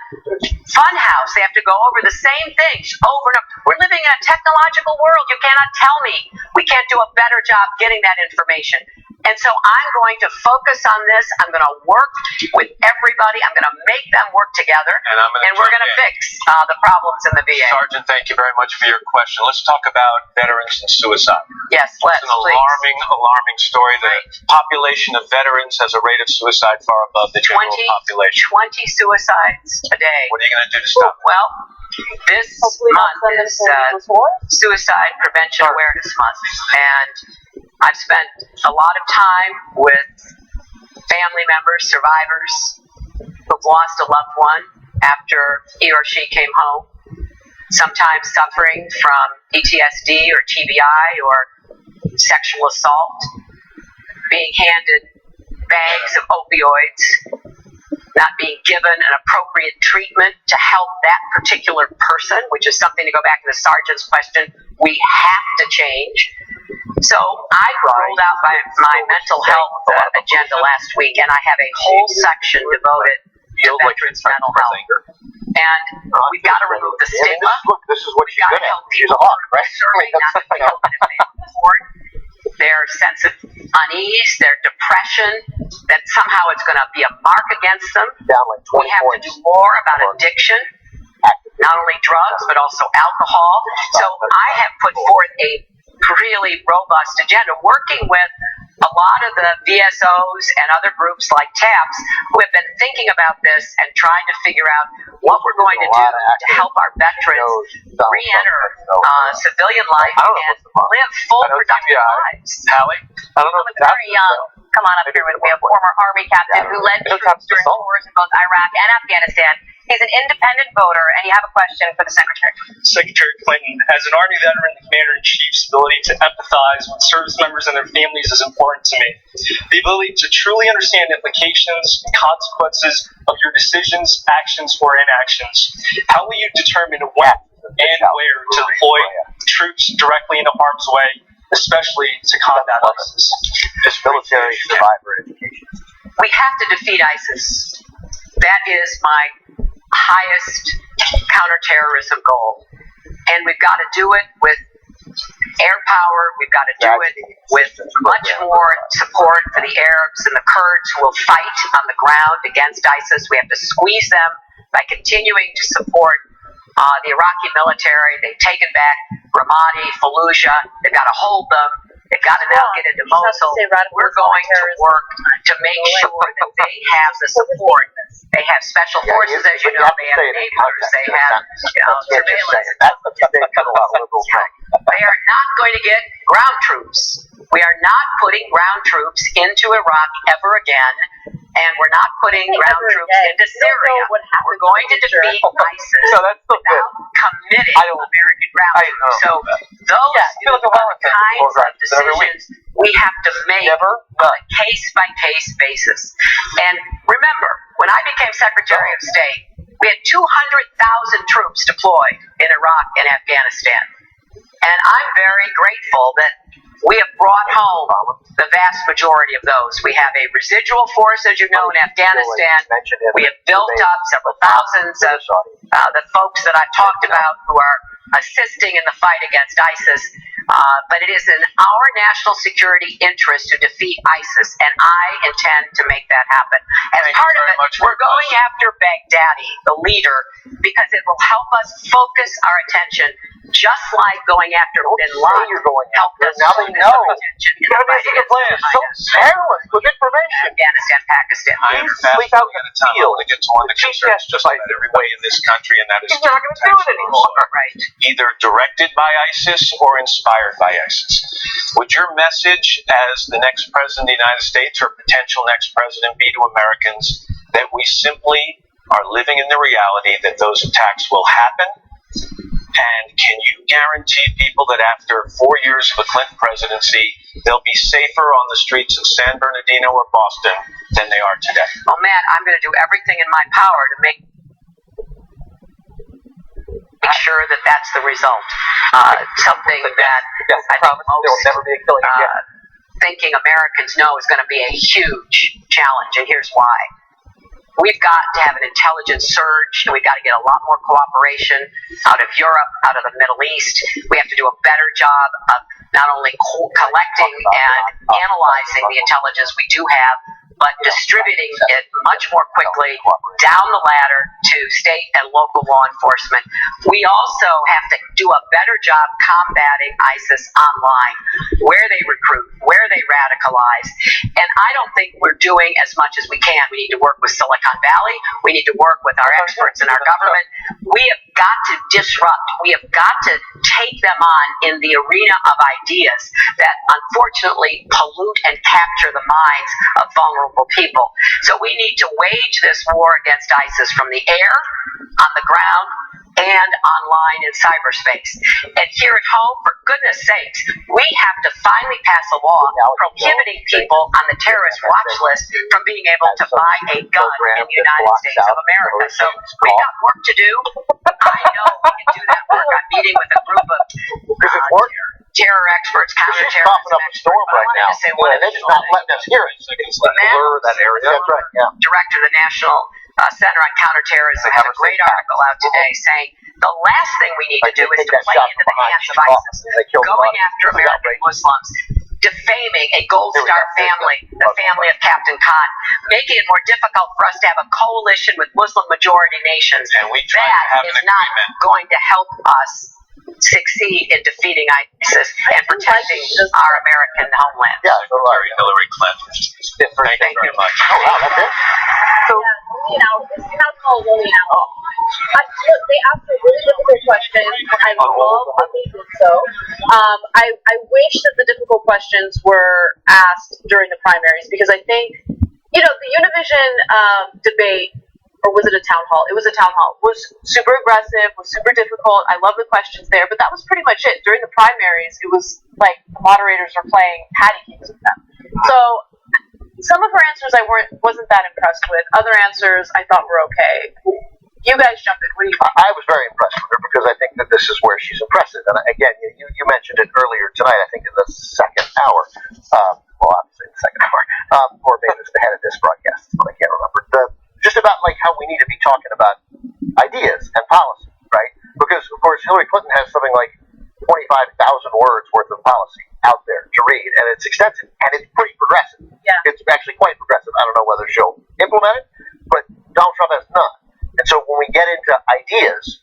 fun house. They have to go over the same things over and over. We're living in a technological world. You cannot tell me we can't do a better job getting that information. And so I'm going to focus on this. I'm going to work with everybody. I'm going to make them work together. And we're going to fix the problems in the VA. Sergeant, thank you very much for your question. Let's talk about veterans and suicide. Yes, let's, It's an alarming story. The population of veterans has a rate of suicide far above the general population. 20 suicides a day. What are you going to do to stop that? Well, this month is Suicide Prevention Awareness Month, and I've spent a lot of time with family members, survivors who've lost a loved one after he or she came home, sometimes suffering from PTSD or TBI or sexual assault, being handed bags of opioids, not being given an appropriate treatment to help that particular person, which is something, to go back to the sergeant's question, we have to change. So I rolled out my mental health agenda last week, and I have a whole section devoted to veterans' mental health. And we've got to remove the stigma. This is what she's We've got good to at. help She's people a hawk, right? serving, not to feel that if they report their sense of unease, their depression, that somehow it's going to be a mark against them. Down like 20 We have points. to do more about addiction, not only drugs, but also alcohol. So I have put forth a really robust agenda, working with a lot of the VSOs and other groups like TAPS who have been thinking about this and trying to figure out what we're going to do to help our veterans re-enter civilian life and live full, productive lives. Hallie? I don't know With very young. Come on up here with me, a former Army captain who led troops during tours in both Iraq and Afghanistan. He's an independent voter, and you have a question for the Secretary. Secretary Clinton, as an Army veteran, the Commander-in-Chief's ability to empathize with service members and their families is important to me. The ability to truly understand implications and consequences of your decisions, actions, or inactions. How will you determine when and where to deploy troops directly into harm's way especially to combat ISIS. This military survivor education. We have to defeat ISIS. That is my highest counterterrorism goal. And we've got to do it with air power. We've got to do it with much more support for the Arabs and the Kurds who will fight on the ground against ISIS. We have to squeeze them by continuing to support the Iraqi military. They've taken back Ramadi, Fallujah. They've got to hold them. They've got to now get into Mosul. We're going to work to make sure that they have the support. They have special forces, as you know. They have enablers. They have surveillance. They are not going to get ground troops. We are not putting ground troops into Iraq ever again, and we're not putting ground troops into Syria. We're going to defeat ISIS without committing American ground troops. So those are the kinds of decisions we have to make on a case-by-case basis. And remember, when I became Secretary of State, we had 200,000 troops deployed in Iraq and Afghanistan. And I'm very grateful that we have brought home the vast majority of those. We have a residual force, as you know, in Afghanistan. We have built up several thousands of the folks that I've talked about who are assisting in the fight against ISIS. But it is in our national security interest to defeat ISIS, and I intend to make that happen. As part of it, we're going after Baghdadi, the leader, because it will help us focus our attention, just like going after Bin Laden helped us focus our attention in the fight against Perilous with information. Afghanistan, Pakistan. I understand we're going to time to get to one that concerns just about everybody in this country, and that is not going to do it anymore. Right. Either directed by ISIS or inspired by ISIS. Would your message as the next president of the United States or potential next president be to Americans that we simply are living in the reality that those attacks will happen? And can you guarantee people that after 4 years of a Clinton presidency, they'll be safer on the streets of San Bernardino or Boston than they are today? Well, Matt, I'm going to do everything in my power to make sure that that's the result. Something that I think most thinking Americans know is going to be a huge challenge, and here's why. We've got to have an intelligence surge, and we've got to get a lot more cooperation out of Europe, out of the Middle East. We have to do a better job of not only collecting and analyzing the intelligence we do have, but distributing it much more quickly down the ladder to state and local law enforcement. We also have to do a better job combating ISIS online, where they recruit, where they radicalize. And I don't think we're doing as much as we can. We need to work with Silicon Valley. We need to work with our experts in our government. We have got to disrupt. We have got to take them on in the arena of ideas that unfortunately pollute and capture the minds of vulnerable people. So we need to wage this war against ISIS from the air, on the ground, and online in cyberspace. And here at home, for goodness sakes, we have to finally pass a law prohibiting people on the terrorist watch list from being able to buy a gun in the United States of America. So we've got work to do. I know we can do that work. I'm meeting with a group of terror experts, counterterrorism experts. Right now, and they're just not letting us hear it. That area. That's right. Yeah. Director of the National Center on Counterterrorism has a great article out today saying the last thing we need to do is to play into the hands of ISIS, going after American Muslims, defaming a Gold Star family, the family of Captain Khan, making it more difficult for us to have a coalition with Muslim majority nations. And we try to have is not going to help us succeed in defeating ISIS and protecting our American homeland. Yeah, Secretary Hillary Clinton. Thank you very much. Oh, wow, that's it? So, this town hall rolling out. Look, they asked a really difficult question. I love that they did so. I wish that the difficult questions were asked during the primaries because I think, the Univision debate, or was it a town hall? It was a town hall. Was super aggressive, was super difficult. I love the questions there, but that was pretty much it. During the primaries, it was like the moderators were playing patty cakes with them. So some of her answers I wasn't that impressed with. Other answers I thought were okay. You guys jump in. What do you think? I was very impressed with her because I think that this is where she's impressive. And again, you mentioned it earlier tonight, I think in the second hour. Well, obviously in the second hour. Or maybe it was the head of this broadcast, but I can't remember. Just about like how we need to be talking about ideas and policy, right? Because, of course, Hillary Clinton has something like 25,000 words worth of policy out there to read, and it's extensive, and it's pretty progressive. Yeah. It's actually quite progressive. I don't know whether she'll implement it, but Donald Trump has none. And so when we get into ideas,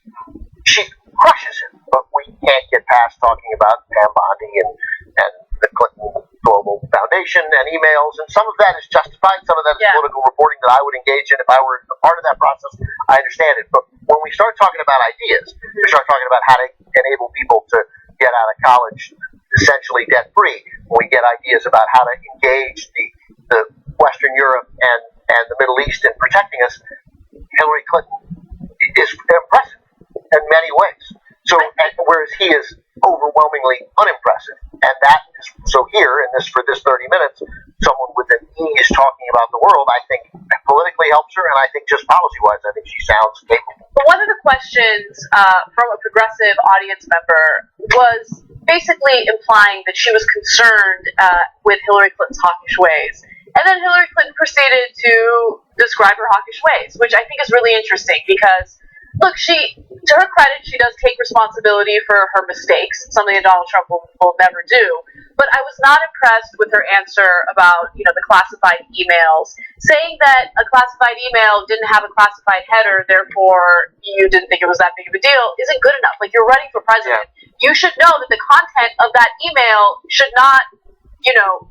she crushes it. But we can't get past talking about Pam Bondi and the Clinton Global Foundation and emails, and some of that is justified, some of that is political reporting that I would engage in if I were a part of that process. I understand it. But when we start talking about ideas, we start talking about how to enable people to get out of college essentially debt-free, when we get ideas about how to engage the Western Europe and the Middle East in protecting us, Hillary Clinton is impressive in many ways. So, whereas he is overwhelmingly unimpressive, and that is, so here in for this 30 minutes, someone with an ease talking about the world, I think politically helps her, and I think just policy-wise, I think she sounds capable. But one of the questions from a progressive audience member was basically implying that she was concerned with Hillary Clinton's hawkish ways. And then Hillary Clinton proceeded to describe her hawkish ways, which I think is really interesting because, look, to her credit, she does take responsibility for her mistakes, something that Donald Trump will never do. But I was not impressed with her answer about, the classified emails, saying that a classified email didn't have a classified header, therefore you didn't think it was that big of a deal, isn't good enough. Like, you're running for president. Yeah. You should know that the content of that email should not,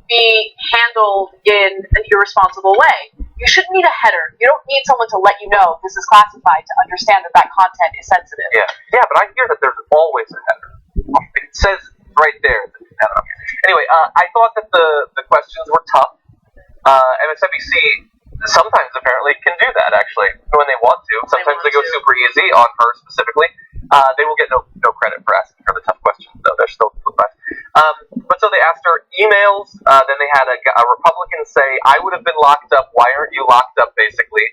be handled in an irresponsible way. You shouldn't need a header. You don't need someone to let you know this is classified to understand that content is sensitive. Yeah, but I hear that there's always a header. It says right there. I don't know. Anyway, I thought that the questions were tough. MSNBC sometimes apparently can do that, actually, when they want to. Sometimes they go super easy on her specifically. They will get no credit for asking her the tough questions, though. They're still impressed. But so they asked her emails. Then they had a Republican say, "I would have been locked up. Why aren't you locked up?" Basically,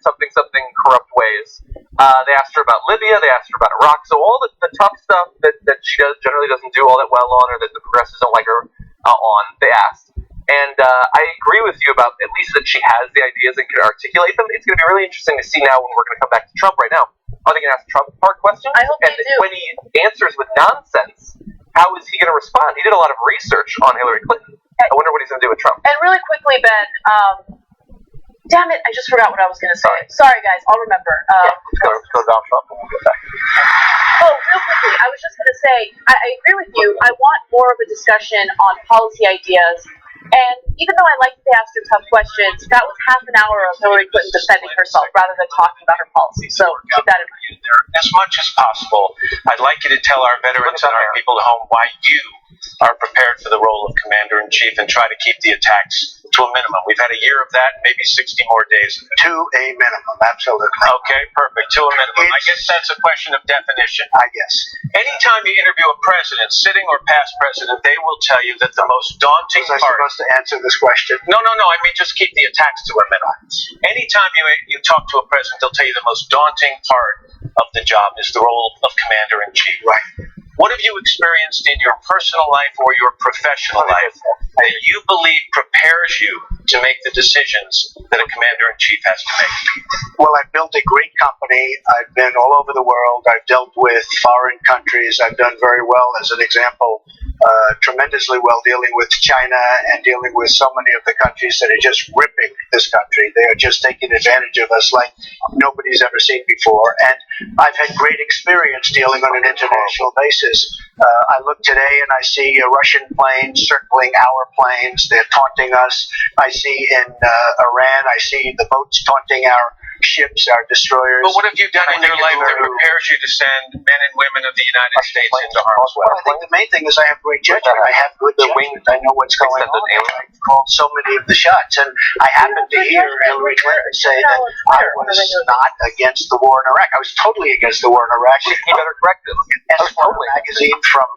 something corrupt ways. They asked her about Libya. They asked her about Iraq. So all the tough stuff that she generally doesn't do all that well on, or that the progressives don't like her on, they asked. And I agree with you about at least that she has the ideas and can articulate them. It's going to be really interesting to see now when we're going to come back to Trump right now. Are they going to ask Trump hard questions? I hope they do. When he answers with nonsense, how is he going to respond? He did a lot of research on Hillary Clinton. I wonder what he's going to do with Trump. And really quickly, Ben, damn it, I just forgot what I was going to say. Sorry, guys, I'll remember. Let's go down Trump and we'll get back. Oh, real quickly, I was just going to say, I agree with you. I want more of a discussion on policy ideas. And even though I like that they asked her tough questions, that was half an hour of Hillary Clinton defending herself rather than talking about her policy. So keep that in mind. As much as possible, I'd like you to tell our veterans and our people at home why you are prepared for the role of Commander-in-Chief and try to keep the attacks to a minimum. We've had a year of that, maybe 60 more days of it. To a minimum, absolutely. Okay, perfect. To a minimum. I guess that's a question of definition. I guess. Anytime you interview a president, sitting or past president, they will tell you that the most daunting part... Was I supposed to answer this question? No. I mean, just keep the attacks to a minimum. Anytime you talk to a president, they'll tell you the most daunting part of the job is the role of Commander-in-Chief. Right. What have you experienced in your personal life or your professional life that you believe prepares you to make the decisions that a commander-in-chief has to make? Well, I've built a great company. I've been all over the world. I've dealt with foreign countries. I've done very well, as an example, tremendously well dealing with China and dealing with so many of the countries that are just ripping this country. They are just taking advantage of us like nobody's ever seen before. And I've had great experience dealing on an international basis. I look today and I see Russian planes circling our planes. They're taunting us. I see in Iran, I see the boats taunting our ships, our destroyers. But what have you done in your life that prepares you to send men and women of the United States into harm's way? Well, I think the main thing is I have great judgment. I have good judgment. I know what's going on. I've called so many of the shots. And I happened to hear Hillary Clinton say that I was not against the war in Iraq. I was totally against the war in Iraq. You better correct this. S1 magazine from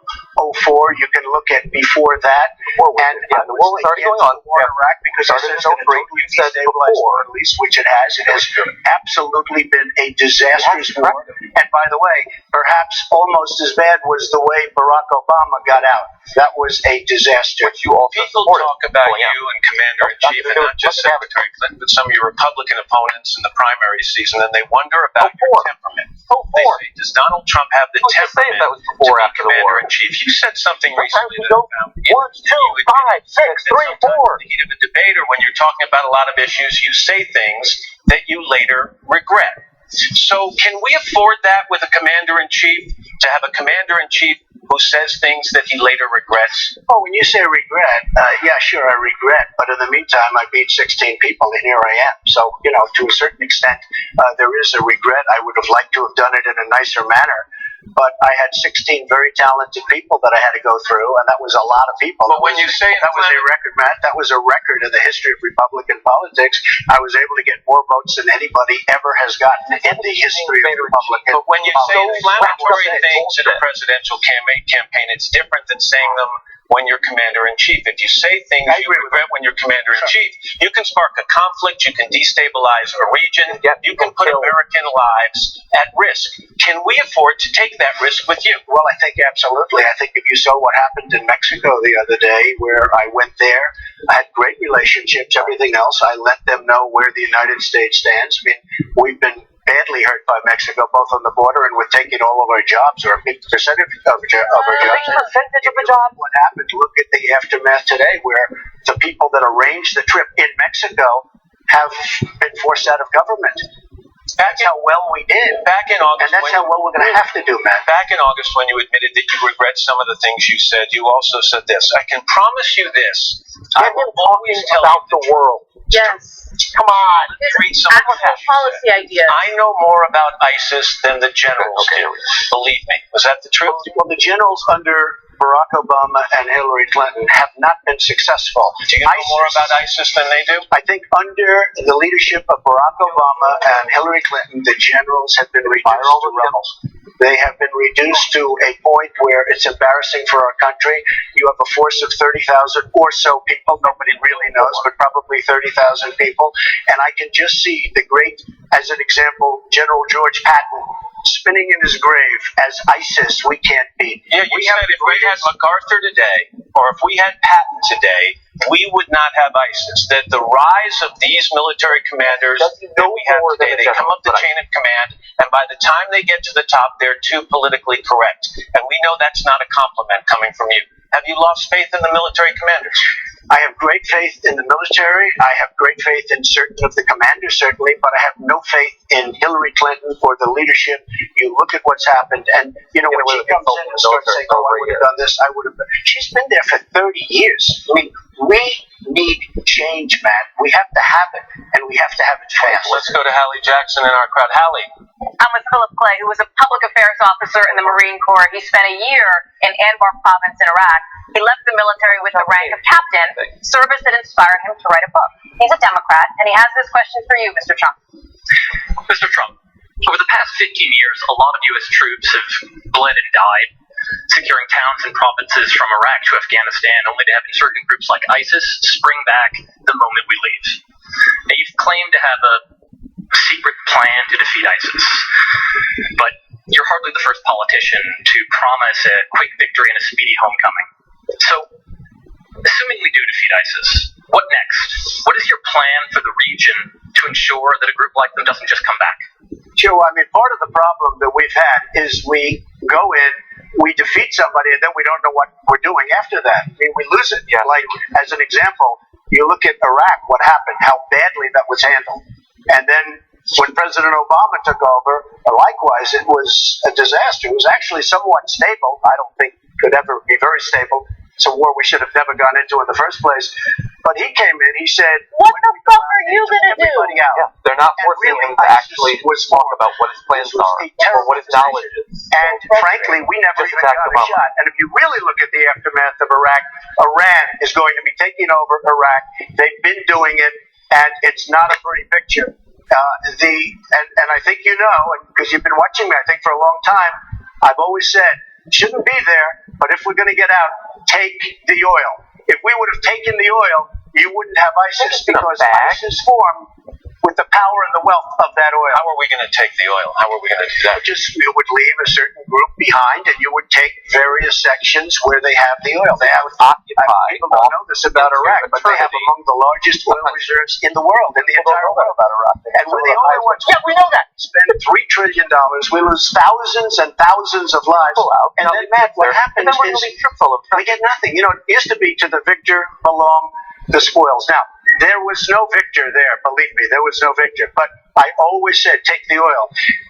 2004. You can look at before that. And the war was already going on. The war in Iraq because I said it's going to totally destabilize the Middle East, which it has. It has absolutely been a disastrous war. And by the way, perhaps almost as bad was the way Barack Obama got out. That was a disaster. People talk about you and Commander in Chief, and not just Secretary Clinton, but some of your Republican opponents in the primary season, and they wonder about your temperament. They say, does Donald Trump have the temperament to be Commander in Chief? You said something recently that I found 1, 2, 5, 6, 3, 4. In the heat of a debate, or when you're talking about a lot of issues, you say things that you later regret. So can we afford that with a Commander-in-Chief, to have a Commander-in-Chief who says things that he later regrets? Oh, when you say regret, yeah, sure, I regret. But in the meantime, I beat 16 people, and here I am. So, to a certain extent, there is a regret. I would have liked to have done it in a nicer manner. But I had 16 very talented people that I had to go through, and that was a lot of people. But when you say that was a record, Matt, that was a record in the history of Republican politics. I was able to get more votes than anybody ever has gotten in the history of Republican politics. But when you say inflammatory things in a presidential campaign, it's different than saying them when you're Commander-in-Chief. If you say things you regret when you're Commander-in-Chief, you can spark a conflict, you can destabilize a region, you can put American lives at risk. Can we afford to take that risk with you? Well, I think absolutely. I think if you saw what happened in Mexico the other day, where I went there, I had great relationships, everything else. I let them know where the United States stands. I mean, we've been badly hurt by Mexico, both on the border and with taking all of our jobs, or a big percentage of our jobs. What happened? Look at the aftermath today, where the people that arranged the trip in Mexico have been forced out of government. That's how well we did. Back in August, and that's how well we're going to have to do, Matt. Back in August, when you admitted that you regret some of the things you said, you also said this: I can promise you this. I will always tell about you the world. Yes. Come on. His actual policy idea. I know more about ISIS than the generals do. Believe me. Was that the truth? Well, the generals under Barack Obama and Hillary Clinton have not been successful. Do you know more about ISIS than they do? I think under the leadership of Barack Obama and Hillary Clinton, the generals have been reduced to rebels. They have been reduced to a point where it's embarrassing for our country. You have a force of 30,000 or so people. Nobody really knows, but probably 30,000 people. And I can just see the great, as an example, General George Patton spinning in his grave as ISIS we can't beat. Yeah, you said if we had MacArthur today, or if we had Patton today, we would not have ISIS. That the rise of these military commanders that we have today, they come up the chain of command, and by the time they get to the top, they're too politically correct. And we know that's not a compliment coming from you. Have you lost faith in the military commanders? I have great faith in the military. I have great faith in certain of the commanders, certainly, but I have no faith in Hillary Clinton or the leadership. You look at what's happened, and when she comes in and starts saying, "Oh, I would have done this," I would have. She's been there for 30 years. I mean, we need change, Matt. We have to have it, and we have to have it fast. Let's go to Hallie Jackson in our crowd. Hallie. I'm with Philip Clay, who was a public affairs officer in the Marine Corps. He spent a year in Anbar province in Iraq. He left the military with the rank of captain, service that inspired him to write a book. He's a Democrat, and he has this question for you, Mr. Trump. Mr. Trump, over the past 15 years, a lot of U.S. troops have bled and died, securing towns and provinces from Iraq to Afghanistan, only to have insurgent groups like ISIS spring back the moment we leave. Now, you've claimed to have a secret plan to defeat ISIS, but you're hardly the first politician to promise a quick victory and a speedy homecoming. So, assuming we do defeat ISIS, what next? What is your plan for the region to ensure that a group like them doesn't just come back? Joe, I mean, part of the problem that we've had is we go in, we defeat somebody, and then we don't know what we're doing after that. I mean, we lose it. Yeah. Like, as an example, you look at Iraq, what happened, how badly that was handled. And then when President Obama took over, likewise, it was a disaster. It was actually somewhat stable. I don't think it could ever be very stable. It's a war we should have never gone into in the first place. But he came in, he said, "What the fuck are you going to do?" Yeah, they're not forcing him to actually talk about what his plans are or what his knowledge is. And frankly, we never even got a shot. And if you really look at the aftermath of Iraq, Iran is going to be taking over Iraq. They've been doing it, and it's not a pretty picture. And I think you know, because you've been watching me, I think, for a long time, I've always said, shouldn't be there, but if we're going to get out, take the oil. If we would have taken the oil, you wouldn't have ISIS, because ISIS formed with the power and the wealth of that oil. How are we going to take the oil? How are we going to do that? You would leave a certain group behind, and you would take various sections where they have the oil. They have occupied. People don't know this about Iraq, but they have among the largest oil reserves in the world, in the entire world. About Iraq. And we're the only ones. Yeah, we know that. Spend $3 trillion. We lose thousands and thousands of lives. And then, Matt, what happens is we get nothing. You know, it used to be to the victor belong the spoils. Now, there was no victor there, believe me, there was no victor. But I always said, take the oil.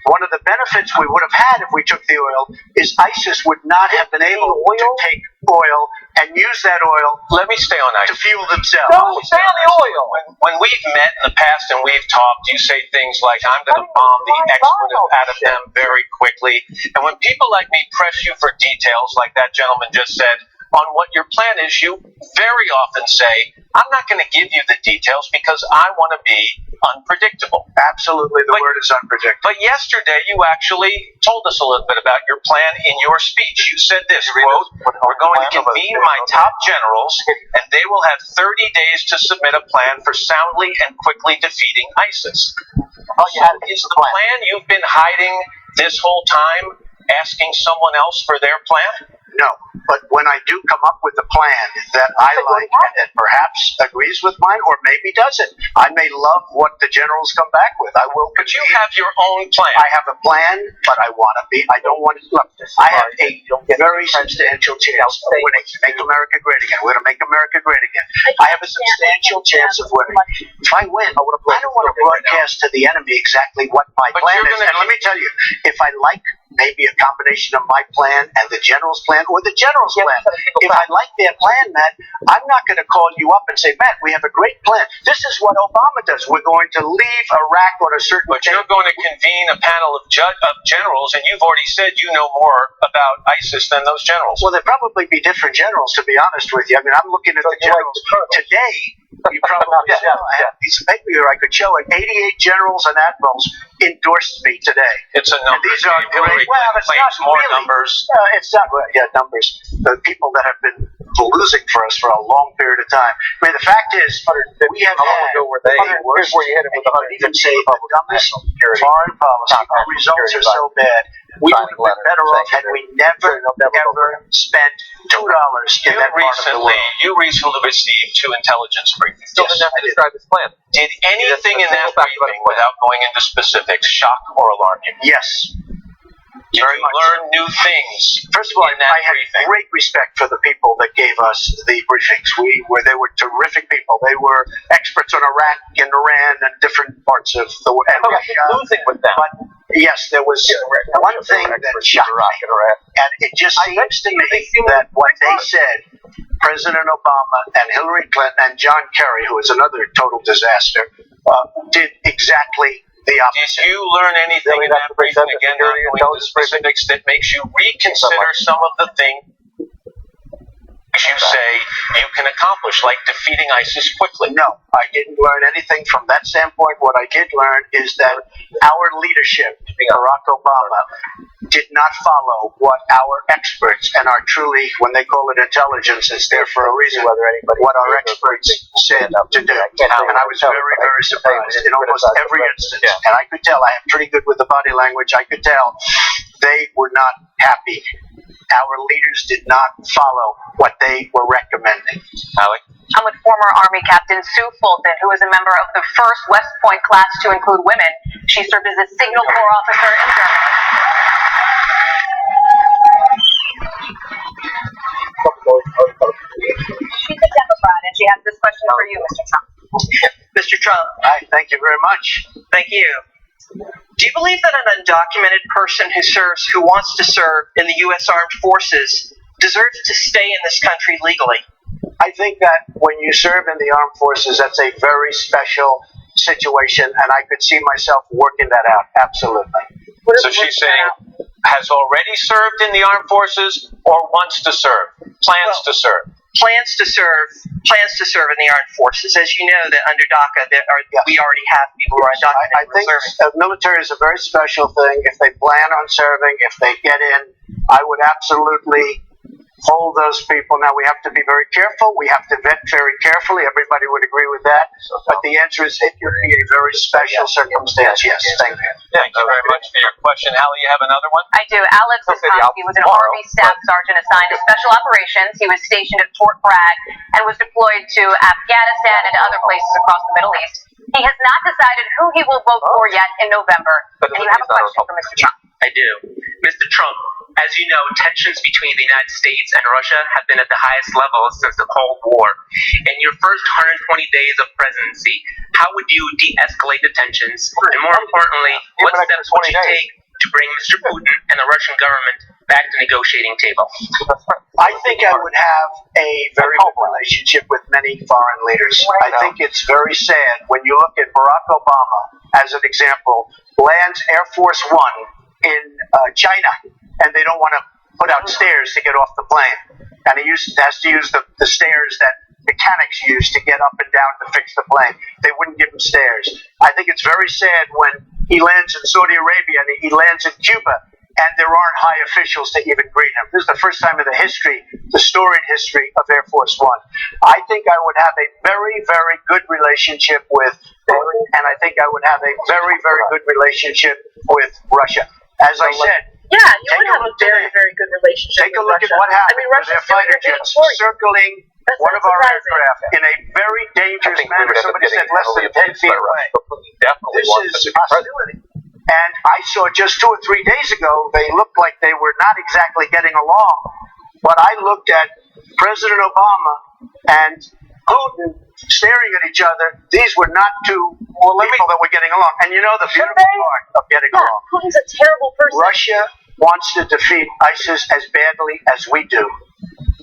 One of the benefits we would have had if we took the oil is ISIS would not have been able to take oil and use that oil. Let me stay on to ISIS. fuel themselves. No, stay on the oil. When we've met in the past and we've talked, you say things like, I'm going to bomb the expletive out of them very quickly. And when people like me press you for details, like that gentleman just said, on what your plan is, you very often say, I'm not going to give you the details because I want to be unpredictable. Absolutely, the word is unpredictable. But yesterday, you actually told us a little bit about your plan in your speech. You said this, quote, we're going to convene my top generals, and they will have 30 days to submit a plan for soundly and quickly defeating ISIS. Is the plan you've been hiding this whole time asking someone else for their plan? No, but when I do come up with a plan that I like and that perhaps agrees with mine or maybe doesn't, I may love what the generals come back with. I will. But you have your own plan. I have a plan, but I don't want to. Look, I have a very substantial chance of winning. Make America great again. We're going to make America great again. I have a substantial chance of winning. If I win, I don't want to broadcast to the enemy exactly what my plan is. And let me tell you, if I like maybe a combination of my plan and the general's plan or the general's plan. If I like their plan, Matt, I'm not going to call you up and say, Matt, we have a great plan. This is what Obama does. We're going to leave Iraq on a certain But you're going to convene a panel of generals, and you've already said you know more about ISIS than those generals. Well, there'll probably be different generals, to be honest with you. I mean, I'm looking at the generals today. You probably I have a piece of paper here I could show it. 88 generals and admirals endorsed me today. It's a number. And these are Hillary it's claims not more really, numbers. It's not numbers. The people that have been losing for us for a long period of time. I mean, the fact is, we have had the worst, and you could even say the dumbest foreign policy. Our results are so bad. We would have been better off had we never, ever spent $2 in that part of the world. You recently received 2 intelligence briefings. Still didn't have to describe this plan. Did anything in that briefing, without going into specifics, shock or alarm you? Yes. Did you learn new things? First of all, I had great respect for the people that gave us the briefings. They were terrific people. They were experts on Iraq and Iran and different parts of the world. And losing with them. But yes, there was one thing that shocked me, and it just seems to me that what they said, President Obama and Hillary Clinton and John Kerry, who is another total disaster, did exactly the opposite. Did you learn anything in that briefing, again, not going into specifics, that makes you reconsider some of the things you say you can accomplish, like defeating ISIS quickly? No, I didn't learn anything from that standpoint. What I did learn is that our leadership, Barack Obama, did not follow what our experts and our truly, when they call it intelligence, it's there for a reason, what our experts said to do. And I was very, very surprised in almost every instance. And I could tell, I am pretty good with the body language, I could tell they were not happy. Our leaders did not follow what they were recommending. Alec? I'm with former Army Captain Sue Fulton, who was a member of the first West Point class to include women. She served as a Signal Corps officer in Germany. She's a Democrat, and she has this question for you, Mr. Trump. Mr. Trump. Hi, thank you very much. Thank you. Do you believe that an undocumented person who wants to serve in the U.S. Armed Forces deserves to stay in this country legally? I think that when you serve in the armed forces, that's a very special situation, and I could see myself working that out. Absolutely. So she's saying has already served in the armed forces or wants to serve, plans to serve. Plans to serve in the armed forces. As you know, that under DACA, we already have people who are undocumented. I think military is a very special thing. If they plan on serving, if they get in, I would absolutely hold those people. Now, we have to be very careful. We have to vet very carefully. Everybody would agree with that. But the answer is it would be a very special circumstance. Yes, thank you. Thank you very much for your question. Hallie, you have another one? I do. Alex Wiskowski was an Army staff sergeant assigned to special operations. He was stationed at Fort Bragg and was deployed to Afghanistan and other places across the Middle East. He has not decided who he will vote for yet in November. And you have a question for Mr. Trump. I do. Mr. Trump, as you know, tensions between the United States and Russia have been at the highest level since the Cold War. In your first 120 days of presidency, how would you de-escalate the tensions? And more importantly, what steps would you take to bring Mr. Putin and the Russian government back to the negotiating table? I think I would have a very good relationship with many foreign leaders. I think it's very sad when you look at Barack Obama, as an example, lands Air Force One in China, and they don't want to put out stairs to get off the plane. And he has to use the stairs that mechanics use to get up and down to fix the plane. They wouldn't give him stairs. I think it's very sad when he lands in Saudi Arabia and he lands in Cuba, and there aren't high officials to even greet him. This is the first time in the storied history of Air Force One. I think I would have a very, very good relationship with Putin, and I think I would have a very, very good relationship with Russia. As I said, yeah, you would have a very, very good relationship take a with look Russia. at what happened I mean, with their fighter jets circling one of our aircraft in a very dangerous manner. Somebody said less than 10 feet away. This is hostility. And I saw just 2 or 3 days ago, they looked like they were not exactly getting along. But I looked at President Obama and Putin staring at each other. These were not two people that were getting along. And you know the beautiful part of getting along? Putin's a terrible person. Russia wants to defeat ISIS as badly as we do.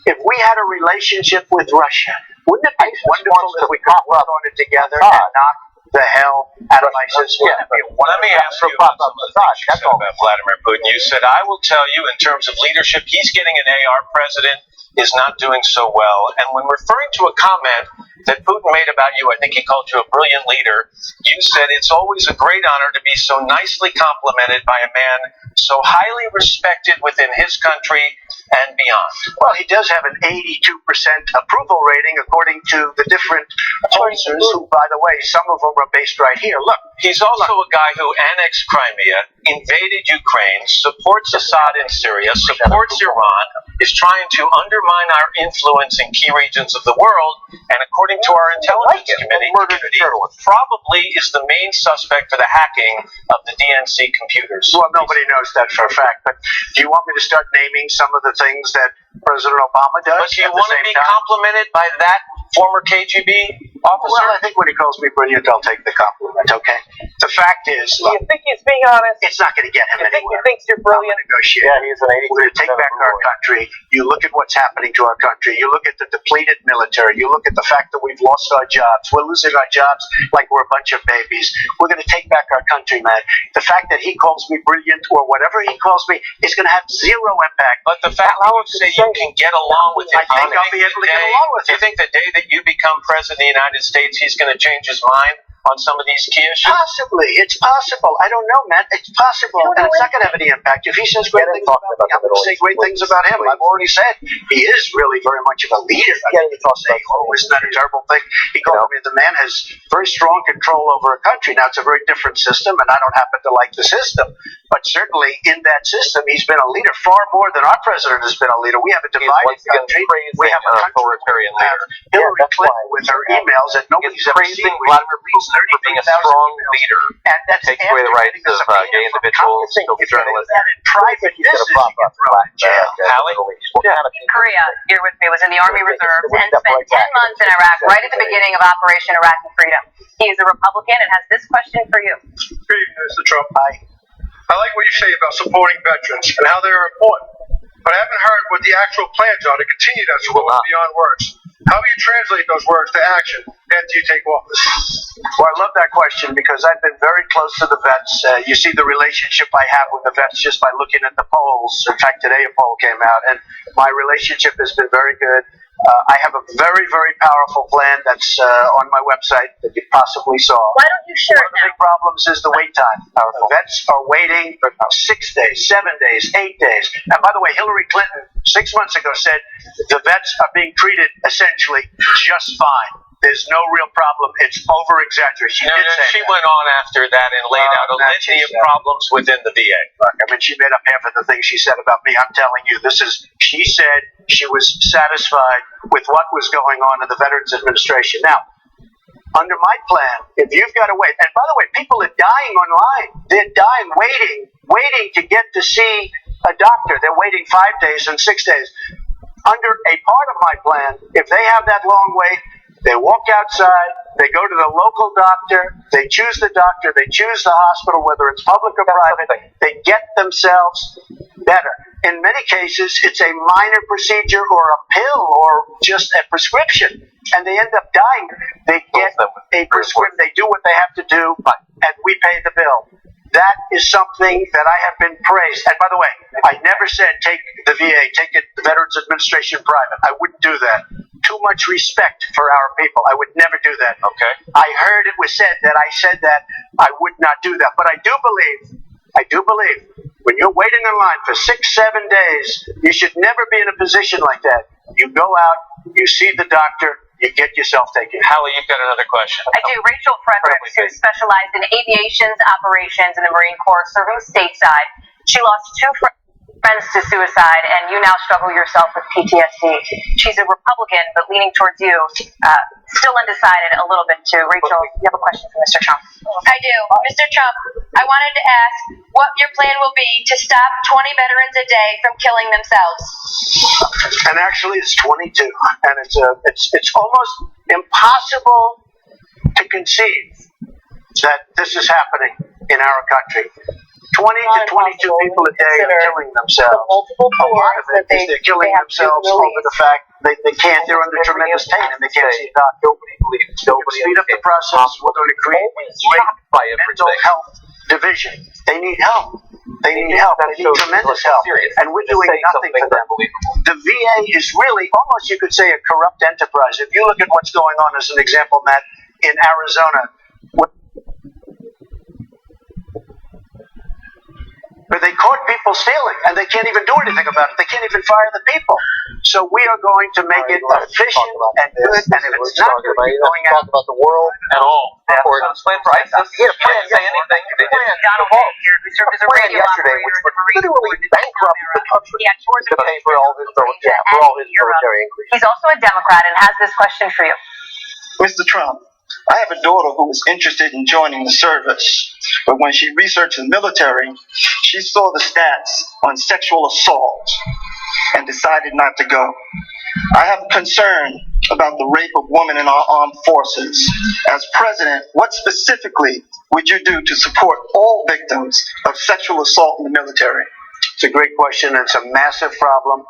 If we had a relationship with Russia, wouldn't it be wonderful if we could work on it together and knock the hell out of ISIS? Let me ask you about some of the things you said about Vladimir Putin. You said, I will tell you, in terms of leadership, he's getting an AR president, is not doing so well. And when referring to a comment that Putin made about you, I think he called you a brilliant leader, you said it's always a great honor to be so nicely complimented by a man so highly respected within his country and beyond. Well, he does have an 82% approval rating according to the different pollsters, who, by the way, some of them are based right here. Look, he's also a guy who annexed Crimea, invaded Ukraine, supports Assad in Syria, supports Iran, is trying to undermine our influence in key regions of the world, and according to our intelligence committee, probably is the main suspect for the hacking of the DNC computers. Well, nobody knows that for a fact, but do you want me to start naming some of the things that President Obama does? But do you want to be complimented by that former KGB officer? Well, I think when he calls me brilliant, I'll take the compliment, okay? The fact is, look, Do you think he's being honest? it's not going to get him You think he anywhere. thinks you're brilliant? Negotiate. Yeah, he's an 80%. We're going to take back our country. You look at what's happening to our country. You look at the depleted military. You look at the fact that we've lost our jobs. We're losing our jobs like we're a bunch of babies. We're going to take back our country, man. The fact that he calls me brilliant or whatever he calls me is going to have zero impact. But the fact that you say you can get along with him, I think I'll be able to get along with do you him. think the day that you become president of the United States, he's going to change his mind on some of these key issues? Possibly. It's possible. I don't know, Matt. It's possible. And it's not going to have any impact. If he says great things about me, I'm going to say great things about him. I've already said he is really very much of a leader. I mean, you can say, oh, isn't that a terrible thing? He called me, the man has very strong control over a country. Now, it's a very different system, and I don't happen to like the system. But certainly in that system, he's been a leader far more than our president has been a leader. We have a divided country. We have a authoritarian leader. Hillary Clinton with her emails that nobody's ever seen. Vladimir Putin for being a strong leader. And that's Takes away the rights of gay individuals, journalists. in private business, you get thrown in jail. Hallie? Korea, here with me, was in the Army Reserves and spent 10 months in Iraq right at the beginning of Operation Iraqi Freedom. He is a Republican and has this question for you. Good evening, Mr. Trump. I like what you say about supporting veterans and how they're important, but I haven't heard what the actual plans are to continue that support beyond words. How do you translate those words to action after you take office? Well, I love that question because I've been very close to the vets. You see the relationship I have with the vets just by looking at the polls. In fact, today a poll came out, and my relationship has been very good. I have a very, very powerful plan that's on my website that you possibly saw. Why don't you share it One of the big problems is the wait time. Vets are waiting for 6 days, 7 days, 8 days. And by the way, Hillary Clinton 6 months ago said the vets are being treated essentially just fine. There's no real problem. It's over-exaggerated. She did say she that. went on after that and laid out a litany of problems within the VA. Look, I mean, she made up half of the things she said about me. I'm telling you, she said she was satisfied with what was going on in the Veterans Administration. Now, under my plan, if you've got to wait, and by the way, people are dying online. They're dying, waiting to get to see a doctor. They're waiting 5 days and 6 days. Under a part of my plan, if they have that long wait, they walk outside, they go to the local doctor, they choose the doctor, they choose the hospital, whether it's public or private, they get themselves better. In many cases, it's a minor procedure or a pill or just a prescription, and they end up dying. They get a prescription, they do what they have to do, and we pay the bill. That is something that I have been praised. And by the way, I never said take the VA, take it the Veterans Administration private. I wouldn't do that. Too much respect for our people. I would never do that. Okay. I heard it was said that I said that I would not do that. But I do believe when you're waiting in line for 6-7 days, you should never be in a position like that. You go out, you see the doctor, you get yourself taken. Hallie, you've got another question. I do. Rachel Fredericks, who specialized in aviation's operations in the Marine Corps, serving stateside. She lost 2 friends to suicide, and you now struggle yourself with PTSD. She's a Republican, but leaning towards you. Still undecided a little bit too. Rachel, you have a question for Mr. Trump? I do. Mr. Trump, I wanted to ask what your plan will be to stop 20 veterans a day from killing themselves. And actually, it's 22, and it's almost impossible to conceive that this is happening in our country. 20 to 22 people a day are killing themselves. A lot of it is they're killing themselves over the fact they can't, they're under tremendous pain and they can't see a doctor. Nobody believes. Speed up the process. We're going to create a mental health division. They need help. They need help. They need tremendous help. And we're doing nothing for them. The VA is really, almost you could say, a corrupt enterprise. If you look at what's going on, as an example, Matt, in Arizona, where they caught people stealing, and they can't even do anything about it. They can't even fire the people. So we are going to make it efficient and good, and if it's not good, we're going out about the world at all. Or plan for ISIS. He had a plan. Say anything. They didn't evolve. A plan yesterday, which would literally bankrupt the country to pay for all his military increase. He's also a Democrat and has this question for you. Mr. Trump, I have a daughter who was interested in joining the service, but when she researched the military, she saw the stats on sexual assault and decided not to go. I have a concern about the rape of women in our armed forces. As president, what specifically would you do to support all victims of sexual assault in the military? It's a great question. It's a massive problem.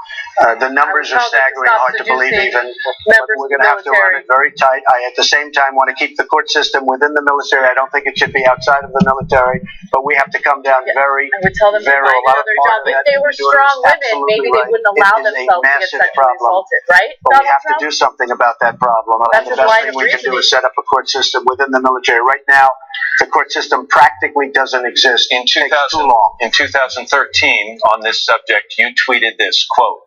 The numbers are staggering, hard to believe even. But we're going to have to run it very tight. I, at the same time, want to keep the court system within the military. I don't think it should be outside of the military. But we have to come down very, I would tell them to very find another job. If they were strong women, maybe they wouldn't allow themselves to get sexually assaulted, right? But we have to do something about that problem. And the best thing we can do is set up a court system within the military. Right now, the court system practically doesn't exist. In 2013, on this subject, you tweeted this, quote,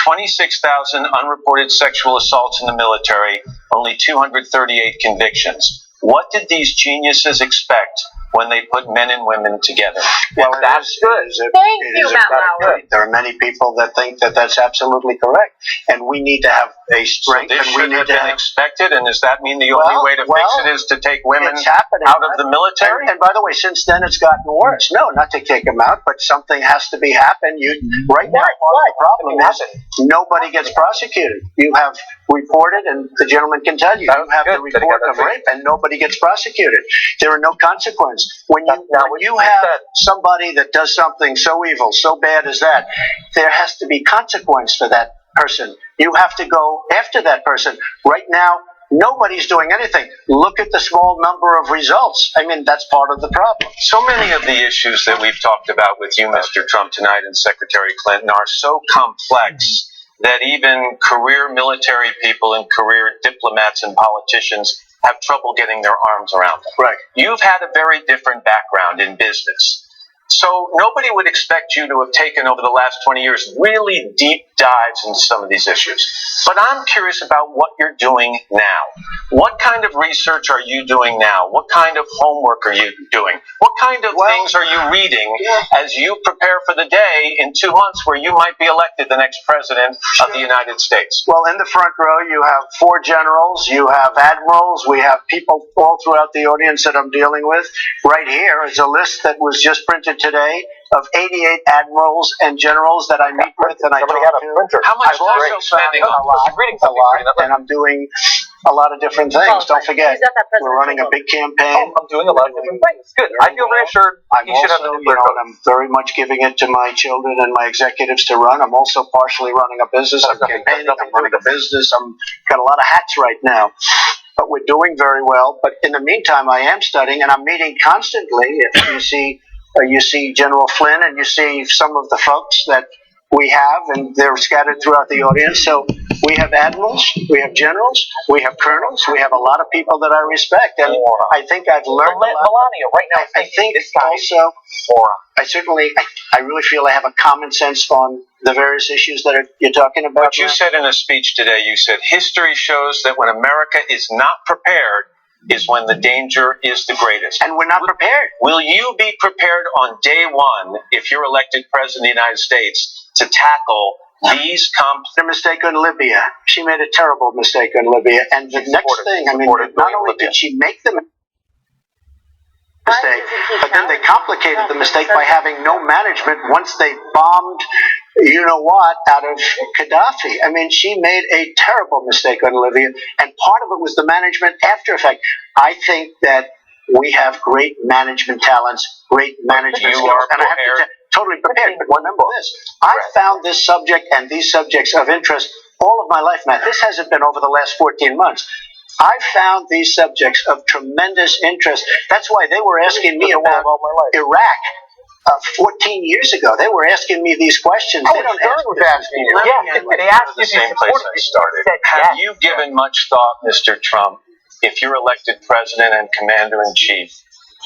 26,000 unreported sexual assaults in the military, only 238 convictions. What did these geniuses expect when they put men and women together? Well, that's good. Thank you, Matt Lauer. There are many people that think that that's absolutely correct, and we need to have a strength. So this and we should need have to been expected, and does that mean the only way to fix it is to take women out of the military? And by the way, since then it's gotten worse. No, not to kick them out, but something has to be happen. Right now, the problem is nobody gets prosecuted. You have reported, and the gentleman can tell you, you have the report of rape, and nobody gets prosecuted. There are no consequences. When you have somebody that does something so evil, so bad as that, there has to be consequence for that person. You have to go after that person. Right now, nobody's doing anything. Look at the small number of results. I mean, that's part of the problem. So many of the issues that we've talked about with you, Mr. Trump, tonight, and Secretary Clinton are so complex that even career military people and career diplomats and politicians have trouble getting their arms around them. Right. You've had a very different background in business. So nobody would expect you to have taken over the last 20 years really deep dives into some of these issues. But I'm curious about what you're doing now. What kind of research are you doing now? What kind of homework are you doing? What kind of things are you reading as you prepare for the day in 2 months where you might be elected the next president of the United States? Well, in the front row, you have 4 generals, you have admirals, we have people all throughout the audience that I'm dealing with. Right here is a list that was just printed today of 88 admirals and generals that I meet with and I talk to. How much time are you spending on and I'm doing a lot of different things. Don't forget, we're running a big campaign. I'm doing a lot of different things. Good. I feel reassured. I'm also, I'm very much giving it to my children and my executives to run. I'm also partially running a business. I'm campaigning. I'm running a business. I'm got a lot of hats right now. But we're doing very well. But in the meantime, I am studying and I'm meeting constantly. If you see General Flynn and you see some of the folks that we have, and they're scattered throughout the audience. So we have admirals, we have generals, we have colonels, we have a lot of people that I respect, and I think I've learned a lot. Melania, right now, I think also, I really feel I have a common sense on the various issues that you're talking about. But you said in a speech today, you said, history shows that when America is not prepared, is when the danger is the greatest. And we're not prepared. Will you be prepared on day one, if you're elected president of the United States, to tackle these the mistake on Libya? She made a terrible mistake on Libya. And the next thing, I mean, not only did she make the mistake, but then they complicated the mistake by having no management once they bombed you know what out of Gaddafi. I mean, she made a terrible mistake on Libya, and part of it was the management after effect. I think that we have great management talents, great management skills, and I have to totally prepared. But remember this, I found this subject and these subjects of interest all of my life, Matt. This hasn't been over the last 14 months. I found these subjects of tremendous interest. That's why they were asking me about Iraq 14 years ago. They were asking me these questions. They don't ask me asking you. They asked you the same place I started. Have you given much thought, Mr. Trump, if you're elected president and commander-in-chief,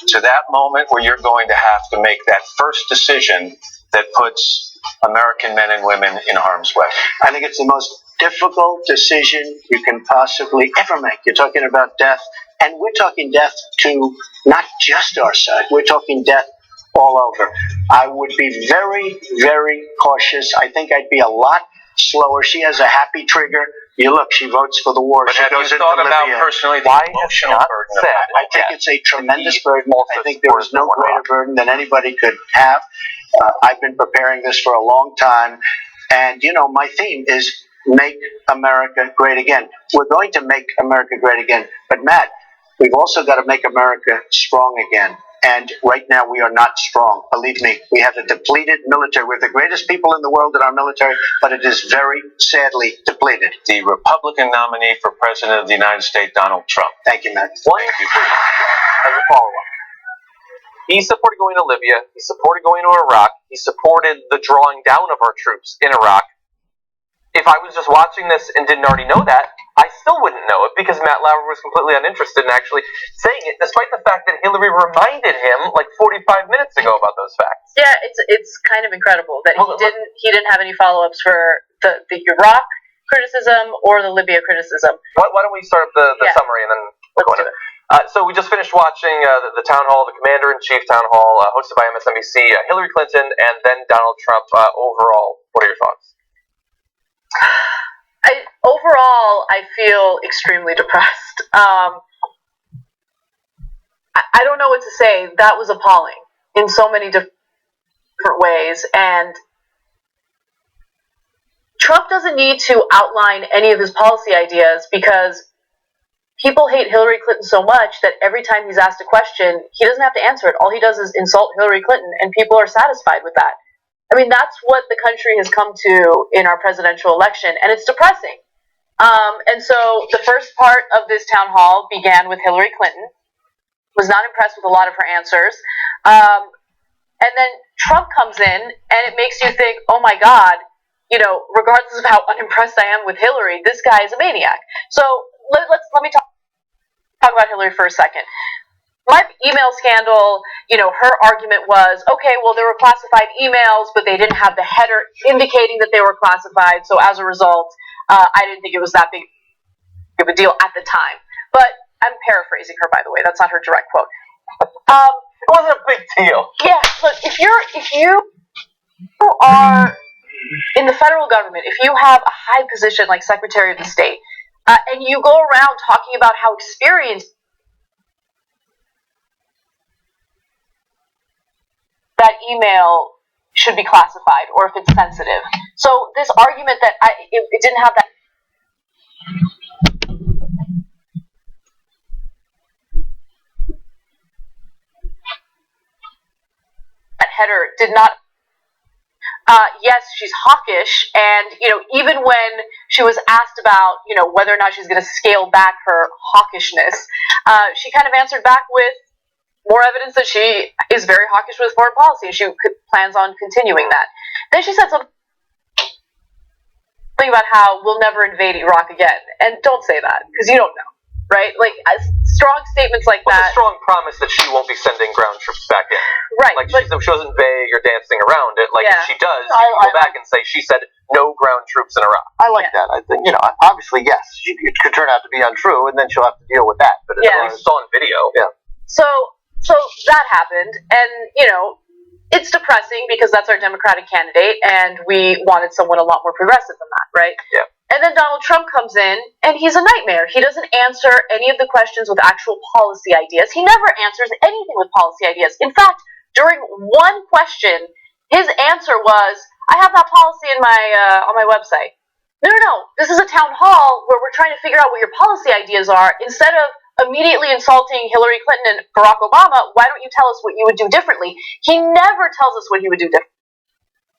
to that moment where you're going to have to make that first decision that puts American men and women in harm's way? I think it's the most difficult decision you can possibly ever make. You're talking about death, and we're talking death to not just our side. We're talking death all over. I would be very, very cautious. I think I'd be a lot slower. She has a happy trigger. You look, she votes for the war. But she have goes you into thought Libya. about personally the emotional burden of that? I think it's a tremendous burden. I think there is no greater burden than anybody could have. I've been preparing this for a long time. And, you know, my theme is make America great again. We're going to make America great again. But, Matt, we've also got to make America strong again. And right now we are not strong. Believe me, we have a depleted military. We're the greatest people in the world in our military, but it is very sadly depleted. The Republican nominee for President of the United States, Donald Trump. Thank you, Matt. As a follow-up. He supported going to Libya. He supported going to Iraq. He supported the drawing down of our troops in Iraq. If I was just watching this and didn't already know that, I still wouldn't know it because Matt Lauer was completely uninterested in actually saying it, despite the fact that Hillary reminded him like 45 minutes ago about those facts. Yeah, it's kind of incredible that he didn't have any follow-ups for the Iraq criticism or the Libya criticism. Why don't we start the summary and then we'll go into it. So we just finished watching the town hall, the commander-in-chief town hall, hosted by MSNBC, Hillary Clinton, and then Donald Trump. Overall, what are your thoughts? Overall, I feel extremely depressed. I don't know what to say. That was appalling in so many different ways. And Trump doesn't need to outline any of his policy ideas because people hate Hillary Clinton so much that every time he's asked a question, he doesn't have to answer it. All he does is insult Hillary Clinton, and people are satisfied with that. I mean, that's what the country has come to in our presidential election, and it's depressing. And so the first part of this town hall began with Hillary Clinton. Was not impressed with a lot of her answers. And then Trump comes in, and it makes you think, oh my God, you know, regardless of how unimpressed I am with Hillary, this guy is a maniac. So let me talk about Hillary for a second. my email scandal, her argument was, okay, well, there were classified emails, but they didn't have the header indicating that they were classified. So as a result, I didn't think it was that big of a deal at the time. But I'm paraphrasing her, by the way. That's not her direct quote. It wasn't a big deal. Yeah, look, if you are in the federal government, if you have a high position like Secretary of the State, and you go around talking about how experienced that email should be classified or if it's sensitive. So this argument that it didn't have that header did not. Yes, she's hawkish, and even when she was asked about whether or not she's going to scale back her hawkishness, she kind of answered back with more evidence that she is very hawkish with foreign policy, and she plans on continuing that. Then she said something about how we'll never invade Iraq again, and don't say that because you don't know, right? Like strong statements like that. It's a strong promise that she won't be sending ground troops back in. Right. Like she wasn't vague or dancing around it. Like if she does, you can go back and say she said no ground troops in Iraq. I like that. I think obviously yes, it could turn out to be untrue, and then she'll have to deal with that. But at least it's on video. Yeah. So that happened, and it's depressing because that's our Democratic candidate, and we wanted someone a lot more progressive than that, right? Yeah. And then Donald Trump comes in, and he's a nightmare. He doesn't answer any of the questions with actual policy ideas. He never answers anything with policy ideas. In fact, during one question, his answer was, "I have that policy in my on my website." No. This is a town hall where we're trying to figure out what your policy ideas are. Instead of immediately insulting Hillary Clinton and Barack Obama, why don't you tell us what you would do differently? He never tells us what he would do differently.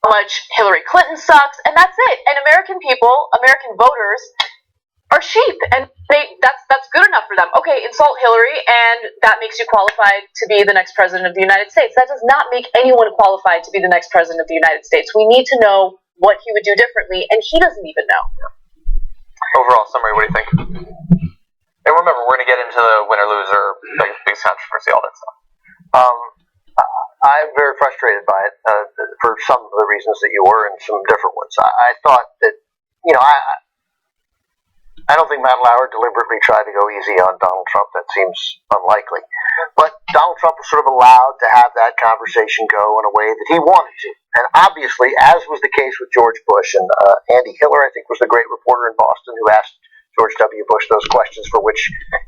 How much Hillary Clinton sucks, and that's it. And American people, American voters, are sheep, and that's good enough for them. Okay, insult Hillary, and that makes you qualified to be the next president of the United States. That does not make anyone qualified to be the next president of the United States. We need to know what he would do differently, and he doesn't even know. Overall summary, what do you think? And remember, we're going to get into the win or lose or biggest controversy, all that stuff. I'm very frustrated by it for some of the reasons that you were and some different ones. I thought that, I don't think Matt Lauer deliberately tried to go easy on Donald Trump. That seems unlikely. But Donald Trump was sort of allowed to have that conversation go in a way that he wanted to. And obviously, as was the case with George Bush, and Andy Hiller, I think, was the great reporter in Boston who asked George W. Bush those questions for which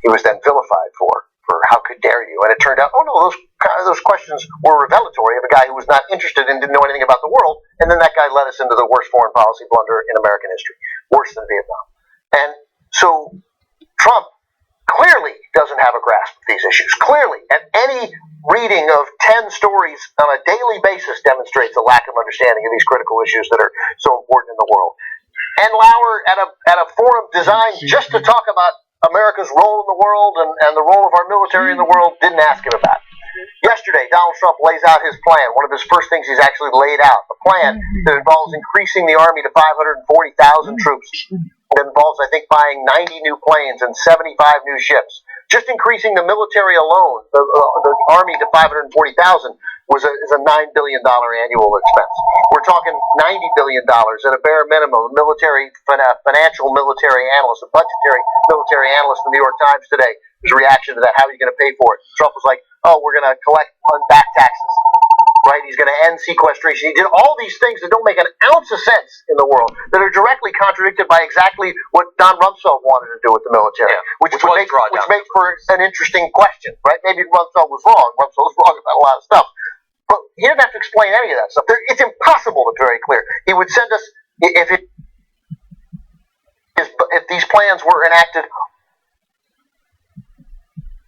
he was then vilified for how could dare you? And it turned out, oh no, those questions were revelatory of a guy who was not interested and didn't know anything about the world. And then that guy led us into the worst foreign policy blunder in American history, worse than Vietnam. And so Trump clearly doesn't have a grasp of these issues. Clearly, and any reading of 10 stories on a daily basis demonstrates a lack of understanding of these critical issues that are so important in the world. And Lauer, at a forum designed just to talk about America's role in the world and the role of our military in the world, didn't ask him about it. Yesterday, Donald Trump lays out his plan. One of his first things he's actually laid out, a plan that involves increasing the Army to 540,000 troops. It involves, I think, buying 90 new planes and 75 new ships. Just increasing the military alone, the Army to 540,000 is a $9 billion annual expense. We're talking $90 billion at a bare minimum. Financial military analyst, a budgetary military analyst in the New York Times today, his reaction to that, how are you going to pay for it? Trump was like, oh, we're going to collect on back taxes. Right? He's going to end sequestration. He did all these things that don't make an ounce of sense in the world, that are directly contradicted by exactly what Don Rumsfeld wanted to do with the military, which makes for an interesting question, right? Maybe Rumsfeld was wrong. Rumsfeld was wrong about a lot of stuff. But he didn't have to explain any of that stuff. It's impossible to be very clear. He would send us, if these plans were enacted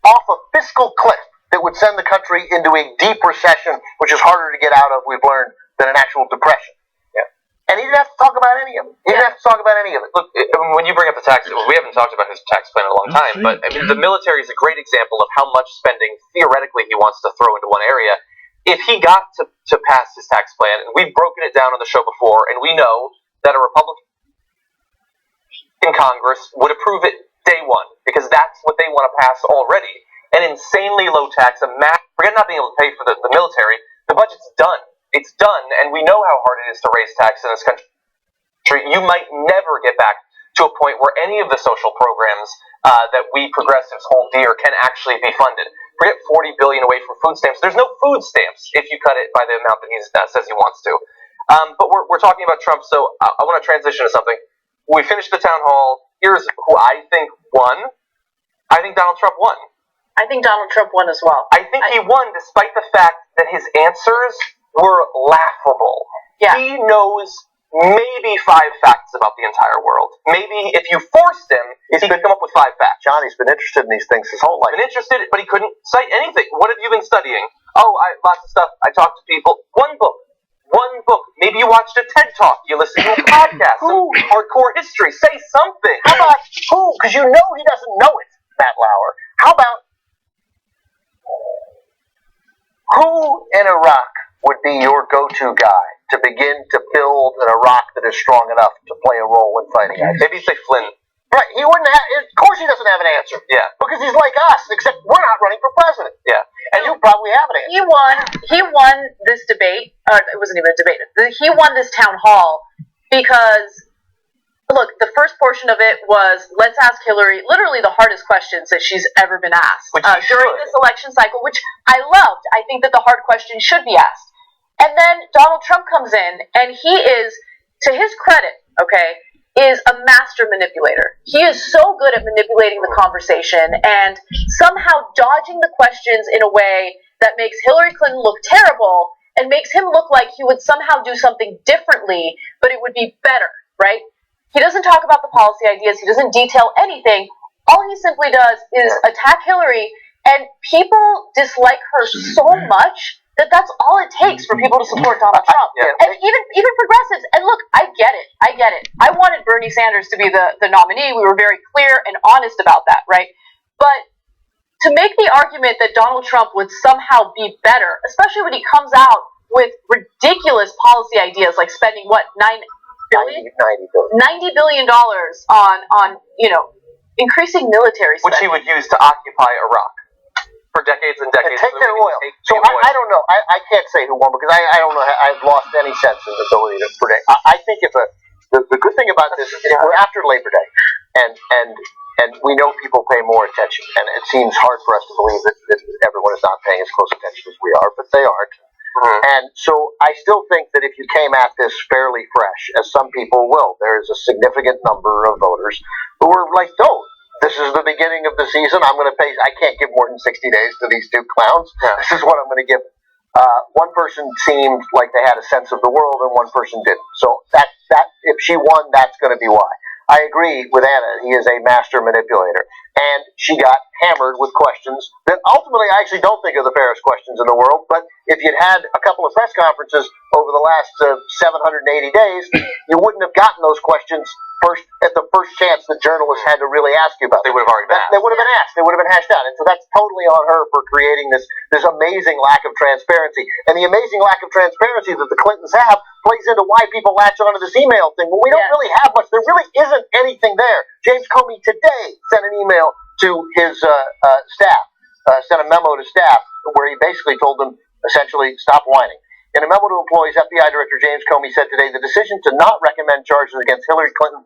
off a fiscal cliff, that would send the country into a deep recession, which is harder to get out of, we've learned, than an actual depression. Yeah. And he didn't have to talk about any of it. Look, when you bring up the tax, we haven't talked about his tax plan in a long time, but I mean, the military is a great example of how much spending, theoretically, he wants to throw into one area. If he got to pass his tax plan, and we've broken it down on the show before, and we know that a Republican in Congress would approve it day one, because that's what they want to pass already. an insanely low tax, forget not being able to pay for the military, the budget's done. It's done, and we know how hard it is to raise tax in this country. You might never get back to a point where any of the social programs that we progressives hold dear can actually be funded. Forget $40 billion away from food stamps. There's no food stamps if you cut it by the amount that he says he wants to. But we're talking about Trump, so I want to transition to something. We finished the town hall. Here's who I think won. I think Donald Trump won. I think Donald Trump won as well. I think he won despite the fact that his answers were laughable. Yeah. He knows maybe 5 facts about the entire world. Maybe if you forced him, he could come up with 5 facts. Johnny's been interested in these things his whole life. Been interested, but he couldn't cite anything. What have you been studying? Oh, lots of stuff. I talked to people. One book. Maybe you watched a TED Talk. You listened to a podcast. Some hardcore history. Say something. How about who? Because you know he doesn't know it, Matt Lauer. How about who in Iraq would be your go-to guy to begin to build an Iraq that is strong enough to play a role in fighting ISIS? Maybe say Flynn. Right, he wouldn't have. Of course, he doesn't have an answer. Yeah, because he's like us, except we're not running for president. Yeah, and you probably have an answer. He won this debate. It wasn't even a debate. He won this town hall because, look, the first portion of it was let's ask Hillary literally the hardest questions that she's ever been asked during this election cycle, which I loved. I think that the hard questions should be asked. And then Donald Trump comes in, and he is, to his credit, is a master manipulator. He is so good at manipulating the conversation and somehow dodging the questions in a way that makes Hillary Clinton look terrible and makes him look like he would somehow do something differently, but it would be better, right? He doesn't talk about the policy ideas. He doesn't detail anything. All he simply does is attack Hillary, and people dislike her so much that that's all it takes for people to support Donald Trump. And even progressives. And look, I get it. I wanted Bernie Sanders to be the nominee. We were very clear and honest about that, right? But to make the argument that Donald Trump would somehow be better, especially when he comes out with ridiculous policy ideas like spending, what, $90 billion on increasing military spending. Which he would use to occupy Iraq for decades and decades. And take their oil. I don't know. I can't say who won because I don't know. I've lost any sense of ability to predict. I think if the good thing about this is we're after Labor Day, and we know people pay more attention, and it seems hard for us to believe that everyone is not paying as close attention as we are, but they aren't. Mm-hmm. And so I still think that if you came at this fairly fresh, as some people will, there is a significant number of voters who are like, don't. This is the beginning of the season. I'm going to pay. I can't give more than 60 days to these two clowns. This is what I'm going to give. One person seemed like they had a sense of the world, and one person didn't. So that if she won, that's going to be why. I agree with Anna. He is a master manipulator, and she got hammered with questions that ultimately I actually don't think are the fairest questions in the world. But if you'd had a couple of press conferences over the last 780 days, you wouldn't have gotten those questions at the first chance that journalists had to really ask you about. They would have already been asked. They would have been asked. They would have been hashed out. And so that's totally on her for creating this amazing lack of transparency. And the amazing lack of transparency that the Clintons have plays into why people latch onto this email thing. Well, we don't really have much. There really isn't anything there. James Comey today sent an email to his staff, sent a memo to staff where he basically told them, essentially, stop whining. In a memo to employees, FBI Director James Comey said today the decision to not recommend charges against Hillary Clinton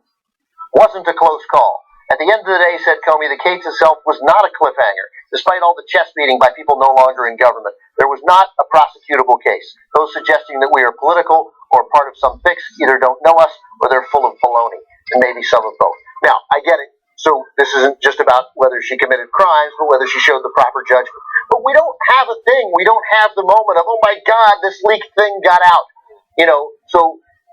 wasn't a close call. At the end of the day, said Comey, the case itself was not a cliffhanger. Despite all the chest beating by people no longer in government, there was not a prosecutable case. Those suggesting that we are political or part of some fix either don't know us or they're full of baloney, and maybe some of both. Now, I get it. So this isn't just about whether she committed crimes, but whether she showed the proper judgment. But we don't have a thing. We don't have the moment of, oh my God, this leaked thing got out.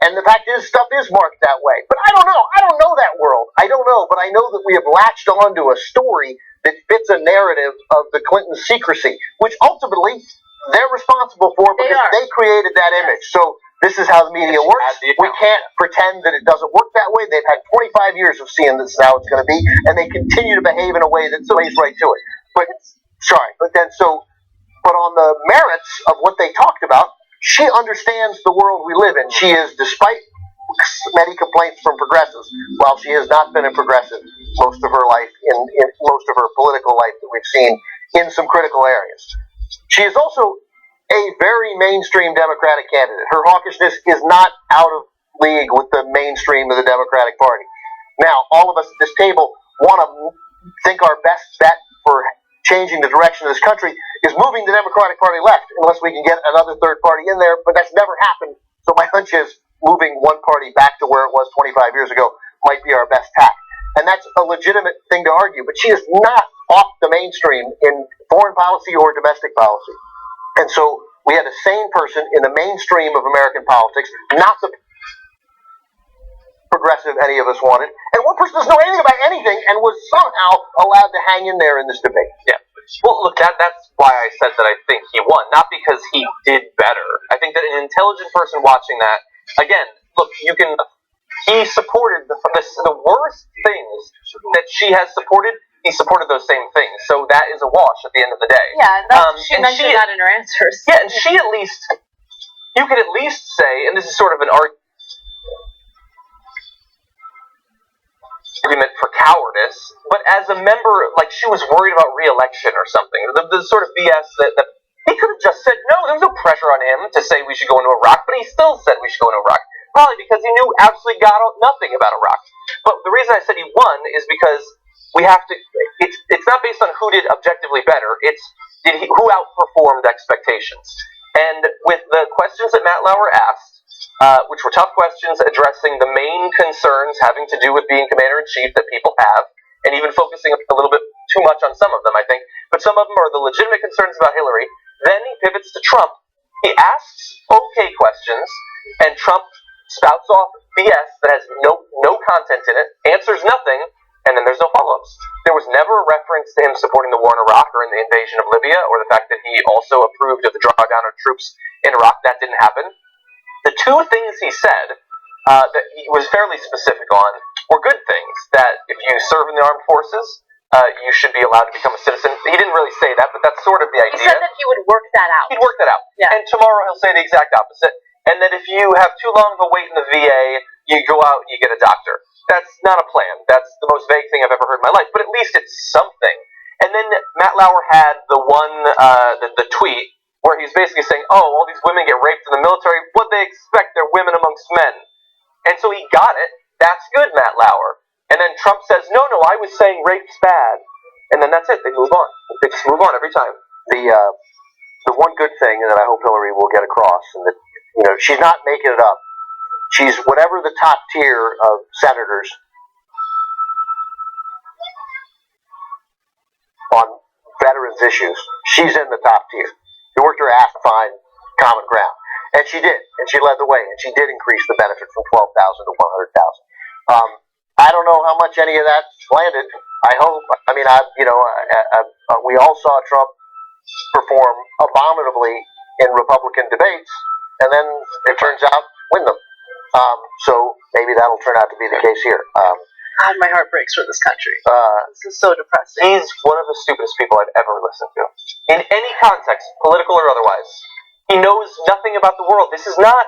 And the fact is, stuff is marked that way. But I don't know. I don't know that world. I don't know. But I know that we have latched onto a story that fits a narrative of the Clinton secrecy, which ultimately they're responsible for because they created that image. So this is how the media works. We can't pretend that it doesn't work that way. They've had 25 years of seeing this is how it's going to be, and they continue to behave in a way that plays right to it. But on the merits of what they talked about, she understands the world we live in. She is, despite many complaints from progressives, while she has not been a progressive most of her life, in most of her political life that we've seen in some critical areas. She is also a very mainstream Democratic candidate. Her hawkishness is not out of league with the mainstream of the Democratic Party. Now, all of us at this table want to think our best bet for changing the direction of this country is moving the Democratic Party left, unless we can get another third party in there, but that's never happened. So my hunch is moving one party back to where it was 25 years ago might be our best tack. And that's a legitimate thing to argue, but she is not off the mainstream in foreign policy or domestic policy. And so we had a sane person in the mainstream of American politics, not the progressive any of us wanted, and one person doesn't know anything about anything and was somehow allowed to hang in there in this debate. Yeah. Well, look, that's why I said that I think he won, not because he did better. I think that an intelligent person watching that, again, look, he supported the worst things that she has supported. He supported those same things, so that is a wash at the end of the day. Yeah, she mentioned that in her answers. Yeah, and she at least, you could at least say, and this is sort of an argument for cowardice, but as a member, like she was worried about re-election or something. The sort of BS that he could have just said no. There was no pressure on him to say we should go into Iraq, but he still said we should go into Iraq. Probably because he knew absolutely nothing about Iraq. But the reason I said he won is because we have to. It's not based on who did objectively better. It's who outperformed expectations. And with the questions that Matt Lauer asked, which were tough questions addressing the main concerns having to do with being commander-in-chief that people have, and even focusing a little bit too much on some of them, I think. But some of them are the legitimate concerns about Hillary. Then he pivots to Trump. He asks okay questions, and Trump spouts off BS that has no content in it, answers nothing, and then there's no follow-ups. There was never a reference to him supporting the war in Iraq or in the invasion of Libya, or the fact that he also approved of the drawdown of troops in Iraq. That didn't happen. The two things he said that he was fairly specific on were good things, that if you serve in the armed forces, you should be allowed to become a citizen. He didn't really say that, but that's sort of the idea. He said that he would work that out. He'd work that out. Yeah. And tomorrow he'll say the exact opposite. And that if you have too long of a wait in the VA, you go out and you get a doctor. That's not a plan. That's the most vague thing I've ever heard in my life, but at least it's something. And then Matt Lauer had the one, the tweet, where he's basically saying, oh, all these women get raped in the military. What they expect, they're women amongst men. And so he got it. That's good, Matt Lauer. And then Trump says, no, I was saying rape's bad. And then that's it. They move on. They just move on every time. The one good thing that I hope Hillary will get across, and that she's not making it up. She's whatever the top tier of senators on veterans issues. She's in the top tier. She worked her ass to find common ground, and she did, and she led the way, and she did increase the benefit from 12,000 to 100,000. I don't know how much any of that landed. I hope. I mean, we all saw Trump perform abominably in Republican debates, and then it turns out win them. So maybe that'll turn out to be the case here. God, my heart breaks for this country. This is so depressing. He's one of the stupidest people I've ever listened to. In any context, political or otherwise. He knows nothing about the world. This is not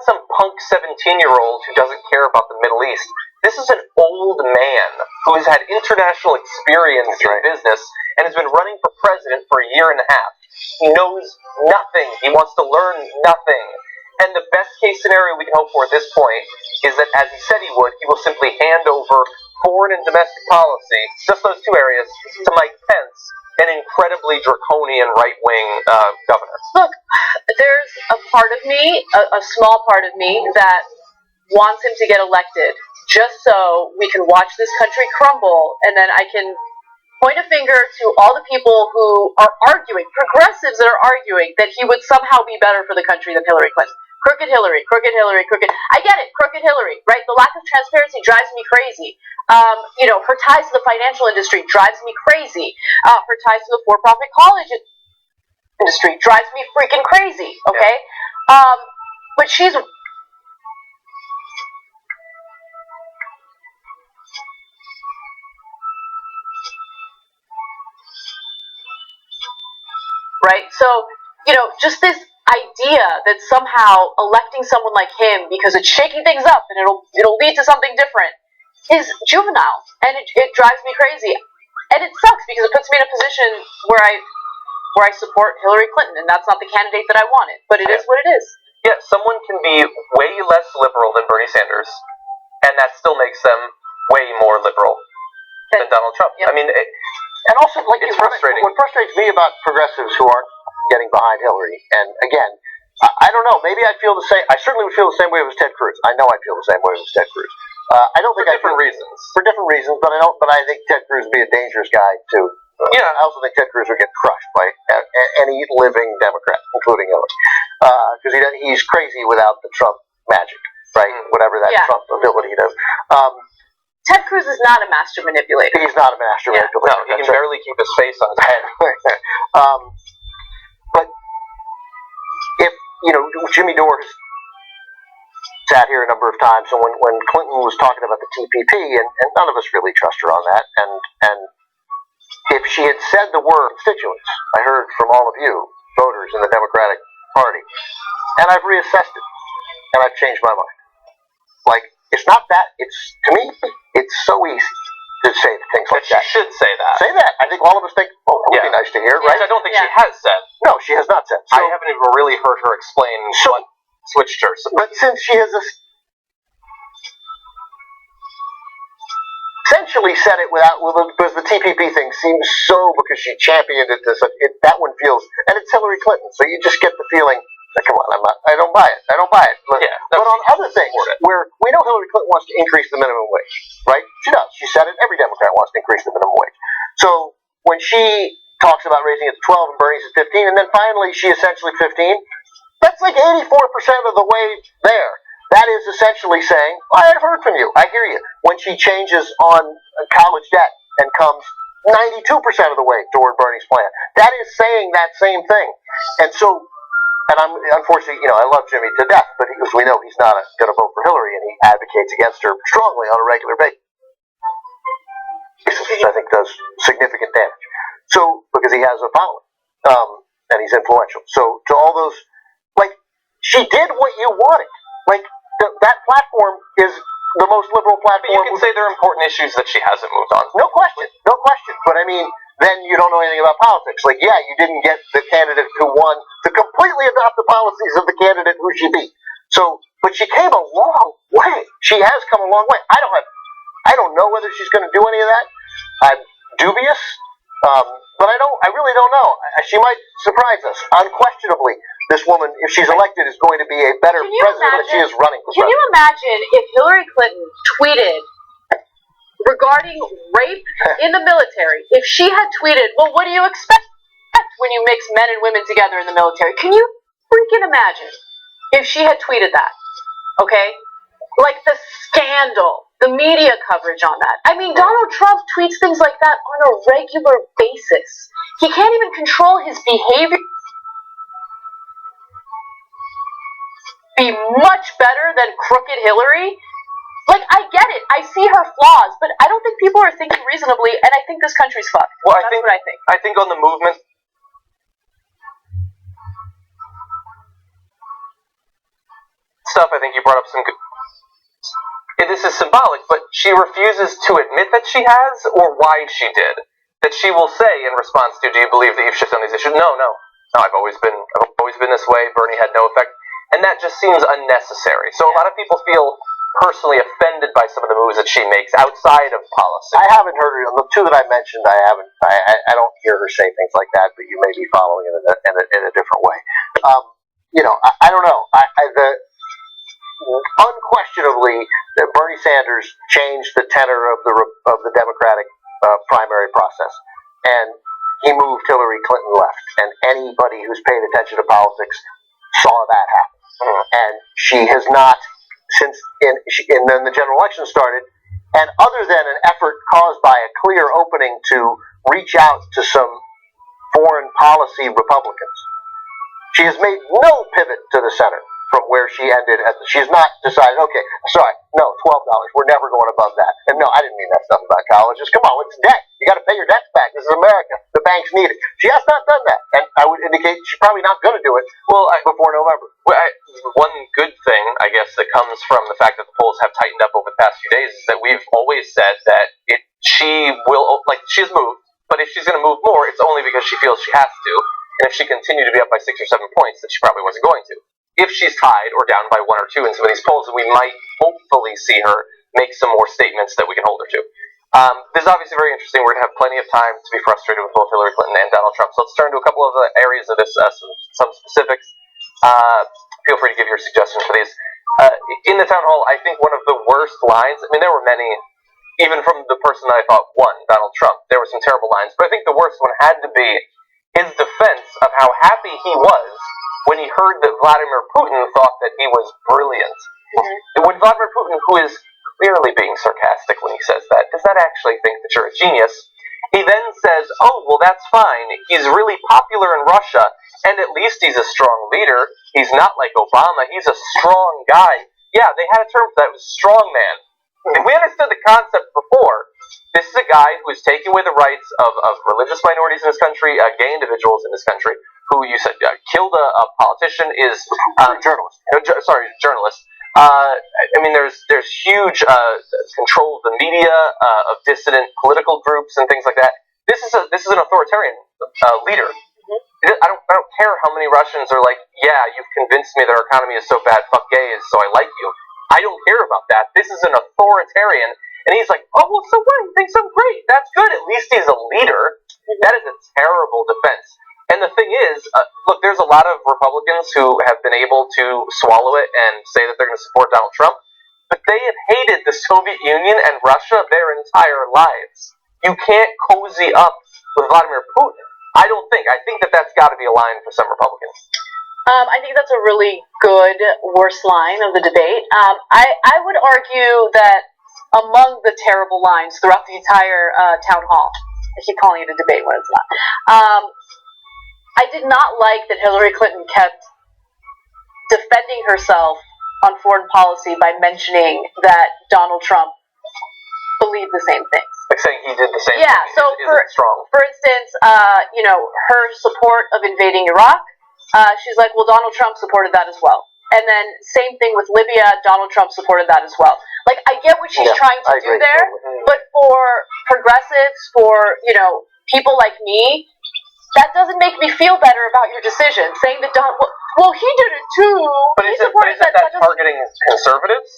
some punk 17-year-old who doesn't care about the Middle East. This is an old man who has had international experience in business and has been running for president for a year and a half. He knows nothing. He wants to learn nothing. And the best case scenario we can hope for at this point is that, as he said he would, he will simply hand over foreign and domestic policy, just those two areas, to Mike Pence, an incredibly draconian right-wing governor. Look, there's a part of me, a small part of me, that wants him to get elected just so we can watch this country crumble, and then I can point a finger to all the people who are arguing, progressives that are arguing, that he would somehow be better for the country than Hillary Clinton. Crooked Hillary, crooked Hillary, crooked. I get it, crooked Hillary, right? The lack of transparency drives me crazy. Her ties to the financial industry drives me crazy. Her ties to the for-profit college industry drives me freaking crazy, okay? But she's... Right? So, just this idea that somehow electing someone like him, because it's shaking things up and it'll lead to something different, is juvenile, and it drives me crazy. And it sucks because it puts me in a position where I support Hillary Clinton, and that's not the candidate that I wanted. But it is what it is. Yeah, someone can be way less liberal than Bernie Sanders, and that still makes them way more liberal than Donald Trump. Yep. I mean, And also, like, it's frustrating. What frustrates me about progressives who aren't getting behind Hillary, and again, I don't know. Maybe I feel the same. I certainly would feel the same way as Ted Cruz. I know I feel the same way as Ted Cruz. I don't think for different reasons. For different reasons, but I don't. But I think Ted Cruz would be a dangerous guy too. I also think Ted Cruz would get crushed by any living Democrat, including Hillary, because he's crazy without the Trump magic, right? Whatever that Trump ability does. Ted Cruz is not a master manipulator. He's not a master manipulator. No, he can barely keep his face on his head. But if Jimmy Dore has sat here a number of times, and when Clinton was talking about the TPP, and none of us really trust her on that, and if she had said the word constituents, I heard from all of you, voters in the Democratic Party, and I've reassessed it, and I've changed my mind. Like, it's not that, to me, it's so easy to say things like that. She should say that. Say that. I think all of us think, oh, that would be nice to hear, right? I don't think she has said. No, she has not said. So, I haven't even really heard her explain what switched her. But since she has essentially said it because the TPP thing seems so, because she championed it, that one feels, and it's Hillary Clinton, so you just get the feeling, come on, I don't buy it. But on other things, where we know Hillary Clinton wants to increase the minimum wage, right? She does. She said it. Every Democrat wants to increase the minimum wage. So when she talks about raising it to 12 and Bernie's at 15, and then finally she essentially 15, that's like 84% of the way there. That is essentially saying, I've heard from you. I hear you. When she changes on college debt and comes 92% of the way toward Bernie's plan, that is saying that same thing. And so, and I'm unfortunately, I love Jimmy to death, but because we know he's not going to vote for Hillary, and he advocates against her strongly on a regular basis, which I think does significant damage. So, because he has a following, and he's influential. So, to all those, like, she did what you wanted. Like, that platform is the most liberal platform. But you can say there are important issues that she hasn't moved on. No question. But I mean, then you don't know anything about politics. Like, you didn't get the candidate who won to completely adopt the policies of the candidate who she beat. So, but she came a long way. She has come a long way. I don't know whether she's going to do any of that. I'm dubious, but I really don't know. She might surprise us. Unquestionably, this woman, if she's elected, is going to be a better president than she is running for president. Can you imagine if Hillary Clinton tweeted regarding rape in the military? If she had tweeted, well, what do you expect when you mix men and women together in the military? Can you freaking imagine if she had tweeted that? Okay? Like the scandal, the media coverage on that. I mean, Donald Trump tweets things like that on a regular basis. He can't even control his behavior. Be much better than crooked Hillary. Like, I get it. I see her flaws, but I don't think people are thinking reasonably, and I think this country's fucked. Well, That's what I think. I think on the movement stuff, I think you brought up some good. This is symbolic, but she refuses to admit that she has, or why she did. That she will say in response to, do you believe that you've shifted on these issues? No, I've always been this way. Bernie had no effect. And that just seems unnecessary. So a lot of people feel personally offended by some of the moves that she makes outside of policy. I haven't heard her. The two that I mentioned, I don't hear her say things like that, but you may be following it in a different way. I don't know. Unquestionably, Bernie Sanders changed the tenor of the Democratic primary process, and he moved Hillary Clinton left. And anybody who's paid attention to politics saw that happen. And she has not, since then the general election started, and other than an effort caused by a clear opening to reach out to some foreign policy Republicans, she has made no pivot to the center from where she ended. She has not decided, okay, sorry, no, $12, we're never going above that. And no, I didn't mean that stuff about colleges. Come on, it's debt. You got to pay your debts back. This is America. The banks need it. She has not done that. And I would indicate she's probably not going to do it before November. One good thing, I guess, that comes from the fact that the polls have tightened up over the past few days is that we've always said that she will, like, she has moved, but if she's going to move more, it's only because she feels she has to. And if she continued to be up by 6 or 7 points, then she probably wasn't going to. If she's tied or down by 1 or 2 in some of these polls, we might hopefully see her make some more statements that we can hold her to. This is obviously very interesting. We're going to have plenty of time to be frustrated with both Hillary Clinton and Donald Trump. So let's turn to a couple of the areas of this, some specifics. Feel free to give your suggestions for these. In the town hall, I think one of the worst lines, I mean, there were many, even from the person that I thought won, Donald Trump, there were some terrible lines, but I think the worst one had to be his defense of how happy he was when he heard that Vladimir Putin thought that he was brilliant. Mm-hmm. When Vladimir Putin, who is clearly being sarcastic when he says that, does not actually think that you're a genius, he then says, oh, well, that's fine. He's really popular in Russia, and at least he's a strong leader. He's not like Obama. He's a strong guy. Yeah, they had a term for that. It was strong man. We understood the concept before. This is a guy who is taking away the rights of religious minorities in this country, gay individuals in this country, who you said killed a politician, is journalist. Journalist. I mean, there's huge control of the media, of dissident political groups and things like that. This is an authoritarian leader. I don't care how many Russians are like, yeah, you've convinced me that our economy is so bad, fuck gays, so I like you. I don't care about that. This is an authoritarian, and he's like, oh, well, so what? He thinks I'm great. That's good. At least he's a leader. That is a terrible defense. And the thing is, look, there's a lot of Republicans who have been able to swallow it and say that they're going to support Donald Trump, but they have hated the Soviet Union and Russia their entire lives. You can't cozy up with Vladimir Putin. I think that that's got to be a line for some Republicans. I think that's a really good worst line of the debate. I would argue that among the terrible lines throughout the entire town hall, I keep calling it a debate when it's not, I did not like that Hillary Clinton kept defending herself on foreign policy by mentioning that Donald Trump believed the same things. Like saying he did the same thing. Yeah, so for instance, her support of invading Iraq, she's like, well, Donald Trump supported that as well. And then same thing with Libya, Donald Trump supported that as well. Like, I get what she's trying to do there, but for progressives, for, people like me, that doesn't make me feel better about your decision. Saying that well, he did it too. But isn't that targeting conservatives?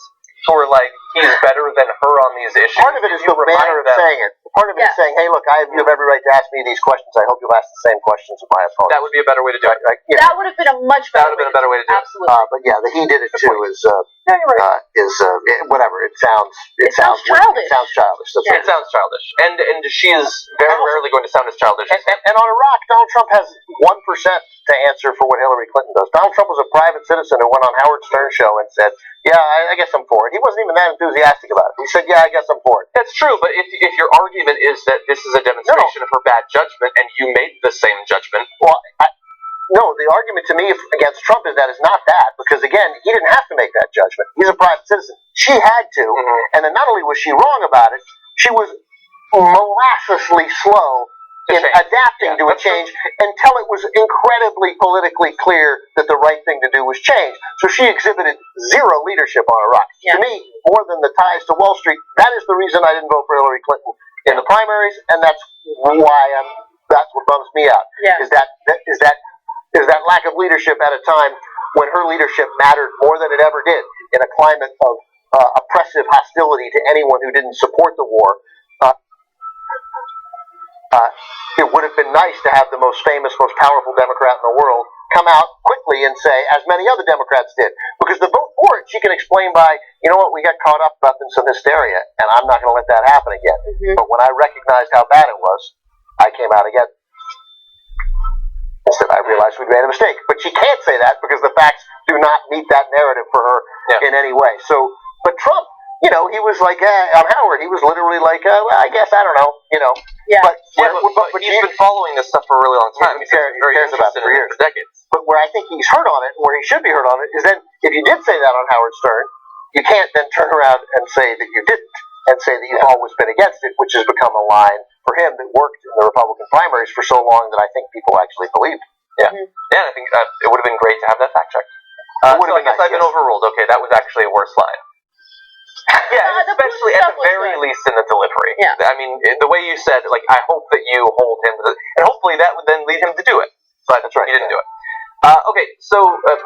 Who are like, he's better than her on these issues? Part of it is the manner of saying it. Part of it is saying, hey, look, you have every right to ask me these questions. I hope you'll ask the same questions of my opponent. That would be a better way to do it. That would have been a much better way to do it. Absolutely. But yeah, the he did it too is whatever. It sounds childish. It sounds childish. It sounds childish. And she is very rarely going to sound as childish. And on Iraq, Donald Trump has 1% to answer for what Hillary Clinton does. Donald Trump was a private citizen who went on Howard Stern's show and said, yeah, I guess I'm for it. He wasn't even that enthusiastic about it. He said, yeah, I guess I'm for it. That's true, but if your argument is that this is a demonstration of her bad judgment and you made the same judgment... Well, no, the argument to me against Trump is that it's not that, because again, he didn't have to make that judgment. He's a private citizen. She had to, and then not only was she wrong about it, she was molassously slow in adapting to a change until it was incredibly politically clear that the right thing to do was change. So she exhibited zero leadership on Iraq. To me, more than the ties to Wall Street, that is the reason I didn't vote for Hillary Clinton in the primaries, and that's why that's what bums me out. Is that lack of leadership at a time when her leadership mattered more than it ever did in a climate of oppressive hostility to anyone who didn't support the war. It would have been nice to have the most famous, most powerful Democrat in the world come out quickly and say, as many other Democrats did, because the vote for it, she can explain by, you know what, we got caught up in some hysteria, and I'm not going to let that happen again. But when I recognized how bad it was, I came out again. Instead, I realized we'd made a mistake. But she can't say that because the facts do not meet that narrative for her in any way. So, but Trump, he was like, on Howard, he was literally like, well, I guess, I don't know, But he's been following this stuff for a really long time. He cares about it for years. Decades. But where I think he's hurt on it, and where he should be hurt on it, is then, if you did say that on Howard Stern, you can't then turn around and say that you didn't, and say that you've always been against it, which has become a line for him that worked in the Republican primaries for so long that I think people actually believed. Yeah, I think it would have been great to have that fact checked. So I guess I've been overruled. Okay, that was actually a worse line. Yeah, especially at the very least in the delivery. Yeah. I mean, the way you said, like, I hope that you hold him, and hopefully that would then lead him to do it. But that's right. He didn't do it. Okay, so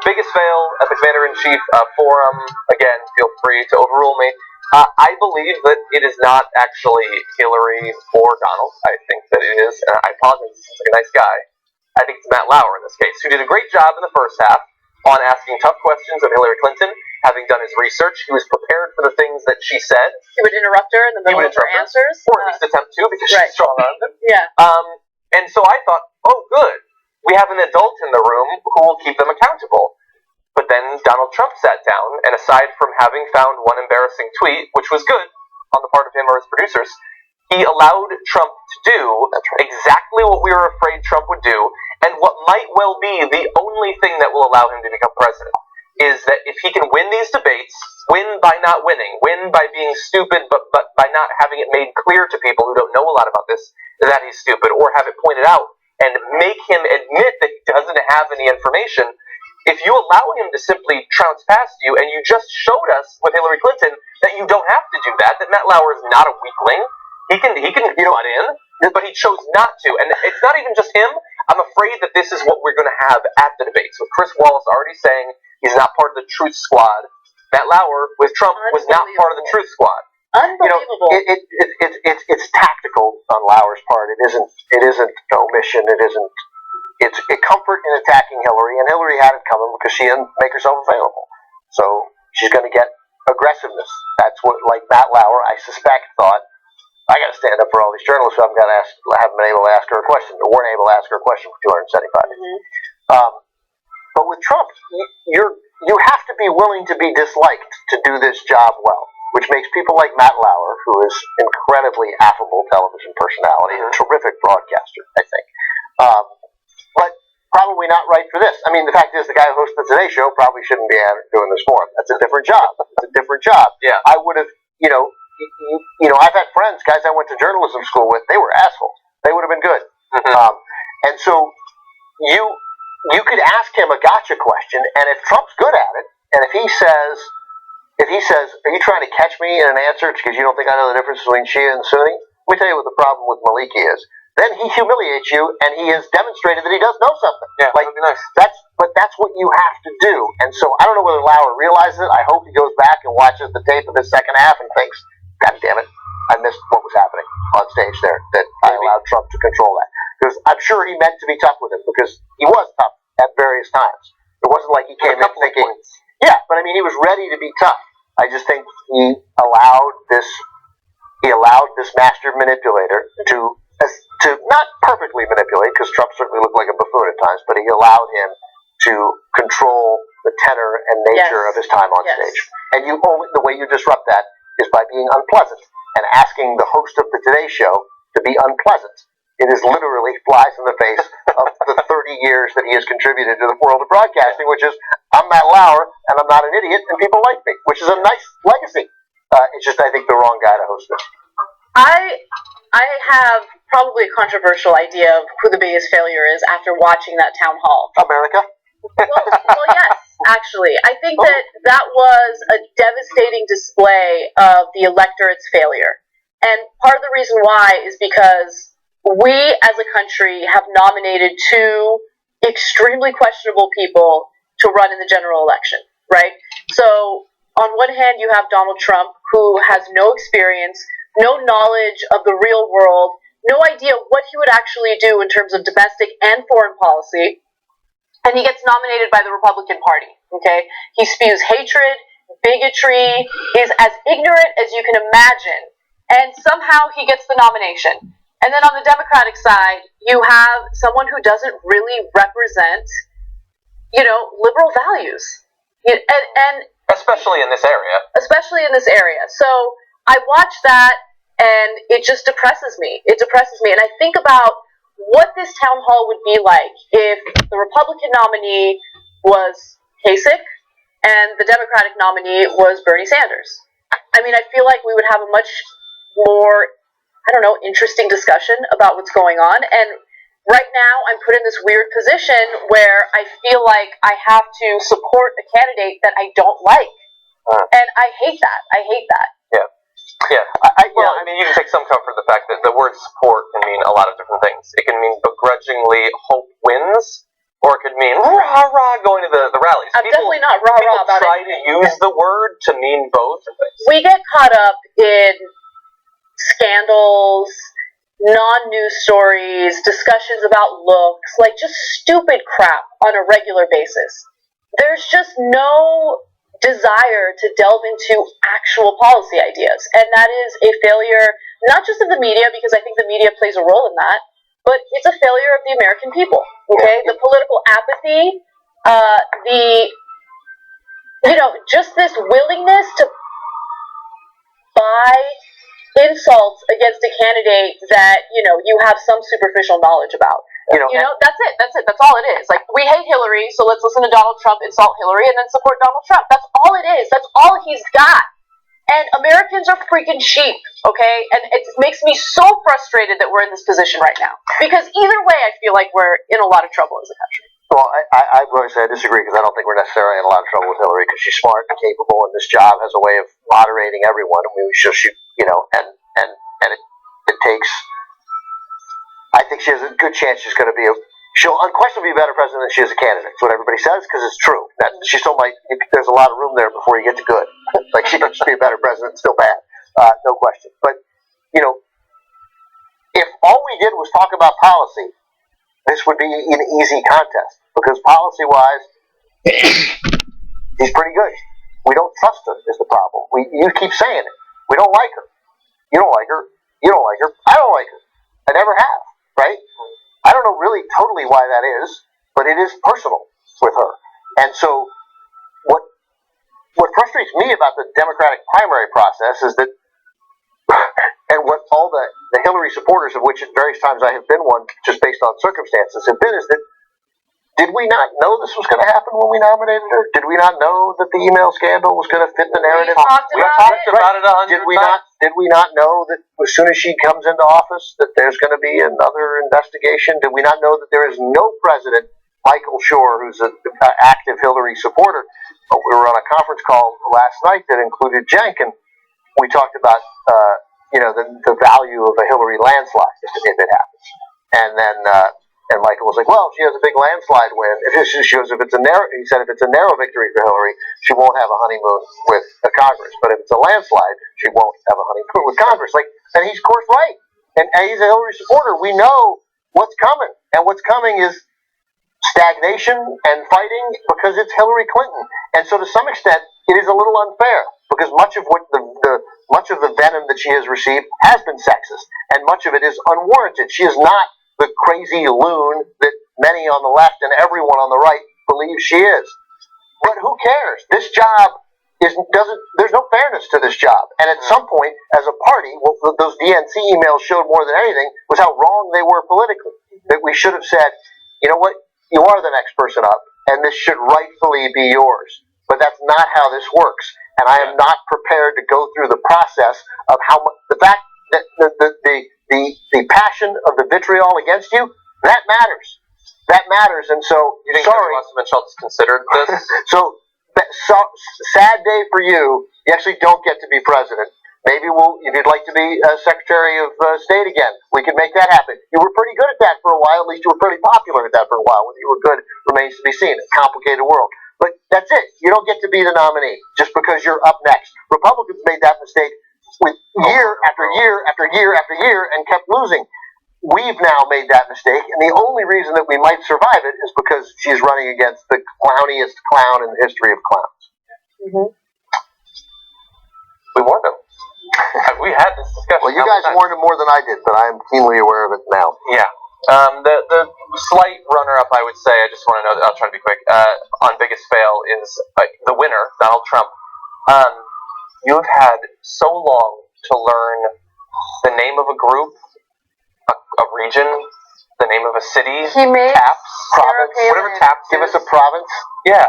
biggest fail at the Commander-in-Chief forum. Again, feel free to overrule me. I believe that it is not actually Hillary or Donald. I think that it is, and I apologize, he's like a nice guy. I think it's Matt Lauer in this case, who did a great job in the first half on asking tough questions of Hillary Clinton, having done his research. He was prepared for the things that she said. He would interrupt her in the middle of her answers. Or at least attempt to, because she's strong-armed him. Yeah. And so I thought, oh, good. We have an adult in the room who will keep them accountable. But then Donald Trump sat down, and aside from having found one embarrassing tweet, which was good on the part of him or his producers, he allowed Trump to do exactly what we were afraid Trump would do, and what might well be the only thing that will allow him to become president, is that if he can win these debates, win by not winning, win by being stupid, but by not having it made clear to people who don't know a lot about this that he's stupid, or have it pointed out, and make him admit that he doesn't have any information. If you allow him to simply trounce past you, and you just showed us with Hillary Clinton that you don't have to do that Matt Lauer is not a weakling. He can butt in, but he chose not to. And it's not even just him. I'm afraid that this is what we're going to have at the debates, with Chris Wallace already saying he's not part of the Truth Squad. Matt Lauer, with Trump, was not part of the Truth Squad. Unbelievable. It's tactical on Lauer's part. It isn't omission. It's a comfort in attacking Hillary, and Hillary had it coming because she didn't make herself available. So she's going to get aggressiveness. That's what, like Matt Lauer, I suspect, thought, I got to stand up for all these journalists who haven't been able to ask her a question, or weren't able to ask her a question for 275 days. But with Trump, you have to be willing to be disliked to do this job well, which makes people like Matt Lauer, who is incredibly affable television personality and a terrific broadcaster, I think. But probably not right for this. I mean, the fact is, the guy who hosts the Today Show probably shouldn't be doing this for him. That's a different job. It's a different job. Yeah. I would have, I've had friends, guys I went to journalism school with, they were assholes. They would have been good. And so you could ask him a gotcha question, and if Trump's good at it, and if he says, are you trying to catch me in an answer because you don't think I know the difference between Shia and Sunni? Let me tell you what the problem with Maliki is. Then he humiliates you, and he has demonstrated that he does know something. Yeah, that'd be nice. That's what you have to do. And so I don't know whether Lauer realizes it. I hope he goes back and watches the tape of the second half and thinks, God damn it, I missed what was happening on stage there, that I allowed Trump to control that. Because I'm sure he meant to be tough with him, because he was tough at various times. It wasn't like he came in thinking, yeah, but I mean, he was ready to be tough. I just think he allowed this master manipulator to not perfectly manipulate, because Trump certainly looked like a buffoon at times, but he allowed him to control the tenor and nature of his time on stage. And the way you disrupt that is by being unpleasant and asking the host of the Today Show to be unpleasant. It is literally flies in the face of the 30 years that he has contributed to the world of broadcasting, which is, I'm Matt Lauer, and I'm not an idiot, and people like me, which is a nice legacy. It's just, I think, the wrong guy to host it. I have probably a controversial idea of who the biggest failure is after watching that town hall. America? Well, yes, actually. I think that was a devastating display of the electorate's failure. And part of the reason why is because we as a country have nominated two extremely questionable people to run in the general election, right? So on one hand, you have Donald Trump, who has no experience, no knowledge of the real world, no idea what he would actually do in terms of domestic and foreign policy, and he gets nominated by the Republican Party, okay? He spews hatred, bigotry, is as ignorant as you can imagine, and somehow he gets the nomination. And then on the Democratic side, you have someone who doesn't really represent, liberal values. And especially in this area. So I watch that, and it just depresses me. And I think about what this town hall would be like if the Republican nominee was Kasich and the Democratic nominee was Bernie Sanders. I mean, I feel like we would have a much more, interesting discussion about what's going on. And right now, I'm put in this weird position where I feel like I have to support a candidate that I don't like. And I hate that. Yeah. I mean, you can take some comfort in the fact that the word support can mean a lot of different things. It can mean begrudgingly hope wins, or it could mean rah rah going to the rallies. I'm definitely not rah rah about it. People try to use the word to mean both. We get caught up in scandals, non-news stories, discussions about looks, like just stupid crap on a regular basis. There's just no desire to delve into actual policy ideas, and that is a failure not just of the media, because I think the media plays a role in that, but it's a failure of the American people. Okay, the political apathy, just this willingness to buy insults against a candidate that you have some superficial knowledge about. That's it. That's all it is. Like, we hate Hillary, so let's listen to Donald Trump insult Hillary and then support Donald Trump. That's all it is. That's all he's got. And Americans are freaking sheep, okay? And it makes me so frustrated that we're in this position right now. Because either way, I feel like we're in a lot of trouble as a country. Well, I disagree, because I don't think we're necessarily in a lot of trouble with Hillary, because she's smart and capable, and this job has a way of moderating everyone. I mean, it takes. I think she has a good chance she'll unquestionably be a better president than she is a candidate. That's what everybody says, because it's true. That she still might. There's a lot of room there before you get to good. Like, she could just be a better president, still bad, no question. But if all we did was talk about policy, this would be an easy contest, because policy-wise, he's pretty good. We don't trust her is the problem. You keep saying it. We don't like her. You don't like her. You don't like her. I don't like her. I never have, right? I don't know really totally why that is, but it is personal with her. And so what frustrates me about the Democratic primary process is that, and what all the Hillary supporters, of which at various times I have been one, just based on circumstances, have been, is that, did we not know this was going to happen when we nominated her? Did we not know that the email scandal was going to fit the narrative? We talked about it 100 times. Did we not know that as soon as she comes into office that there's going to be another investigation? Did we not know that there is no president, Michael Shore, who's an active Hillary supporter? We were on a conference call last night that included Cenk, and we talked about the value of a Hillary landslide if it happens. And then and Michael was like, well, if she has a big landslide win, he said if it's a narrow victory for Hillary, she won't have a honeymoon with Congress. But if it's a landslide, she won't have a honeymoon with Congress. And he's of course right. And he's a Hillary supporter. We know what's coming, and what's coming is stagnation and fighting, because it's Hillary Clinton. And so to some extent, it is a little unfair, because much of the venom that she has received has been sexist, and much of it is unwarranted. She is not the crazy loon that many on the left and everyone on the right believes she is. But who cares? This job there's no fairness to this job. And at some point, as a party, what those DNC emails showed more than anything was how wrong they were politically. That we should have said, you know what, you are the next person up, and this should rightfully be yours. But that's not how this works. And I am not prepared to go through the process of how much, the fact that the passion of the vitriol against you, that matters. That matters. And so, you think sorry. Russell Schultz considered this? So, sad day for you. You actually don't get to be president. Maybe if you'd like to be Secretary of State again, we could make that happen. You were pretty good at that for a while. At least you were pretty popular at that for a while. Whether you were good remains to be seen. It's a complicated world. But that's it. You don't get to be the nominee just because you're up next. Republicans made that mistake with year after year after year after year and kept losing. We've now made that mistake, and the only reason that we might survive it is because she's running against the clowniest clown in the history of clowns. Mm-hmm. We warned him. We had this discussion. Well, you guys warned him more than I did, but I am keenly aware of it now. Yeah. The slight runner-up, I would say, I just want to know, I'll try to be quick, on Biggest Fail is the winner, Donald Trump. You've had so long to learn the name of a group, a region, the name of a city, TAPS, province, whatever TAPS Give us a province. Yeah.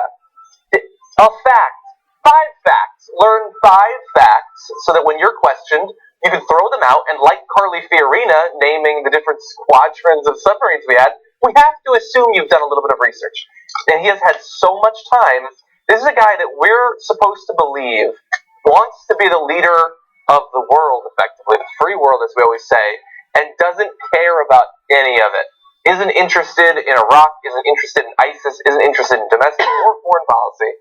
A fact. 5 facts. Learn 5 facts so that when you're questioned, you can throw them out, and like Carly Fiorina naming the different squadrons of submarines we had, we have to assume you've done a little bit of research. And he has had so much time. This is a guy that we're supposed to believe wants to be the leader of the world, effectively, the free world, as we always say, and doesn't care about any of it. Isn't interested in Iraq, isn't interested in ISIS, isn't interested in domestic or foreign policy.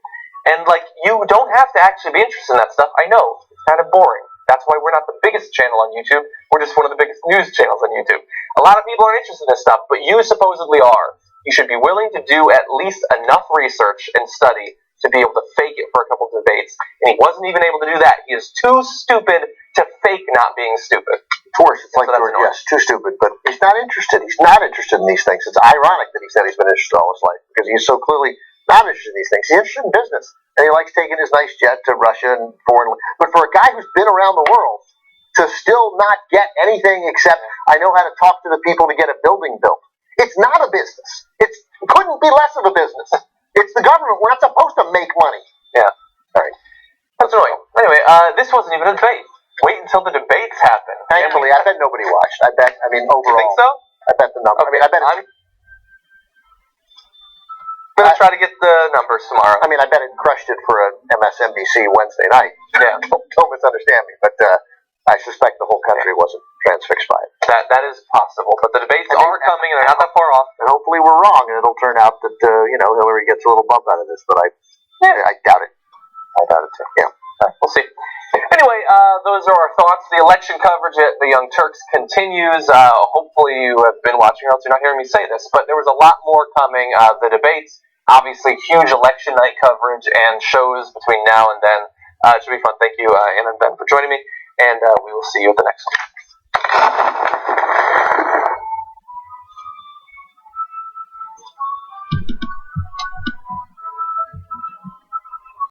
And, like, you don't have to actually be interested in that stuff. I know, it's kind of boring. That's why we're not the biggest channel on YouTube. We're just one of the biggest news channels on YouTube. A lot of people are interested in this stuff, but you supposedly are. You should be willing to do at least enough research and study to be able to fake it for a couple of debates. And he wasn't even able to do that. He is too stupid to fake not being stupid. Of course, it's like George, yes, too stupid, but he's not interested. He's not interested in these things. It's ironic that he said he's been interested all his life, because he's so clearly not interested in these things. He's interested in business, and he likes taking his nice jet to Russia and foreign. But for a guy who's been around the world to still not get anything except, I know how to talk to the people to get a building built. It's not a business. It couldn't be less of a business. It's the government. We're not supposed to make money. Yeah. All right. That's annoying. Anyway, this wasn't even a debate. Wait until the debates happen. Thankfully, I bet nobody watched. I mean, overall. You think so? I bet the number. Okay. I bet I'm going to try to get the numbers tomorrow. I mean, I bet it crushed it for a MSNBC Wednesday night. Yeah. Don't misunderstand me, but I suspect the whole country wasn't transfixed by it. That is possible, but the debates are coming, and they're not that far off. And hopefully we're wrong, and it'll turn out that Hillary gets a little bump out of this. But I doubt it. I doubt it too. Yeah. We'll see. Anyway, those are our thoughts. The election coverage at the Young Turks continues. Hopefully you have been watching, or else you're not hearing me say this. But there was a lot more coming. The debates, obviously, huge election night coverage and shows between now and then. It should be fun. Thank you, Anna and Ben, for joining me. And we will see you at the next one.